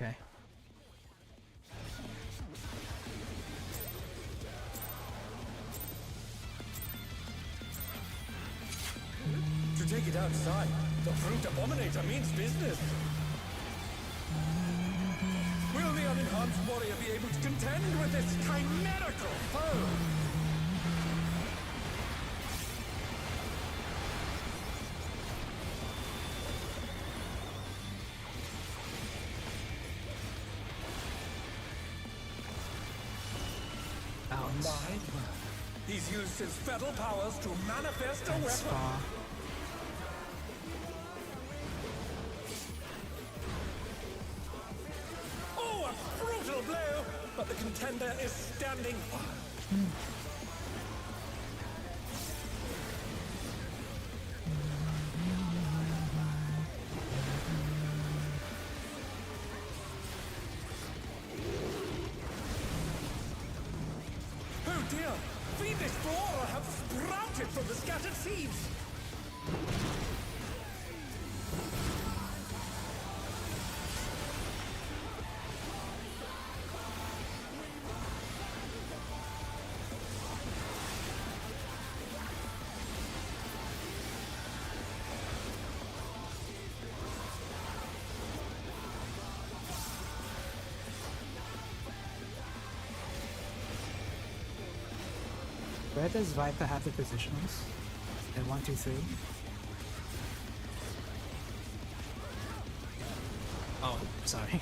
Okay. To take it outside, the brute abominator means business. Will the unenhanced warrior be able to contend with this chimerical foe? Out. My word. He's used his fetal powers to manifest a That's weapon. far. Oh, a brutal blow! But the contender is standing firm. Oh dear! Fiendish flora have sprouted from the scattered seeds! Where does Viper have the positionals? In 1, 2, 3? Oh, sorry.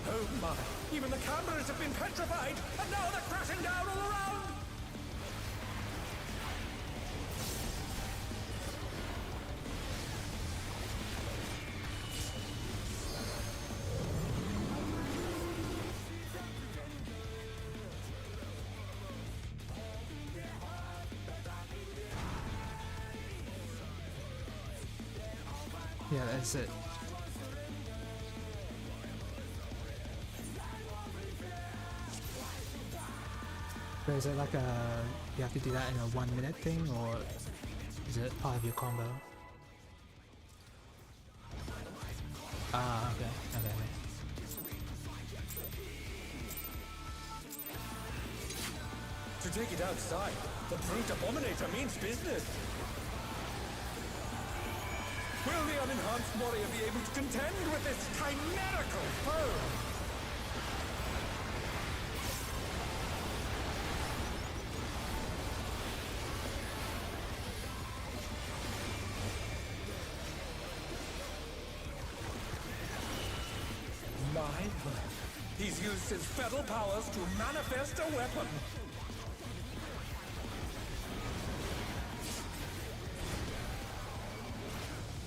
Oh my! Even the cameras have been petrified, and now they're crashing down all around! Yeah, that's it. So is it like a... you have to do that in a 1 minute thing, or is it part of your combo? Ah, okay, okay, okay. To take it outside, the brute abominator means business. Will the unenhanced warrior be able to contend with this chimerical foe? My word. He's used his fetal powers to manifest a weapon.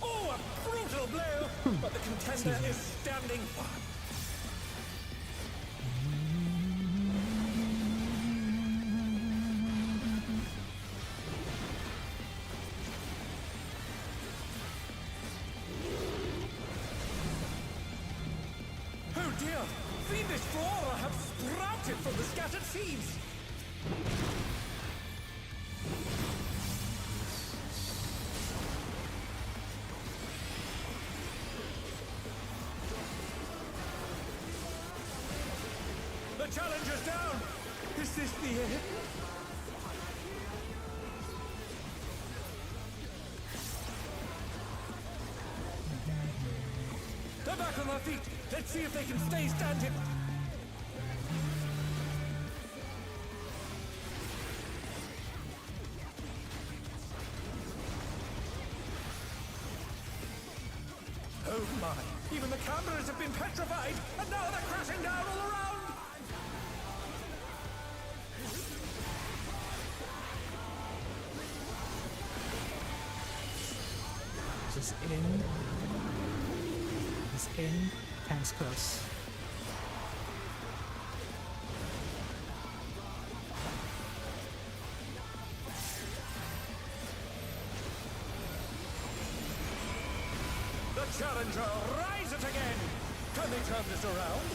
Oh, a brutal blow! But the contender is standing firm. Oh dear! Fiendish flora have sprouted from the scattered seeds! The challenger's down! Is this the end? They're back on their feet! Let's see if they can stay standing! Oh my! Even the cameras have been petrified, and now they're crashing down all around! Just in. Just in. Tanks close. The challenger rises again! Can they turn this around?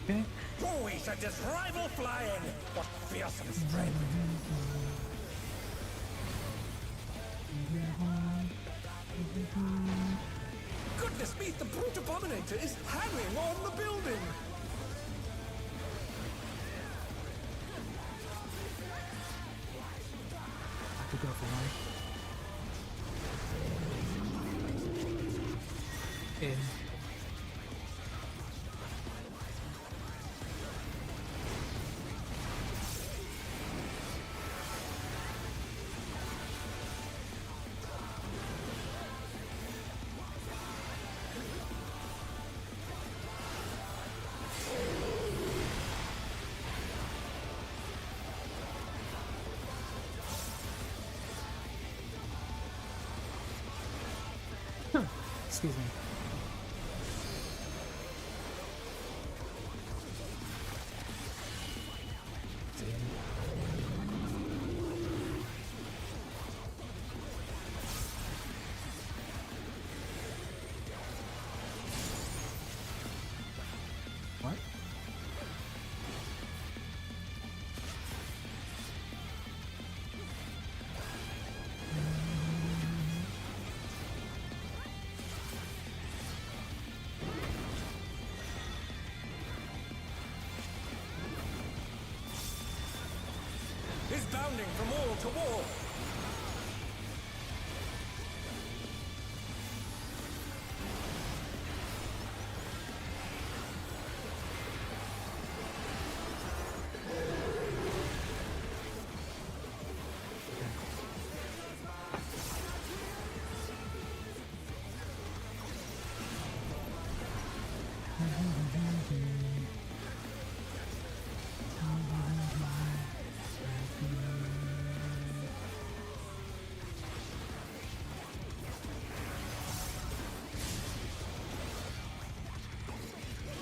Okay. Oh, he sent his rival flying! What fearsome strength! Goodness me, the brute abominator is hanging on the building! I could go for one. In. Excuse me. What? Is bounding from wall to wall.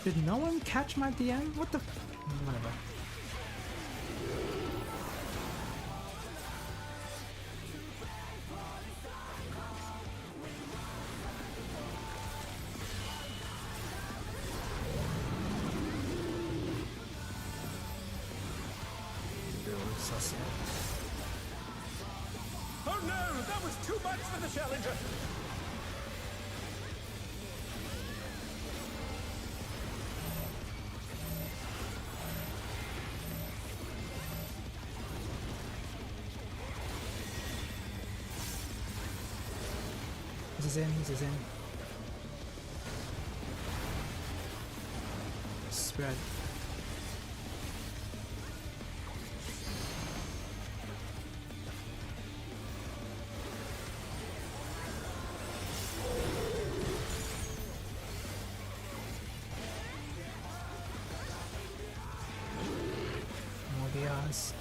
Did no one catch my DM? What the? Whatever. Oh no, that was too much for the challenger. This is in. Spread. Mobias.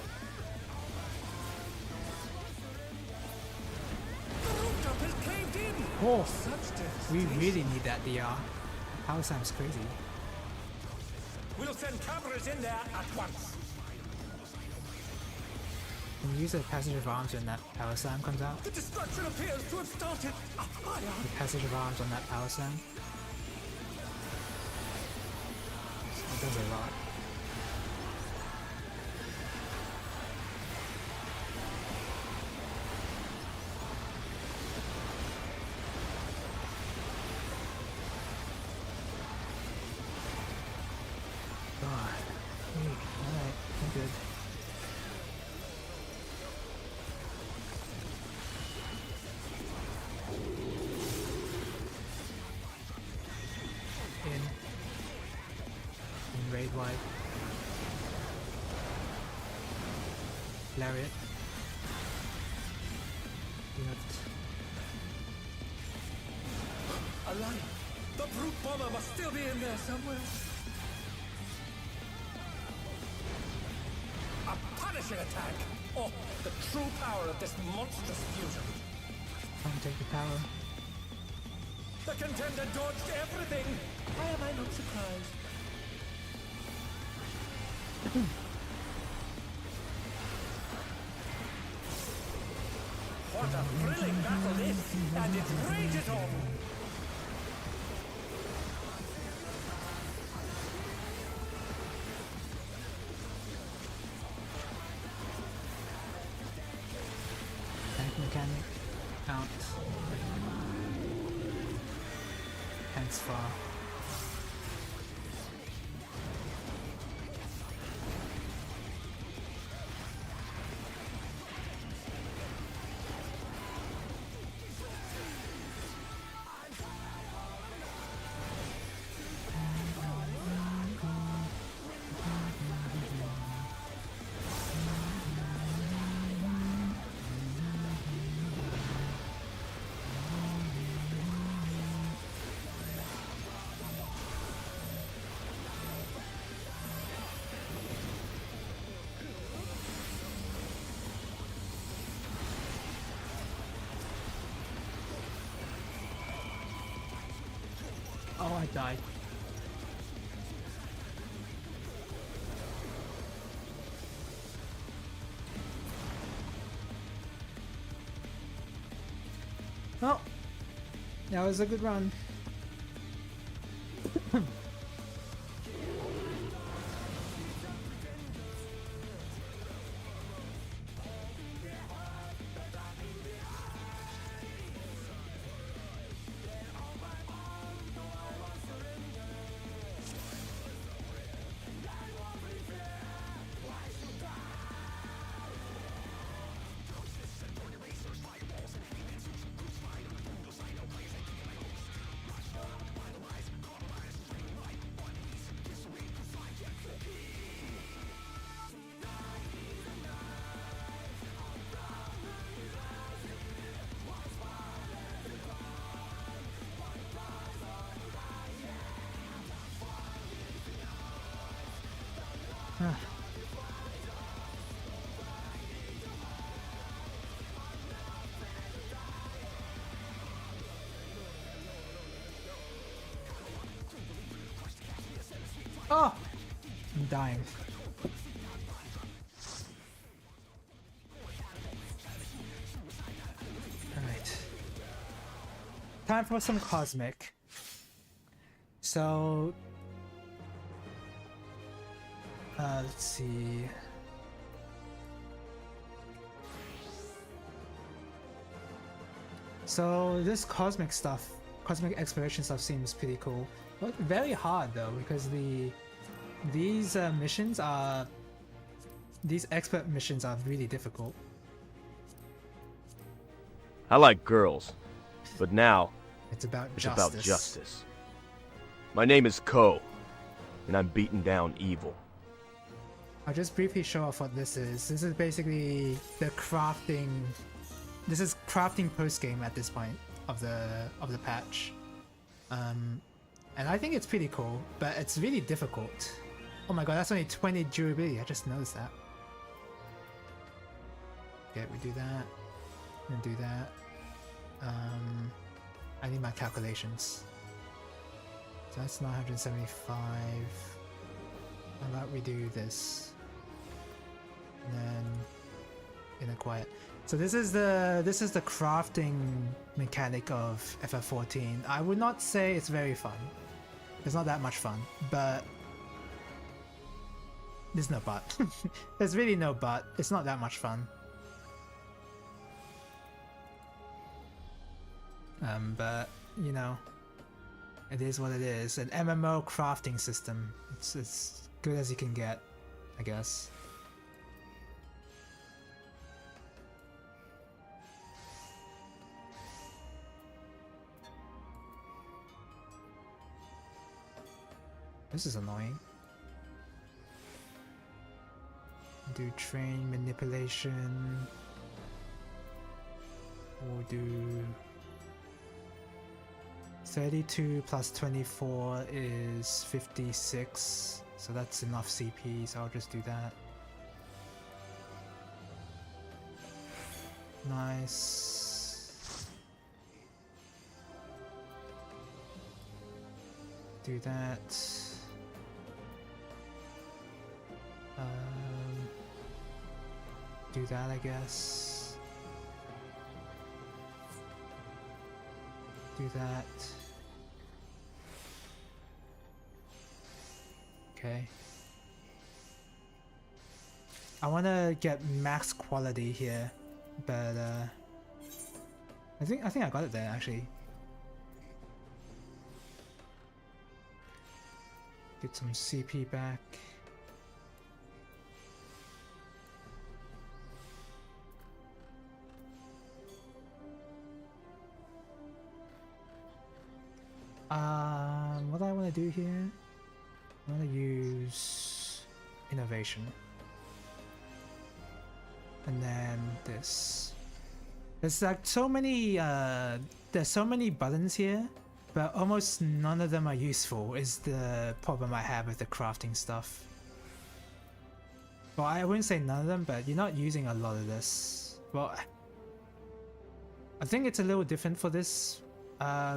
The rooftop is caved in. Oh, Such we really need that DR. Power Slam's crazy. We'll send cameras in there at once. Can we use the passage of arms when that Power Slam comes out? The destruction appears to have started. The passage of arms on that Power Slam? It does a lot. Alright, I'm good. In raid wide. Lariat. Left. Alive. The brute bomber must still be in there somewhere. A punishing attack! Oh, the true power of this monstrous fusion. Can't take the power. The contender dodged everything. Why am I not surprised? What a thrilling battle this, and it rages on. Tank mechanic. Out. Tanks far. I died. Oh, that was a good run. Oh! I'm dying. Alright. Time for some cosmic. So... let's see... So this cosmic stuff, cosmic exploration stuff seems pretty cool. But very hard though, because these missions are, these expert missions are really difficult. I like girls, but now It's about it's justice. about justice. My name is Ko, and I'm beating down evil. I'll just briefly show off what this is. This is basically the crafting. This is crafting post game at this point of the patch, and I think it's pretty cool, but it's really difficult. Oh my god, that's only 20 durability. I just noticed that. Okay, we do that. And do that. I need my calculations. So that's 975. How about we do this? And then inner quiet. So this is the crafting mechanic of FF14. I would not say it's very fun. It's not that much fun, but there's no but. There's really no but. It's not that much fun. But you know, it is what it is. An MMO crafting system. It's as good as you can get, I guess. This is annoying. Do train manipulation. Or do 32 plus 24 is 56. So that's enough CP, so I'll just do that. Nice. Do that. Do that, I guess. Do that. Okay. I want to get max quality here, but I think I got it there actually. Get some CP back. What do I want to do here? I want to use innovation. And then this. There's like so many there's so many buttons here, but almost none of them are useful is the problem I have with the crafting stuff. Well, I wouldn't say none of them, but you're not using a lot of this. Well, I think it's a little different for this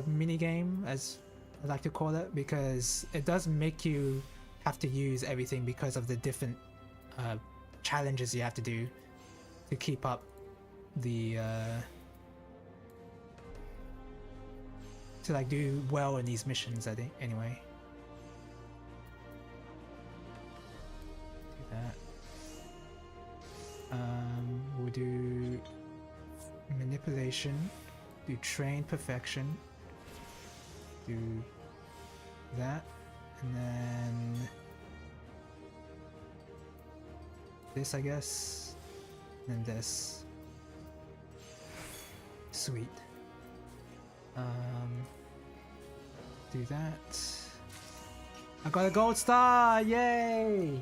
mini game, as I like to call it, because it does make you have to use everything because of the different challenges you have to do to keep up the to like do well in these missions, I think. Anyway, do that. We'll do manipulation, do train perfection, do that, and then this, I guess, and then this. Sweet. Do that. I got a gold star! Yay!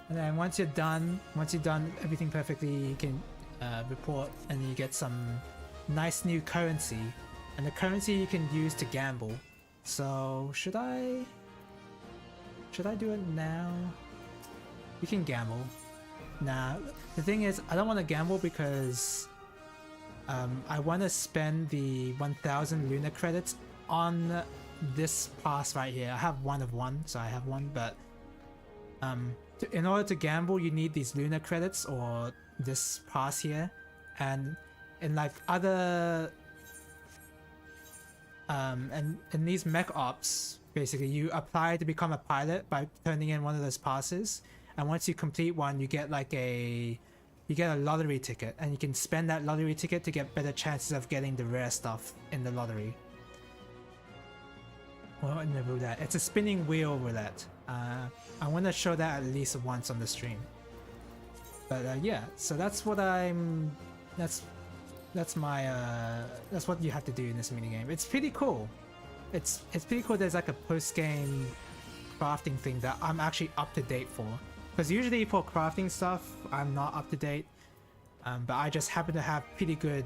And then once you've done everything perfectly, you can report, and you get some nice new currency. And the currency you can use to gamble. So should I do it now? You can gamble. Nah, the thing is, I don't want to gamble because I want to spend the 1000 lunar credits on this pass right here. I have one of one, so I have one, but in order to gamble, you need these lunar credits or this pass here. And in like other and in these mech ops, basically you apply to become a pilot by turning in one of those passes, and once you complete one, you get like a lottery ticket, and you can spend that lottery ticket to get better chances of getting the rare stuff in the lottery. Well, in the roulette, it's a spinning wheel roulette. I want to show that at least once on the stream. But yeah, so that's what that's what you have to do in this minigame. It's pretty cool. It's pretty cool. There's like a post-game crafting thing that I'm actually up to date for. Because usually for crafting stuff, I'm not up to date. But I just happen to have pretty good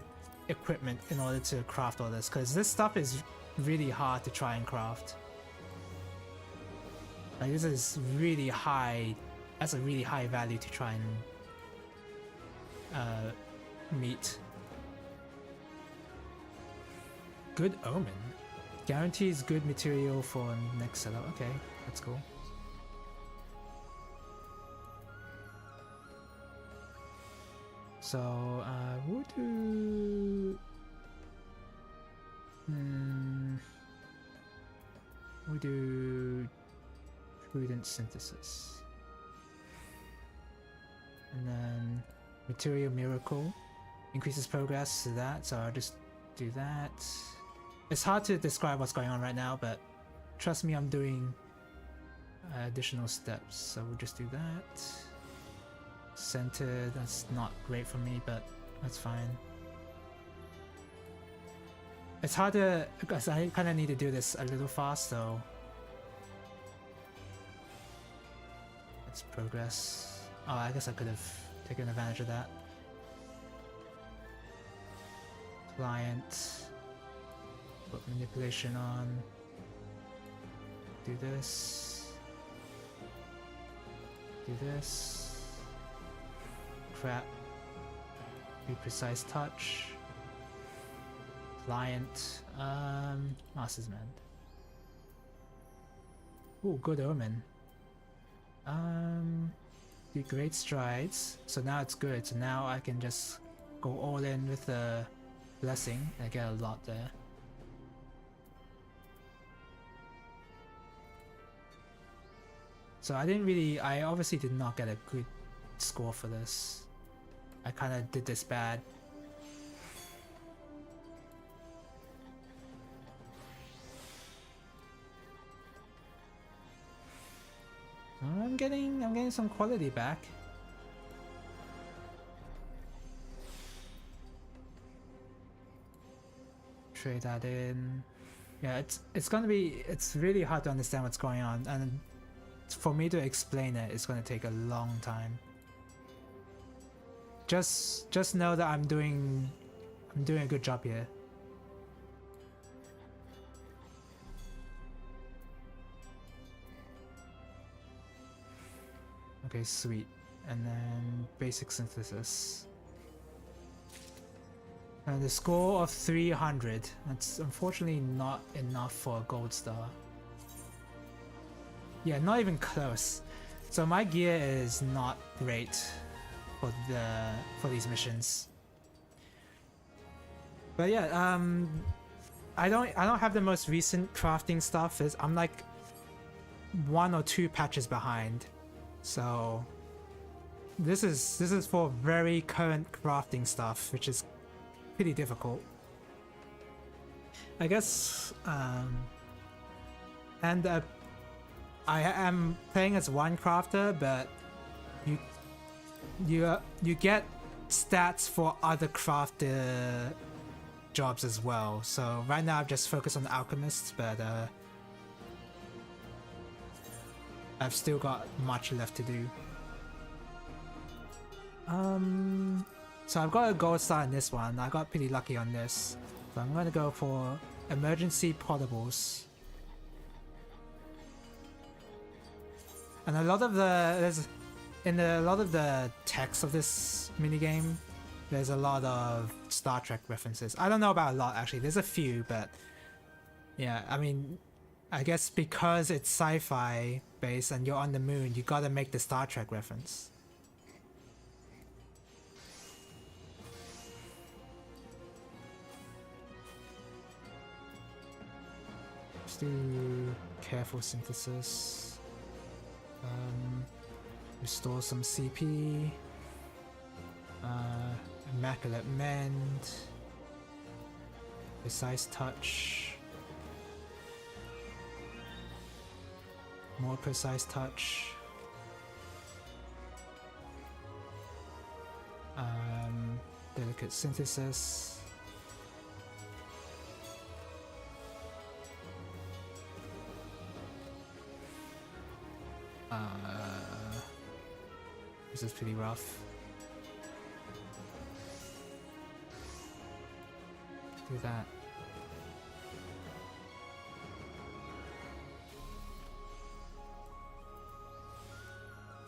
equipment in order to craft all this. Because this stuff is really hard to try and craft. Like this is really high. That's a really high value to try and meet. Good Omen guarantees good material for next setup. Okay, that's cool. So we'll do we'll do prudent synthesis, and then material miracle increases progress to that. So I'll just do that. It's hard to describe what's going on right now, but trust me, I'm doing additional steps. So we'll just do that. Centered, that's not great for me, but that's fine. It's hard to, because I kind of need to do this a little fast, so let's progress. Oh, I guess I could have taken advantage of that. Client, put manipulation on, do this, do this, crap, do precise touch, client, Master's Mend. Ooh, good Omen. Do great strides, so now it's good, so now I can just go all in with the blessing. I get a lot there. So I obviously did not get a good score for this. I kind of did this bad. I'm getting some quality back. Trade that in. Yeah, it's really hard to understand what's going on, and for me to explain it, it's gonna take a long time. Just know that I'm doing a good job here. Okay, sweet. And then basic synthesis. And the score of 300. That's unfortunately not enough for a gold star. Yeah, not even close. So my gear is not great for these missions. But yeah, I don't have the most recent crafting stuff. I'm like 1 or 2 patches behind. So this is for very current crafting stuff, which is pretty difficult. I guess and I am playing as one crafter, but you get stats for other crafter jobs as well. So right now I've just focused on the alchemists, but I've still got much left to do. So I've got a gold star in this one. I got pretty lucky on this. So I'm gonna go for emergency portables. And a lot of the text of this minigame, there's a lot of Star Trek references. I don't know about a lot actually. There's a few, but yeah, I mean, I guess because it's sci-fi based and you're on the moon, you gotta make the Star Trek reference. Just do careful synthesis. Restore some CP. Immaculate Mend. Precise Touch. More Precise Touch. Delicate Synthesis. This is pretty rough. Do that.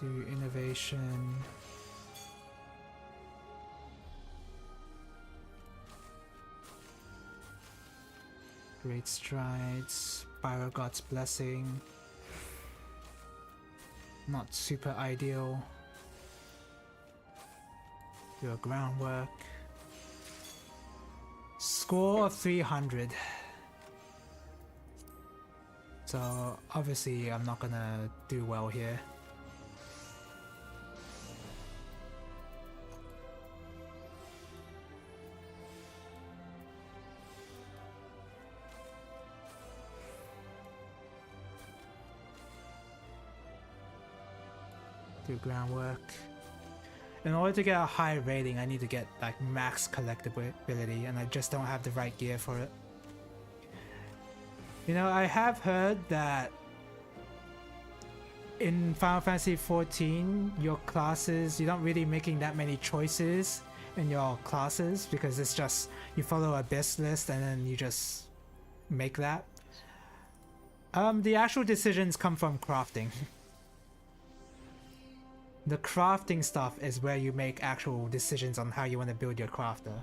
Do innovation. Great strides. Pyro God's blessing. Not super ideal. Do a groundwork. Score of 300. So obviously I'm not gonna do well here. Do groundwork. In order to get a high rating, I need to get like max collectability, and I just don't have the right gear for it. You know, I have heard that in Final Fantasy XIV, your classes, you're not really making that many choices in your classes because it's just you follow a best list and then you just make that. The actual decisions come from crafting. The crafting stuff is where you make actual decisions on how you want to build your crafter.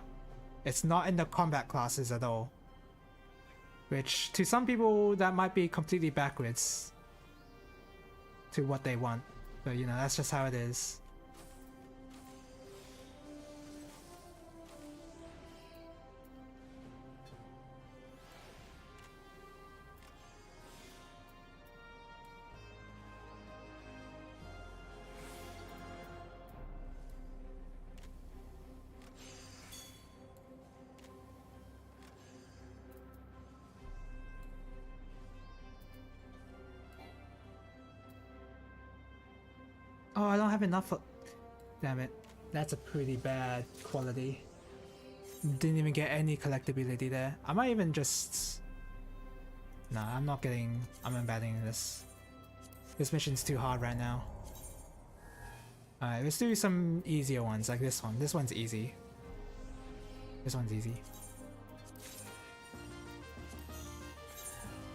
It's not in the combat classes at all. Which, to some people, that might be completely backwards to what they want. But you know, that's just how it is. Oh, I don't have enough. Damn it. That's a pretty bad quality. Didn't even get any collectability there. I might even just... Nah, I'm not getting... I'm abandoning this. This mission's too hard right now. Alright, let's do some easier ones, like this one. This one's easy. This one's easy.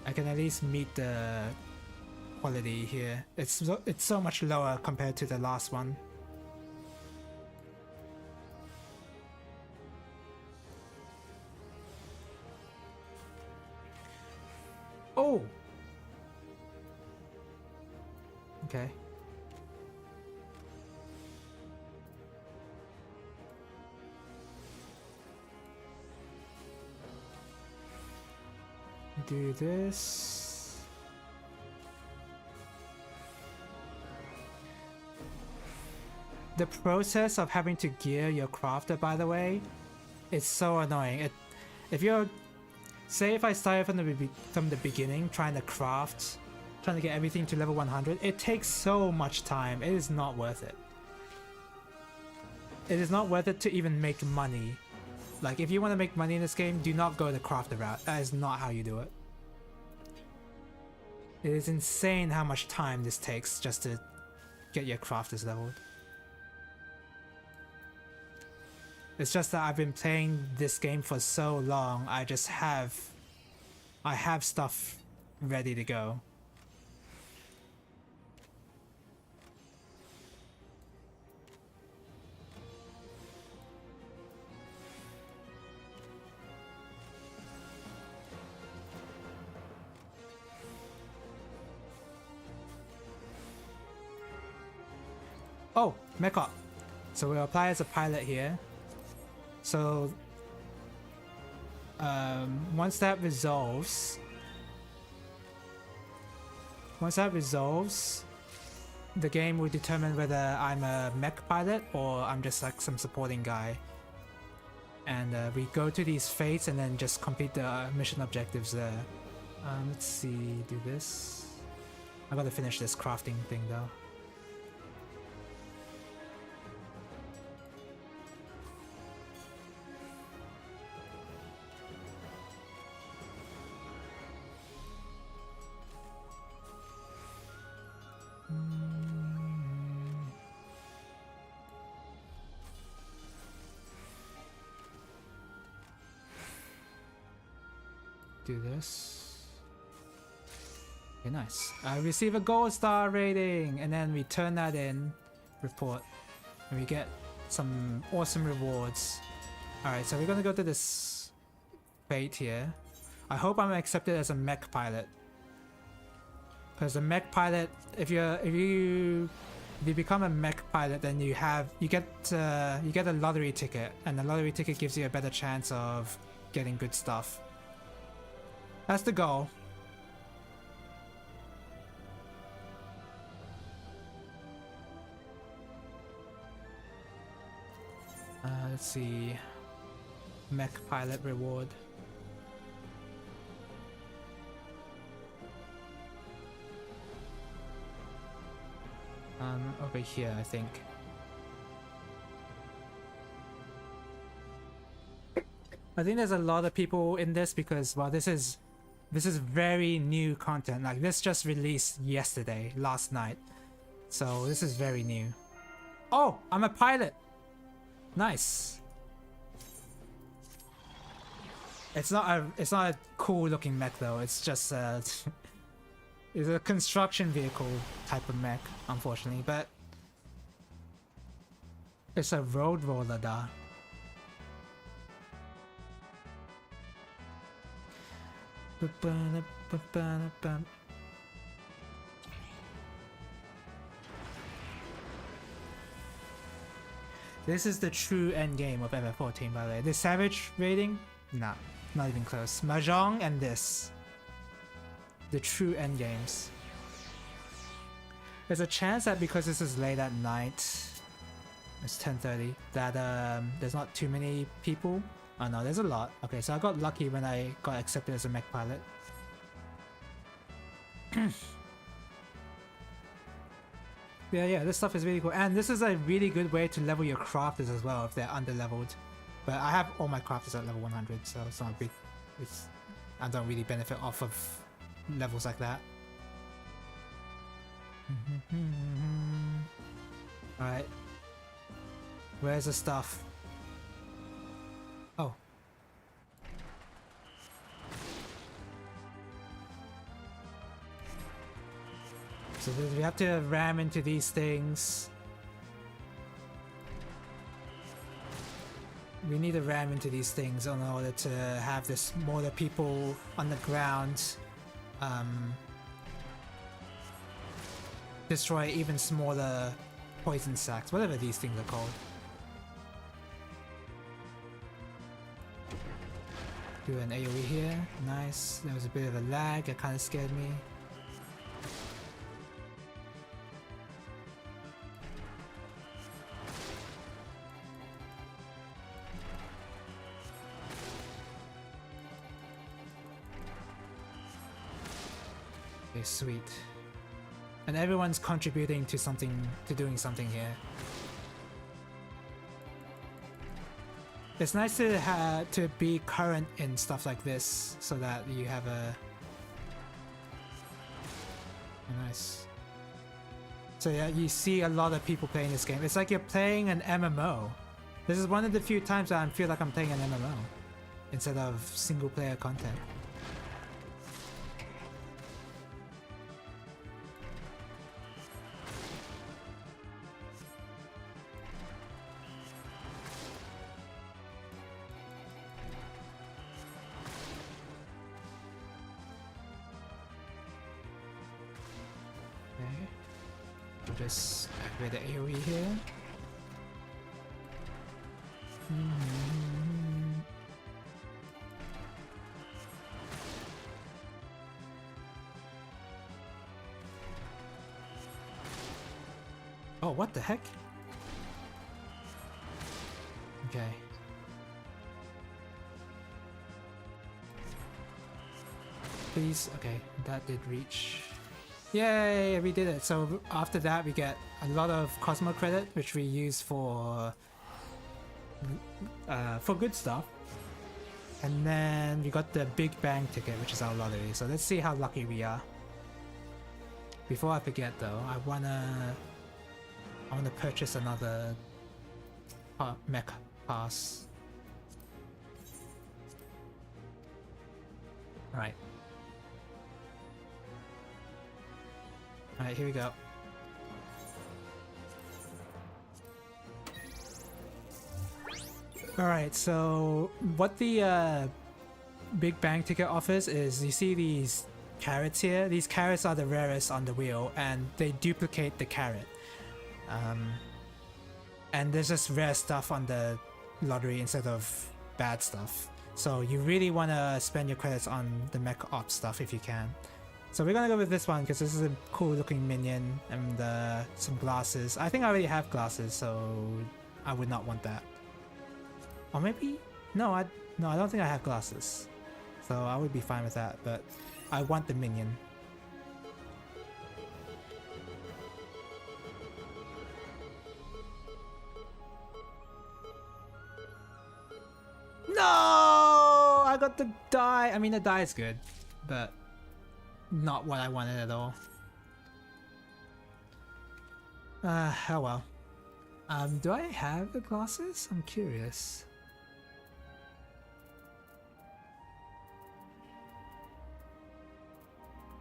I can at least meet the quality here. It's so much lower compared to the last one. Okay. Do this. The process of having to gear your crafter, by the way, is so annoying. If you're, say, if I started from the beginning trying to get everything to level 100, it takes so much time. It is not worth it. It is not worth it to even make money. Like, if you want to make money in this game, do not go the crafter route. That is not how you do it. It is insane how much time this takes just to get your crafters leveled. It's just that I've been playing this game for so long, I have stuff ready to go. Oh, Mecha. So we'll apply as a pilot here. So once that resolves, the game will determine whether I'm a mech pilot or I'm just like some supporting guy. And we go to these fates and then just complete the mission objectives there. Let's see, do this. I gotta finish this crafting thing though. Do this. Okay, nice. I receive a gold star rating, and then we turn that in, report, and we get some awesome rewards. Alright, so we're gonna go to this fate here. I hope I'm accepted as a mech pilot. Because a mech pilot, if you become a mech pilot, then you get a lottery ticket, and the lottery ticket gives you a better chance of getting good stuff. That's the goal. Let's see. Mech pilot reward. Over here, I think. I think there's a lot of people in this because, well, this is very new content. Like, this just released yesterday, last night. So this is very new. Oh, I'm a pilot. Nice. It's not a cool looking mech though. It's just it's a construction vehicle type of mech, unfortunately, but it's a road roller da. This is the true end game of FF14, by the way. The Savage rating? Nah, not even close. Mahjong and this. The true end games. There's a chance that because this is late at night, it's 10:30, that there's not too many people. Oh no, there's a lot. Okay, so I got lucky when I got accepted as a mech pilot. Yeah, this stuff is really cool. And this is a really good way to level your crafters as well if they're under-leveled. But I have all my crafters at level 100, so it's not a big... I don't really benefit off of levels like that. Alright. Where's the stuff? Oh. So we have to ram into these things. We need to ram into these things in order to have this more the people on the ground destroy even smaller poison sacks, whatever these things are called. Do an AoE here, nice. There was a bit of a lag, it kind of scared me. Okay, sweet. And everyone's contributing to something, to doing something here. It's nice to be current in stuff like this, so that you have a nice. So yeah, you see a lot of people playing this game. It's like you're playing an MMO. This is one of the few times that I feel like I'm playing an MMO instead of single player content. Just activate the AoE here. Oh, what the heck? Okay. Please, okay, that did reach. Yay, we did it. So after that we get a lot of Cosmo credit, which we use for good stuff. And then we got the Big Bang ticket, which is our lottery. So let's see how lucky we are. Before I forget though, I wanna purchase another mech pass. Alright. Alright, here we go. Alright, so what the Big Bang ticket offers is, you see these carrots here? These carrots are the rarest on the wheel, and they duplicate the carrot. And there's just rare stuff on the lottery instead of bad stuff. So you really want to spend your credits on the mech op stuff if you can. So we're gonna go with this one because this is a cool looking minion and some glasses. I think I already have glasses, so I would not want that. Or maybe no, I don't think I have glasses, so I would be fine with that. But I want the minion. No, I got the die. I mean, the die is good, but not what I wanted at all. Oh well. Do I have the glasses? I'm curious.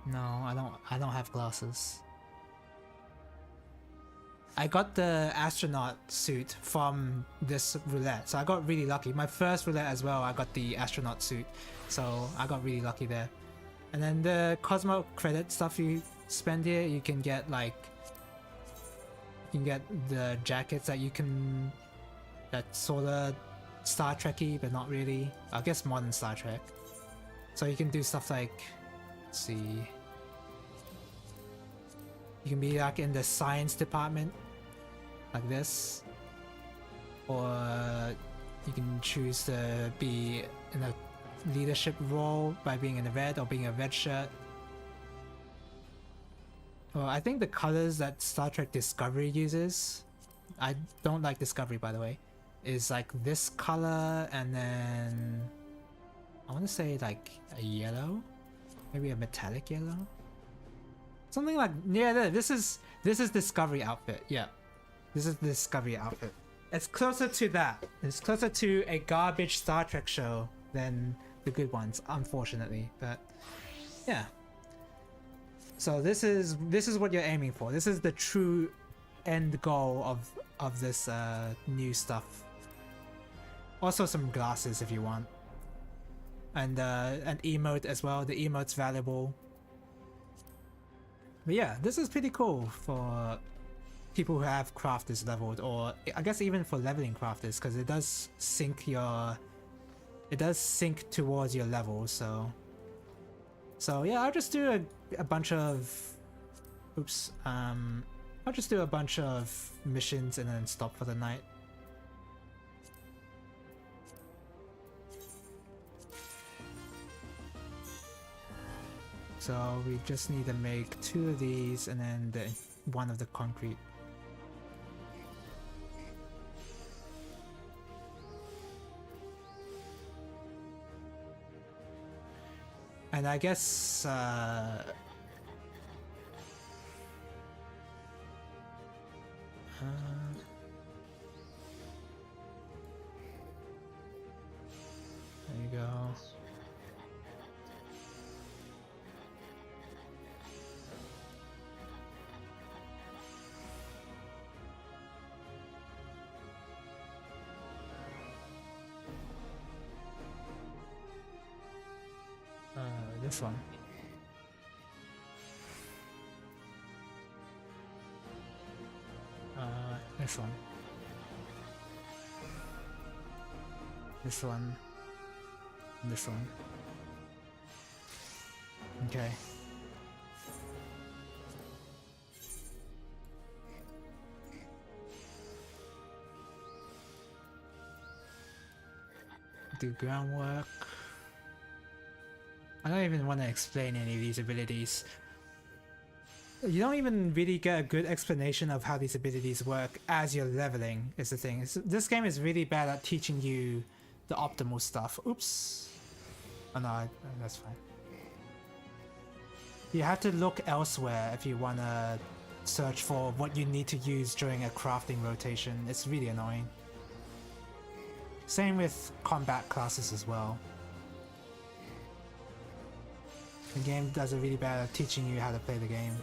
No, I don't have glasses. I got the astronaut suit from this roulette, so I got really lucky. My first roulette as well, I got the astronaut suit, so I got really lucky there. And then the Cosmo credit stuff you spend here, you can get like, you can get the jackets that you can, that's sort of Star Trek-y, but not really. I guess modern Star Trek. So you can do stuff like, let's see, you can be like in the science department, like this, or you can choose to be in a leadership role by being in a red or being a red shirt. Well, I think the colors that Star Trek Discovery uses, I don't like Discovery by the way, is like this color and then I want to say like a yellow, maybe a metallic yellow, something like, yeah, this is Discovery outfit. Yeah, this is the Discovery outfit. It's closer to that. It's closer to a garbage Star Trek show than the good ones, unfortunately. But yeah. So this is what you're aiming for. This is the true end goal of this new stuff. Also some glasses if you want, and an emote as well. The emote's valuable. But yeah, this is pretty cool for people who have crafters leveled, or I guess even for leveling crafters, because it does sync towards your level. So yeah, I'll just do a bunch of I'll just do a bunch of missions and then stop for the night. So we just need to make 2 of these and then one of the concrete. And I guess there you go. This one. This one. This one. And this one. Okay. Do groundwork. I don't even want to explain any of these abilities. You don't even really get a good explanation of how these abilities work as you're leveling, is the thing. This game is really bad at teaching you the optimal stuff. Oops. Oh no, that's fine. You have to look elsewhere if you want to search for what you need to use during a crafting rotation. It's really annoying. Same with combat classes as well. The game does a really bad at teaching you how to play the game.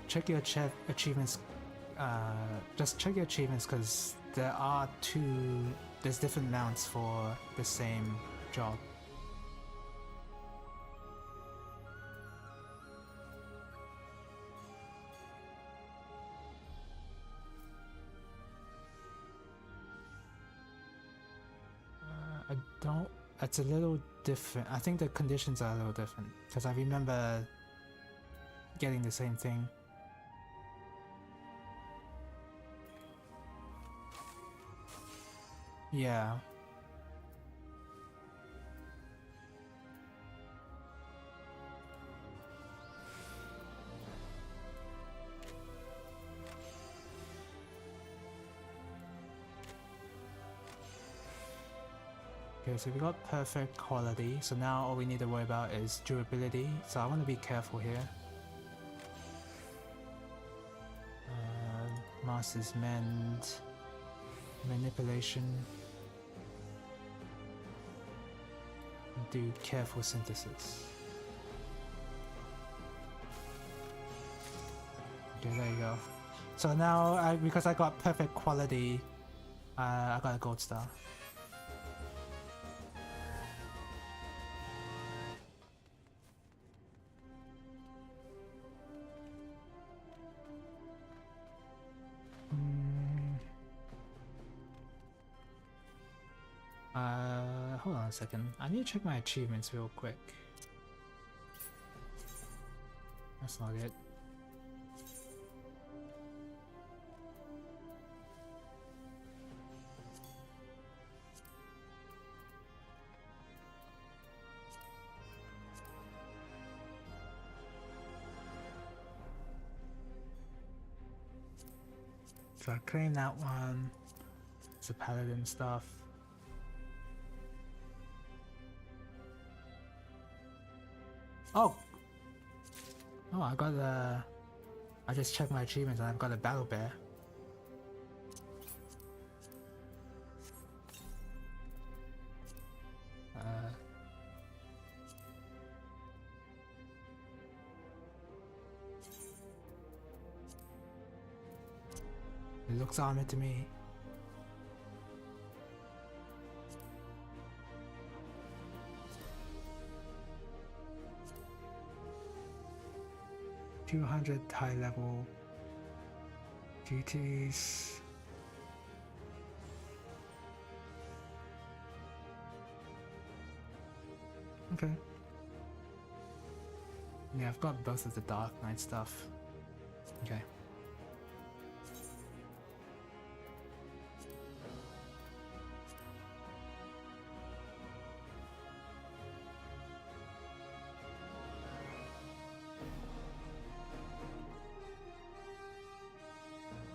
Check your achievements. Just check your achievements because there's different mounts for the same job. It's a little different. I think the conditions are a little different because I remember getting the same thing. Yeah. Okay, so we got perfect quality, so now all we need to worry about is durability, so I want to be careful here. Master's Mend, Manipulation, do careful synthesis. Okay, there you go. So now, because I got perfect quality, I got a gold star. Hold on a second. I need to check my achievements real quick. That's not it. So I claim that one. It's a paladin stuff. Oh, I got I just checked my achievements and I've got a battle bear. It looks armored to me. $200 high level duties. Okay. Yeah, I've got both of the Dark Knight stuff. Okay.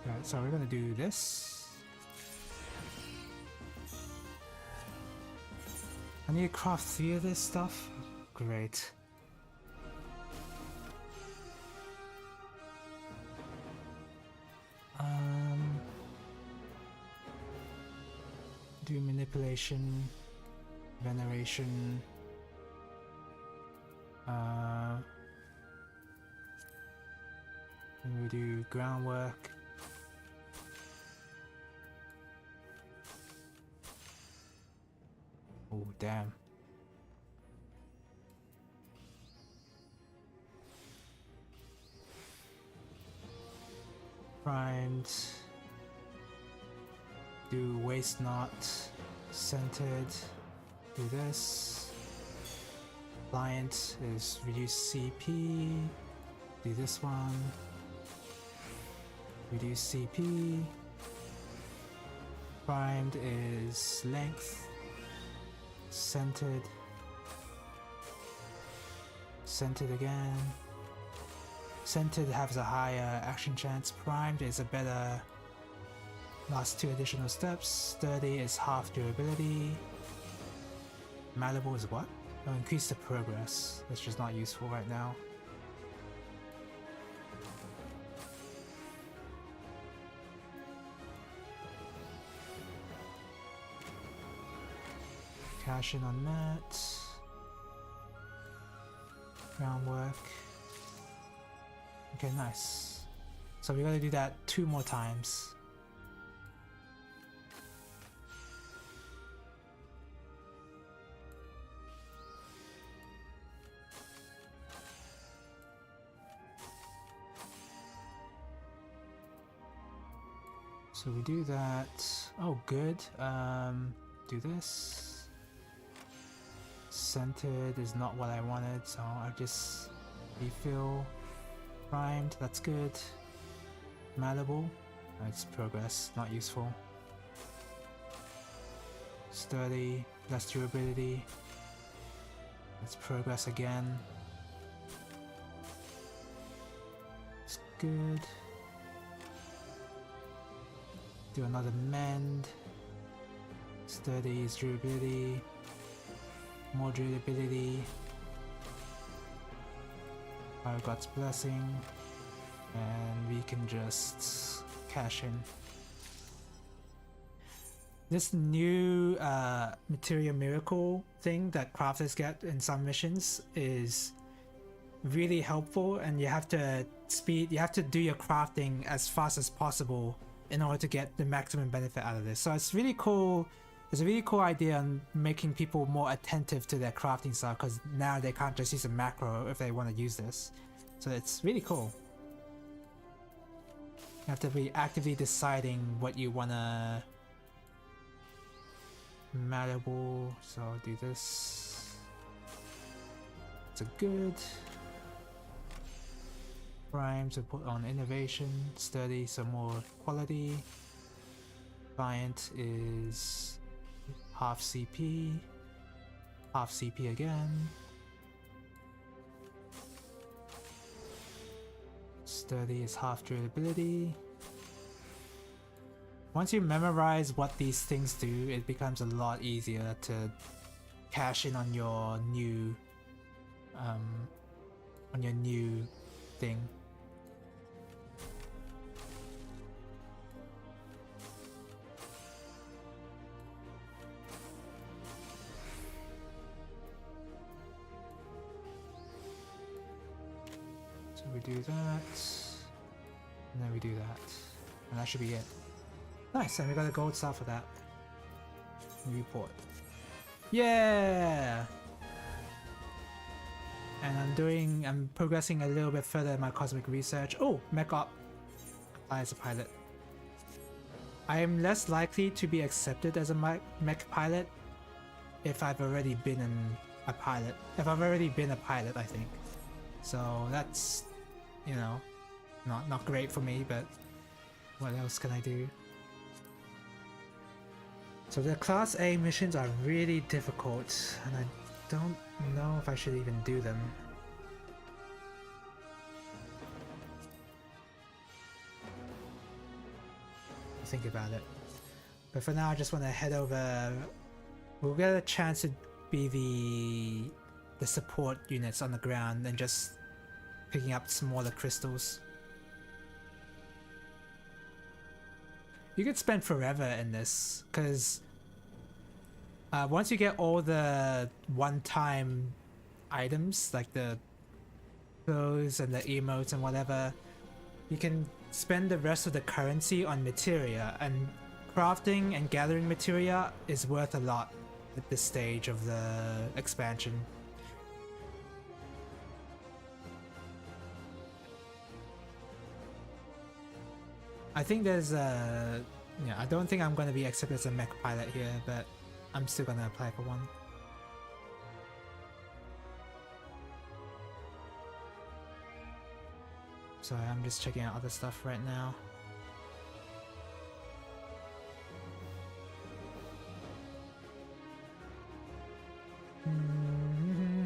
Right, so we're gonna do this. I need to craft 3 of this stuff. Great. Do manipulation, veneration. And we do groundwork. Oh, damn. Primed. Do waste not. Centered. Do this. Client is reduce CP. Do this one. Reduce CP. Primed is length. Centered. Centered again. Centered has a higher action chance. Primed is a better last 2 additional steps. Sturdy is half durability. Malleable is what? Oh, increase the progress. That's just not useful right now. Cash in on that. Groundwork. Okay, nice. So we gotta do that 2 more times. So we do that. Oh, good. Do this. Centered is not what I wanted, so I just refill. Primed, that's good. Malleable, it's progress, not useful. Sturdy, less durability. It's progress again. It's good. Do another mend. Sturdy is durability. More durability. Fire God's Blessing. And we can just cash in. This new Material Miracle thing that crafters get in some missions is really helpful, and you have to do your crafting as fast as possible in order to get the maximum benefit out of this. So it's really cool. It's a really cool idea on making people more attentive to their crafting style, because now they can't just use a macro if they want to use this. So it's really cool. You have to be actively deciding what you want to malleable. So I'll do this. It's a good. Prime to put on innovation. Sturdy, some more quality. Client is half CP. Half CP again. Sturdy is half durability. Once you memorize what these things do, it becomes a lot easier to cash in on your new thing. So we do that, and then we do that, and that should be it. Nice, and we got a gold star for that. Report. Yeah! And I'm progressing a little bit further in my cosmic research. Oh, mech op. Apply as a pilot. I am less likely to be accepted as a mech pilot if I've already been a pilot. If I've already been a pilot, I think. So that's, you know, not great for me, but what else can I do? So the Class A missions are really difficult, and I don't know if I should even do them. Think about it. But for now, I just want to head over. We'll get a chance to be the support units on the ground and just picking up smaller crystals. You could spend forever in this, because once you get all the one-time items, like the clothes and the emotes and whatever, you can spend the rest of the currency on materia, and crafting and gathering materia is worth a lot at this stage of the expansion. I think there's a... yeah, I don't think I'm going to be accepted as a mech pilot here, but I'm still going to apply for one. Sorry, I'm just checking out other stuff right now.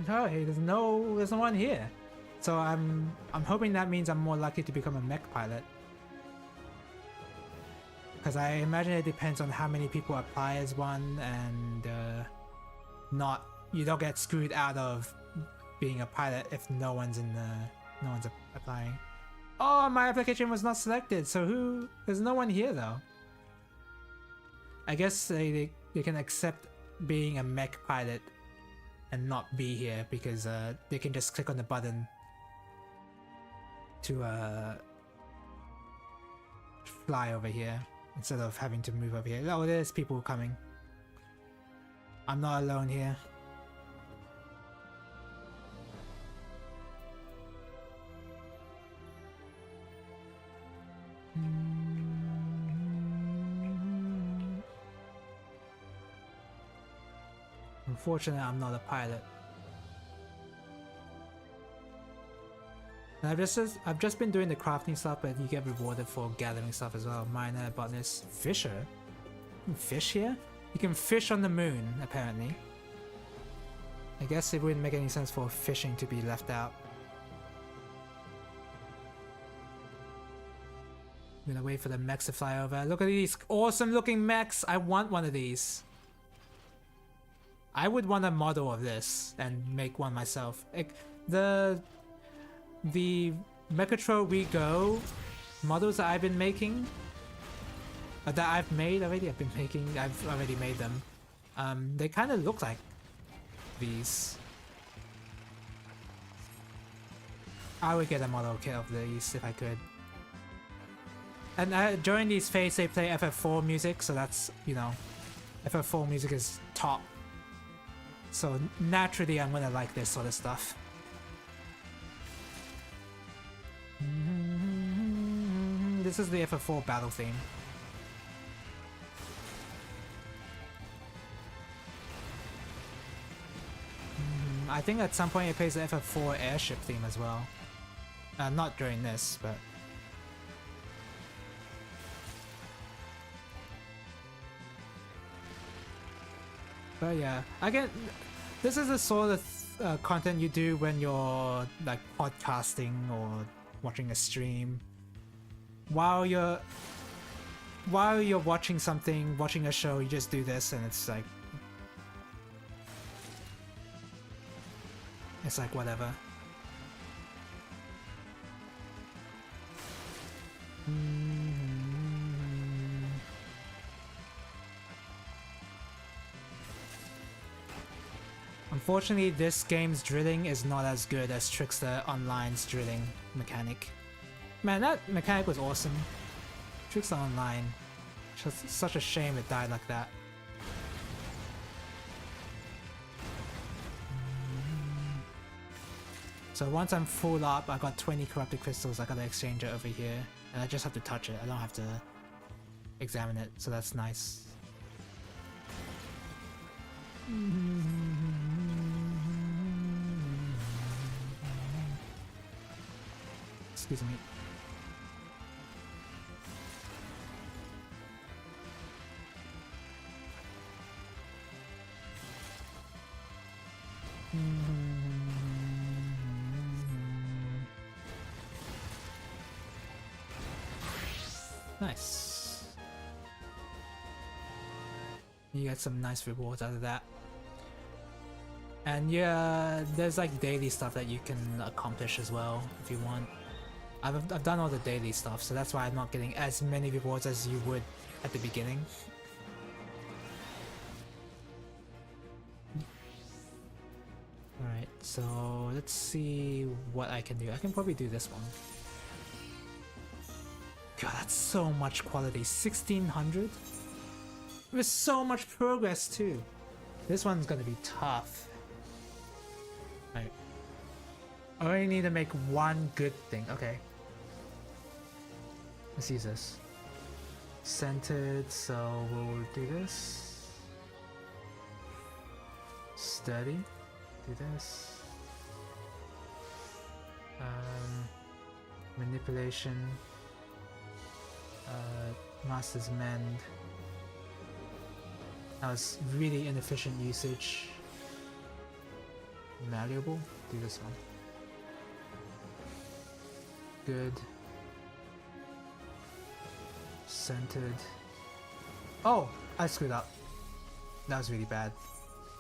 Oh, hey, there's no one here. So I'm hoping that means I'm more likely to become a mech pilot. Because I imagine it depends on how many people apply as one, and you don't get screwed out of being a pilot if no one's applying. Oh, my application was not selected, so there's no one here though. I guess they can accept being a mech pilot and not be here because they can just click on the button to fly over here instead of having to move over here. Oh, there's people coming. I'm not alone here. Unfortunately, I'm not a pilot. And I've just been doing the crafting stuff, but you get rewarded for gathering stuff as well. Miner, botanist, fisher. You can fish here? You can fish on the moon, apparently. I guess it wouldn't make any sense for fishing to be left out. I'm gonna wait for the mechs to fly over. Look at these awesome looking mechs! I want one of these. I would want a model of this and make one myself. The Mechatro We Go models that I've been making, that I've made already, I've already made them. They kind of look like these. I would get a model kit of these if I could. And during these phases they play FF4 music, so that's, you know, FF4 music is top. So naturally I'm gonna like this sort of stuff. This is the FF4 battle theme. I think at some point it plays the FF4 airship theme as well. Not during this, but... But yeah, again, this is the sort of content you do when you're like podcasting or watching a stream. While you're watching something, watching a show, you just do this, and it's like whatever. Unfortunately, this game's drilling is not as good as Trickster Online's drilling mechanic. Man, that mechanic was awesome. Trickster Online. Just such a shame it died like that. So once I'm full up, I got 20 corrupted crystals, I gotta exchange it over here. And I just have to touch it, I don't have to examine it, so that's nice. Excuse me. Nice. You get some nice rewards out of that. And yeah, there's like daily stuff that you can accomplish as well if you want. I've done all the daily stuff, so that's why I'm not getting as many rewards as you would at the beginning. Alright, so let's see what I can do. I can probably do this one. God, that's so much quality. 1600? With so much progress too. This one's gonna be tough. Right. I only need to make one good thing. Okay. Let's use this. Centered, so we'll do this. Steady. Do this. Manipulation. Master's Mend. That was really inefficient usage. Malleable? Do this one. Good. Centered. Oh! I screwed up. That was really bad.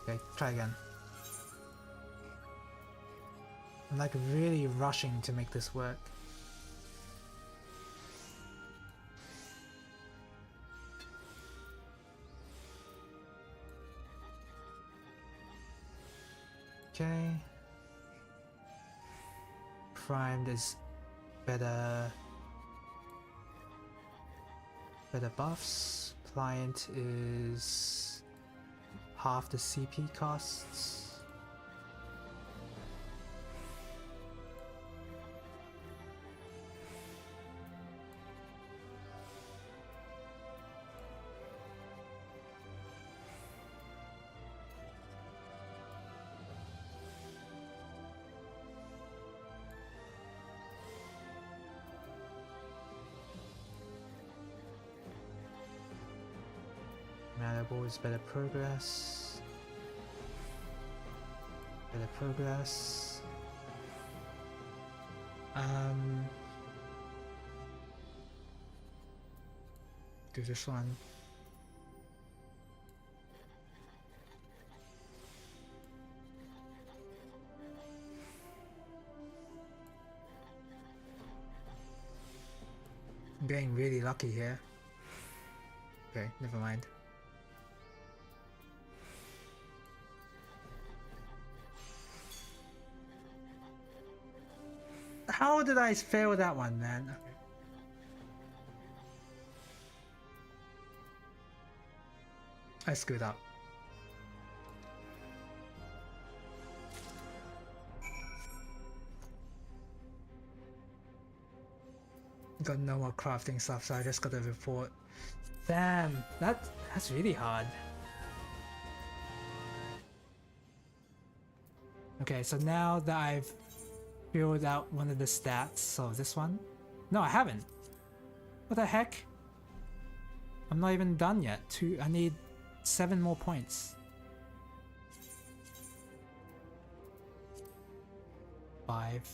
Okay, try again. I'm like really rushing to make this work. Okay. Primed is better. Better buffs. Pliant is half the CP costs. Is better progress. Better progress. Do this one. I'm getting really lucky here. Okay, never mind. How did I fail that one, man? Okay. I screwed up. Got no more crafting stuff, so I just got a report. Damn, that's really hard. Okay, so now that I've filled out one of the stats, so this one? No, I haven't. What the heck? I'm not even done yet. I need 7 more points. 5.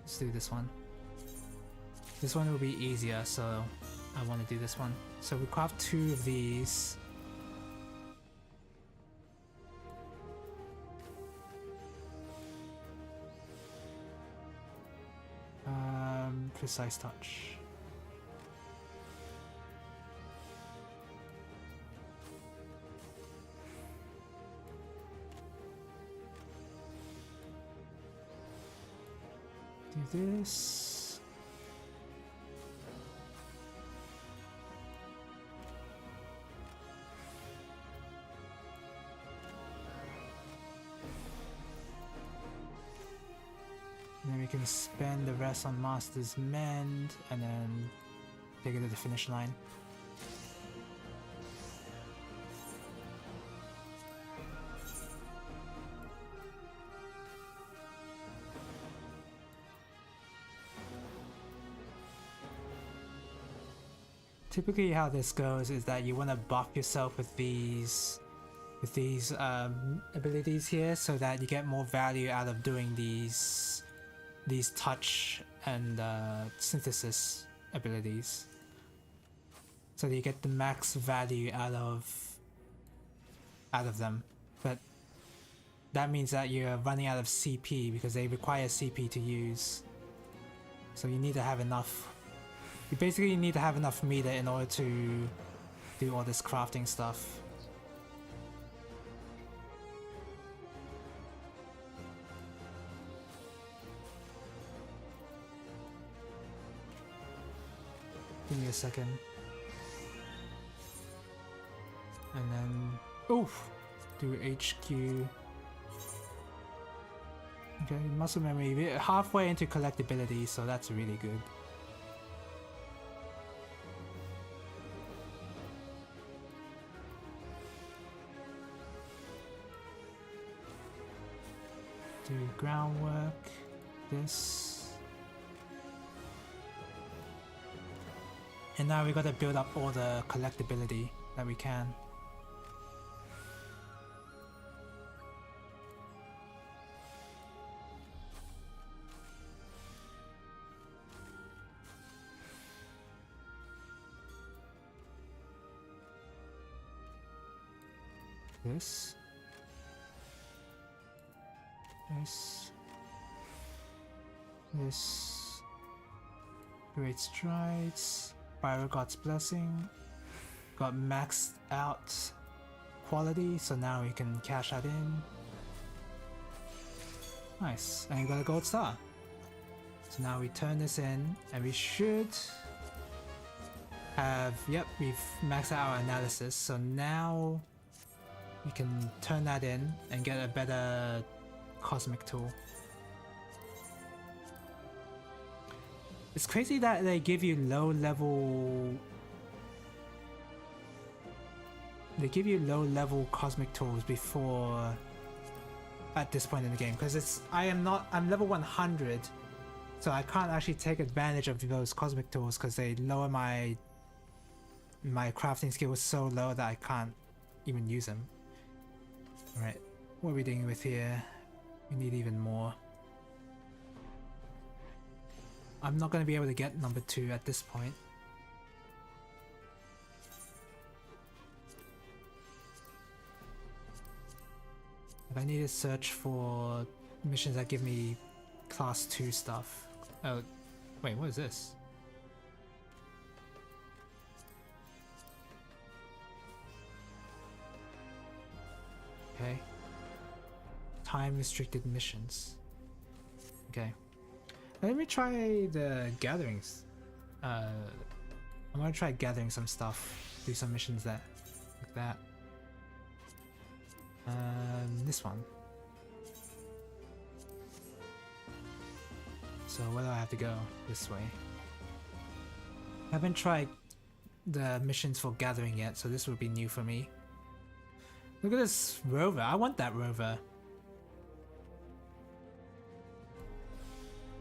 Let's do this one. This one will be easier, so I want to do this one. So we craft 2 of these. Precise touch. Do this. And then we can spend the rest on Master's Mend and then take it to the finish line. Typically how this goes is that you want to buff yourself with these abilities here so that you get more value out of doing these touch and synthesis abilities, so that you get the max value out of them. But that means that you're running out of CP because they require CP to use, so you need to have enough. You basically need to have enough meter in order to do all this crafting stuff. Give me a second. And then, oof! Do HQ. Okay, muscle memory. We're halfway into collectability, so that's really good. Do groundwork, this. And now we gotta build up all the collectability that we can. This. This. Great Strides. Pyro God's Blessing. Got maxed out quality, so now we can cash that in. Nice, and we got a gold star. So now we turn this in, and we should have, yep, we've maxed out our analysis, so now we can turn that in and get a better cosmic tool. It's crazy that they give you low level cosmic tools before at this point in the game, because I'm level 100, so I can't actually take advantage of those cosmic tools because they lower my crafting skills so low that I can't even use them. Alright, what are we dealing with here? We need even more. I'm not going to be able to get number 2 at this point. But I need to search for missions that give me class 2 stuff. Oh, wait, what is this? Okay. Time restricted missions. Okay. Let me try the gatherings. I'm gonna try gathering some stuff. Do some missions like that. This one. So where do I have to go? This way. I haven't tried the missions for gathering yet, so this will be new for me. Look at this rover. I want that rover.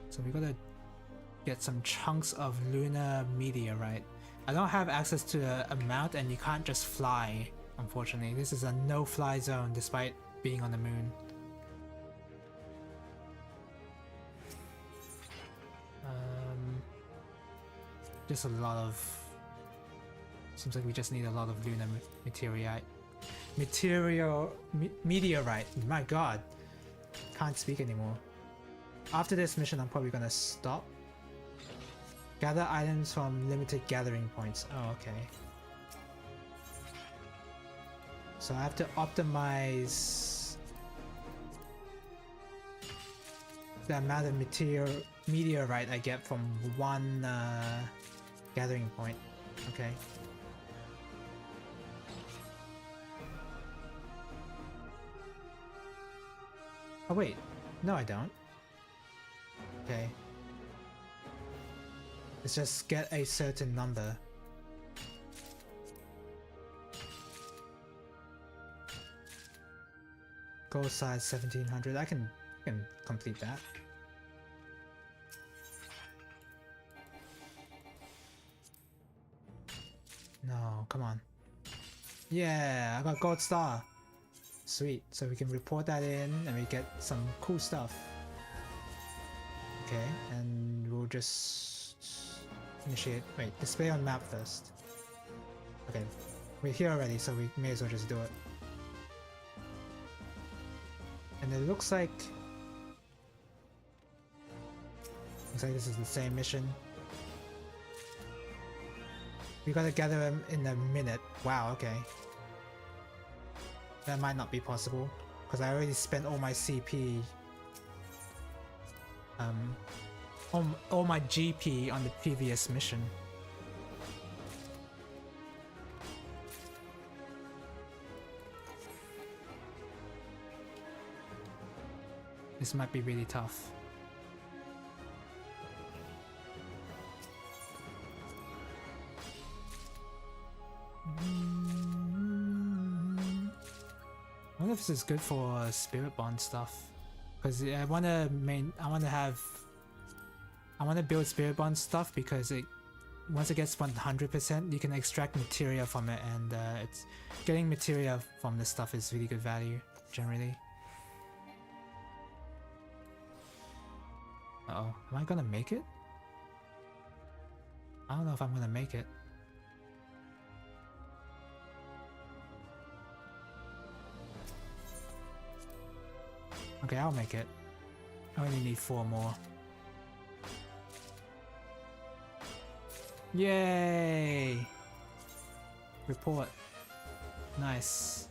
So we gotta get some chunks of lunar meteorite. I don't have access to a mount, and you can't just fly, unfortunately. This is a no-fly zone despite being on the moon. Just a lot of... Seems like we just need a lot of lunar meteorite. Meteorite, my god. Can't speak anymore. After this mission, I'm probably gonna stop. Gather items from limited gathering points. Oh, okay. So I have to optimize the amount of meteorite I get from one gathering point. Okay. Oh wait, no I don't. Okay. Let's just get a certain number. Goal size 1700. I can complete that. No, come on. Yeah, I got gold star. Sweet. So we can report that in and we get some cool stuff. Okay, and we'll just initiate. Wait, display on map first. Okay, we're here already, so we may as well just do it. And it looks like this is the same mission. We gotta gather them in a minute. Wow, okay. That might not be possible because I already spent all my CP, all my GP on the previous mission. This might be really tough. I wonder if this is good for spirit bond stuff, because I want to build spirit bond stuff because once it gets 100%, you can extract materia from it, and it's getting materia from this stuff is really good value generally. Uh-oh, am I gonna make it? I don't know if I'm gonna make it. Okay, I'll make it. I only need 4 more. Yay! Report. Nice.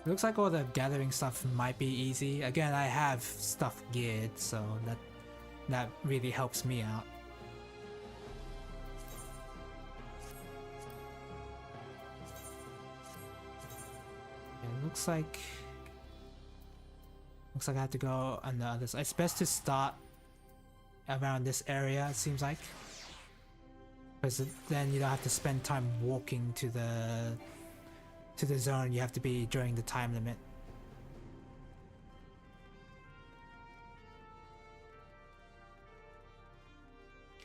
Looks like all the gathering stuff might be easy. Again, I have stuff geared, so that really helps me out. It looks like I have to go on the other side. It's best to start around this area, it seems like, because then you don't have to spend time walking to the zone you have to be during the time limit.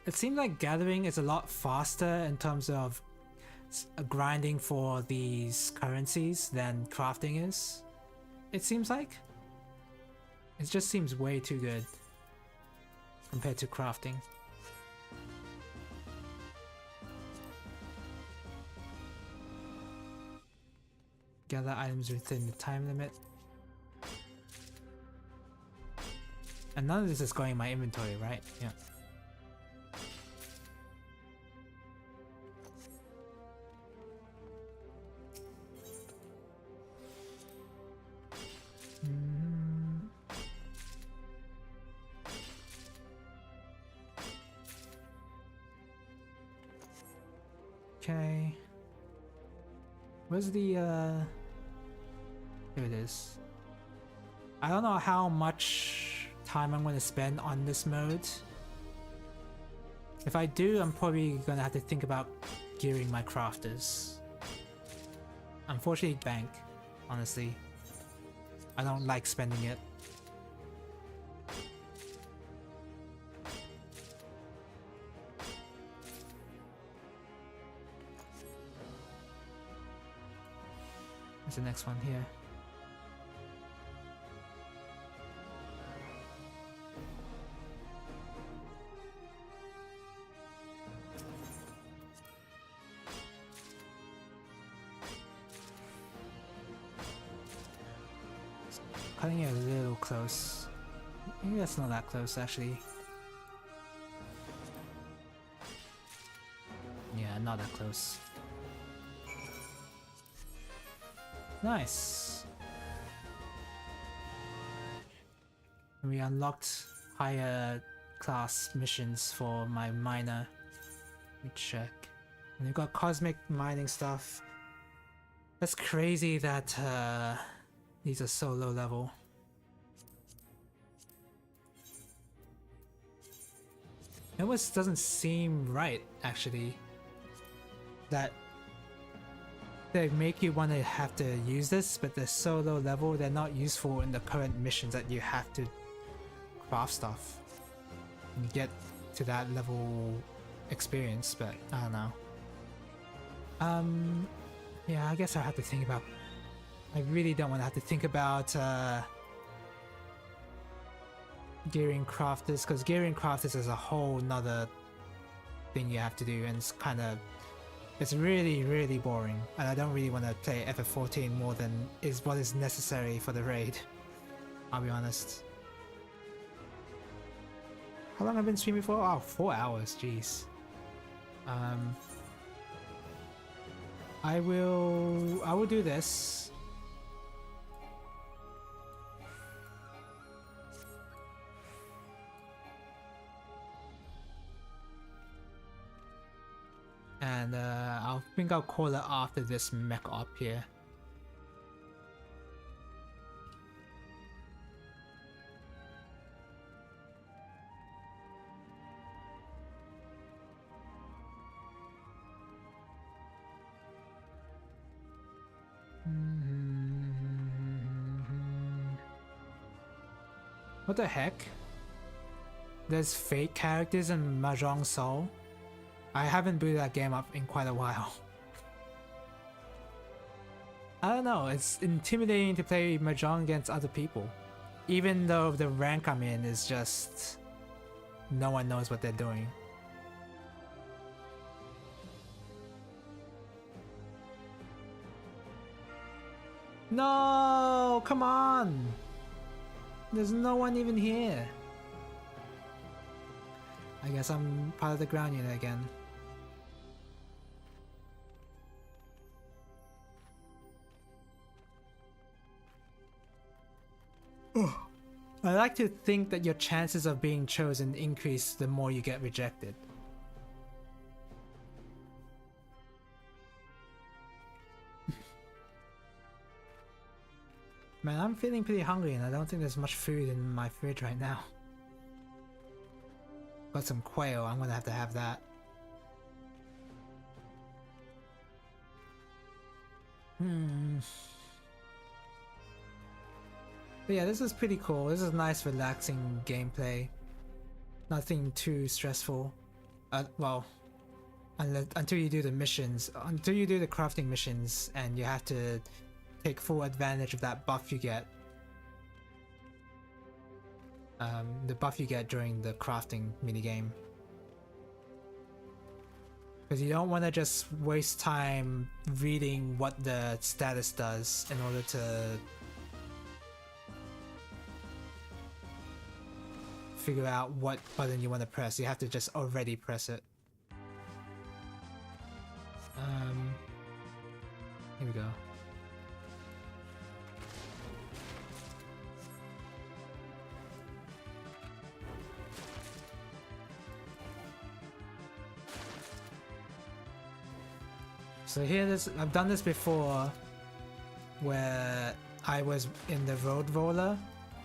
It seems like gathering is a lot faster in terms of grinding for these currencies than crafting is. It seems like. It just seems way too good compared to crafting. Gather items within the time limit. And none of this is going in my inventory, right? Yeah. Okay. Where's the Here it is. I don't know how much time I'm going to spend on this mode. If I do, I'm probably going to have to think about gearing my crafters. Unfortunately, bank, honestly. I don't like spending it. What's the next one here? Cutting it a little close. Maybe that's not that close actually. Yeah, not that close. Nice. We unlocked higher class missions for my miner. Let me check. And we got cosmic mining stuff. That's crazy that These are so low level. It almost doesn't seem right, actually, that they make you want to have to use this, but they're so low level, they're not useful in the current missions that you have to craft stuff and get to that level experience, but I don't know. Yeah, I guess I have to think about... I really don't want to have to think about gearing crafters, because gearing crafters is a whole nother thing you have to do, and it's kind of... It's really boring, and I don't really want to play FF14 more than is what is necessary for the raid. I'll be honest. How long have I been streaming for? Oh, 4 hours, jeez. I will do this. And I think I'll call it after this mech op here. What the heck? There's fake characters in Mahjong Soul? I haven't booted that game up in quite a while. I don't know, it's intimidating to play Mahjong against other people. Even though the rank I'm in is just... no one knows what they're doing. No, come on! There's no one even here. I guess I'm part of the ground unit again. I like to think that your chances of being chosen increase the more you get rejected. Man, I'm feeling pretty hungry and I don't think there's much food in my fridge right now. Got some quail, I'm gonna have to have that. But yeah, this is pretty cool. This is nice, relaxing gameplay. Nothing too stressful. Well, until you do the missions, until you do the crafting missions, and you have to take full advantage of that buff you get. The buff you get during the crafting minigame. Because you don't want to just waste time reading what the status does in order to figure out what button you want to press. You have to just already press it. Here we go. So here I've done this before where I was in the road roller,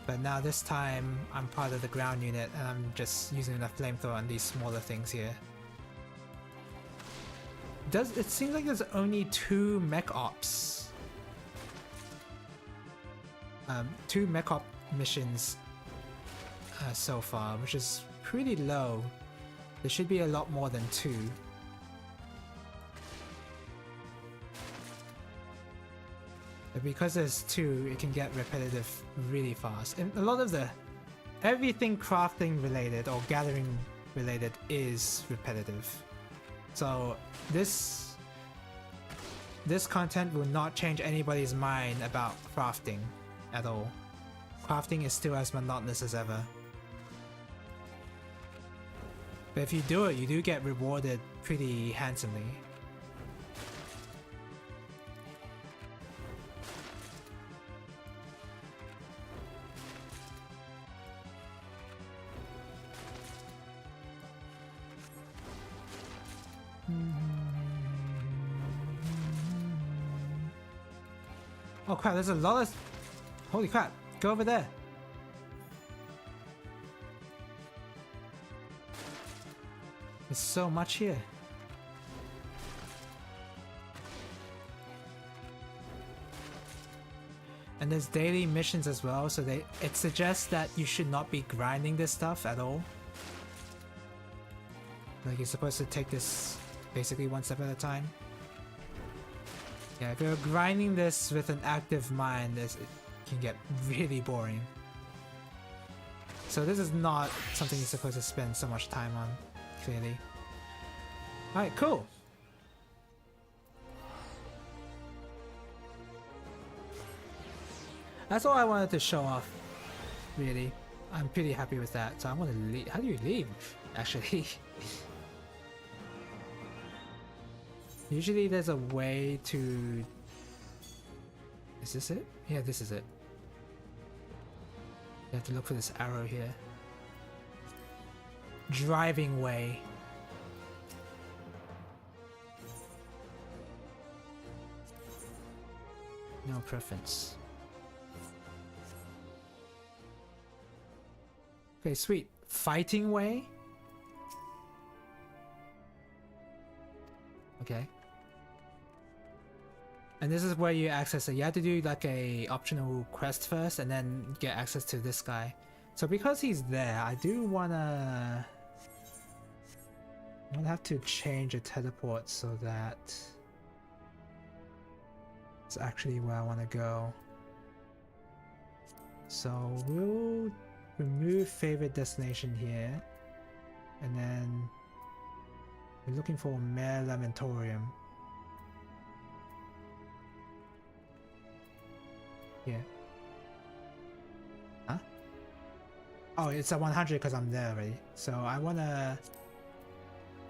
but now this time I'm part of the ground unit and I'm just using the flamethrower on these smaller things here. It seems like there's only 2 mech ops. 2 mech op missions so far, which is pretty low. There should be a lot more than 2. But because there's 2, it can get repetitive really fast. And a lot of everything crafting related or gathering related is repetitive. So this content will not change anybody's mind about crafting at all. Crafting is still as monotonous as ever. But if you do it, you do get rewarded pretty handsomely. Oh crap, there's a lot of Holy crap, go over there. There's so much here. And there's daily missions as well, so it suggests that you should not be grinding this stuff at all. Like you're supposed to take this basically one step at a time. Yeah, if you're grinding this with an active mind, it can get really boring. So this is not something you're supposed to spend so much time on, clearly. Alright, cool. That's all I wanted to show off, really. I'm pretty happy with that, so I'm gonna leave. How do you leave, actually? Usually there's a way to... Is this it? Yeah, this is it. You have to look for this arrow here. Driving way. No preference. Okay, sweet. Fighting way? Okay. And this is where you access it. You have to do like a optional quest first and then get access to this guy. So because he's there, I do wanna... I'm gonna have to change a teleport so that it's actually where I wanna go. So we'll remove favorite destination here, and then we're looking for Mare Lamentorium. Yeah. Huh? Oh, it's a 100 because I'm there already. So I wanna...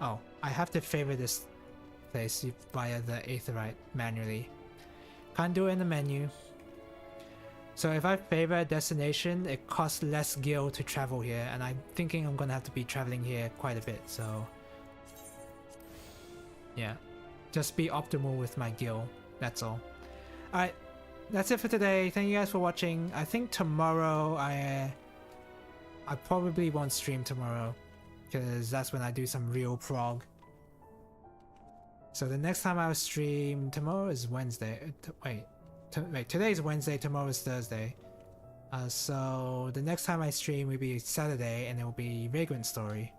Oh, I have to favor this place via the Aetherite manually. Can't do it in the menu. So if I favor a destination, it costs less gil to travel here, and I'm thinking I'm gonna have to be traveling here quite a bit, so... Yeah. Just be optimal with my gil, that's all. Alright, that's it for today. Thank you guys for watching. I think tomorrow I probably won't stream tomorrow, because that's when I do some real prog. So the next time I'll stream, tomorrow is Wednesday. Wait, today's Wednesday, tomorrow is Thursday. So the next time I stream will be Saturday, and it will be Vagrant Story.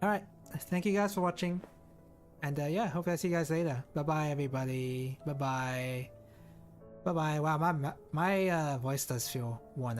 Alright, thank you guys for watching. And yeah, hope I see you guys later. Bye-bye, everybody. Bye-bye. Bye-bye. Wow, my voice does feel worn out.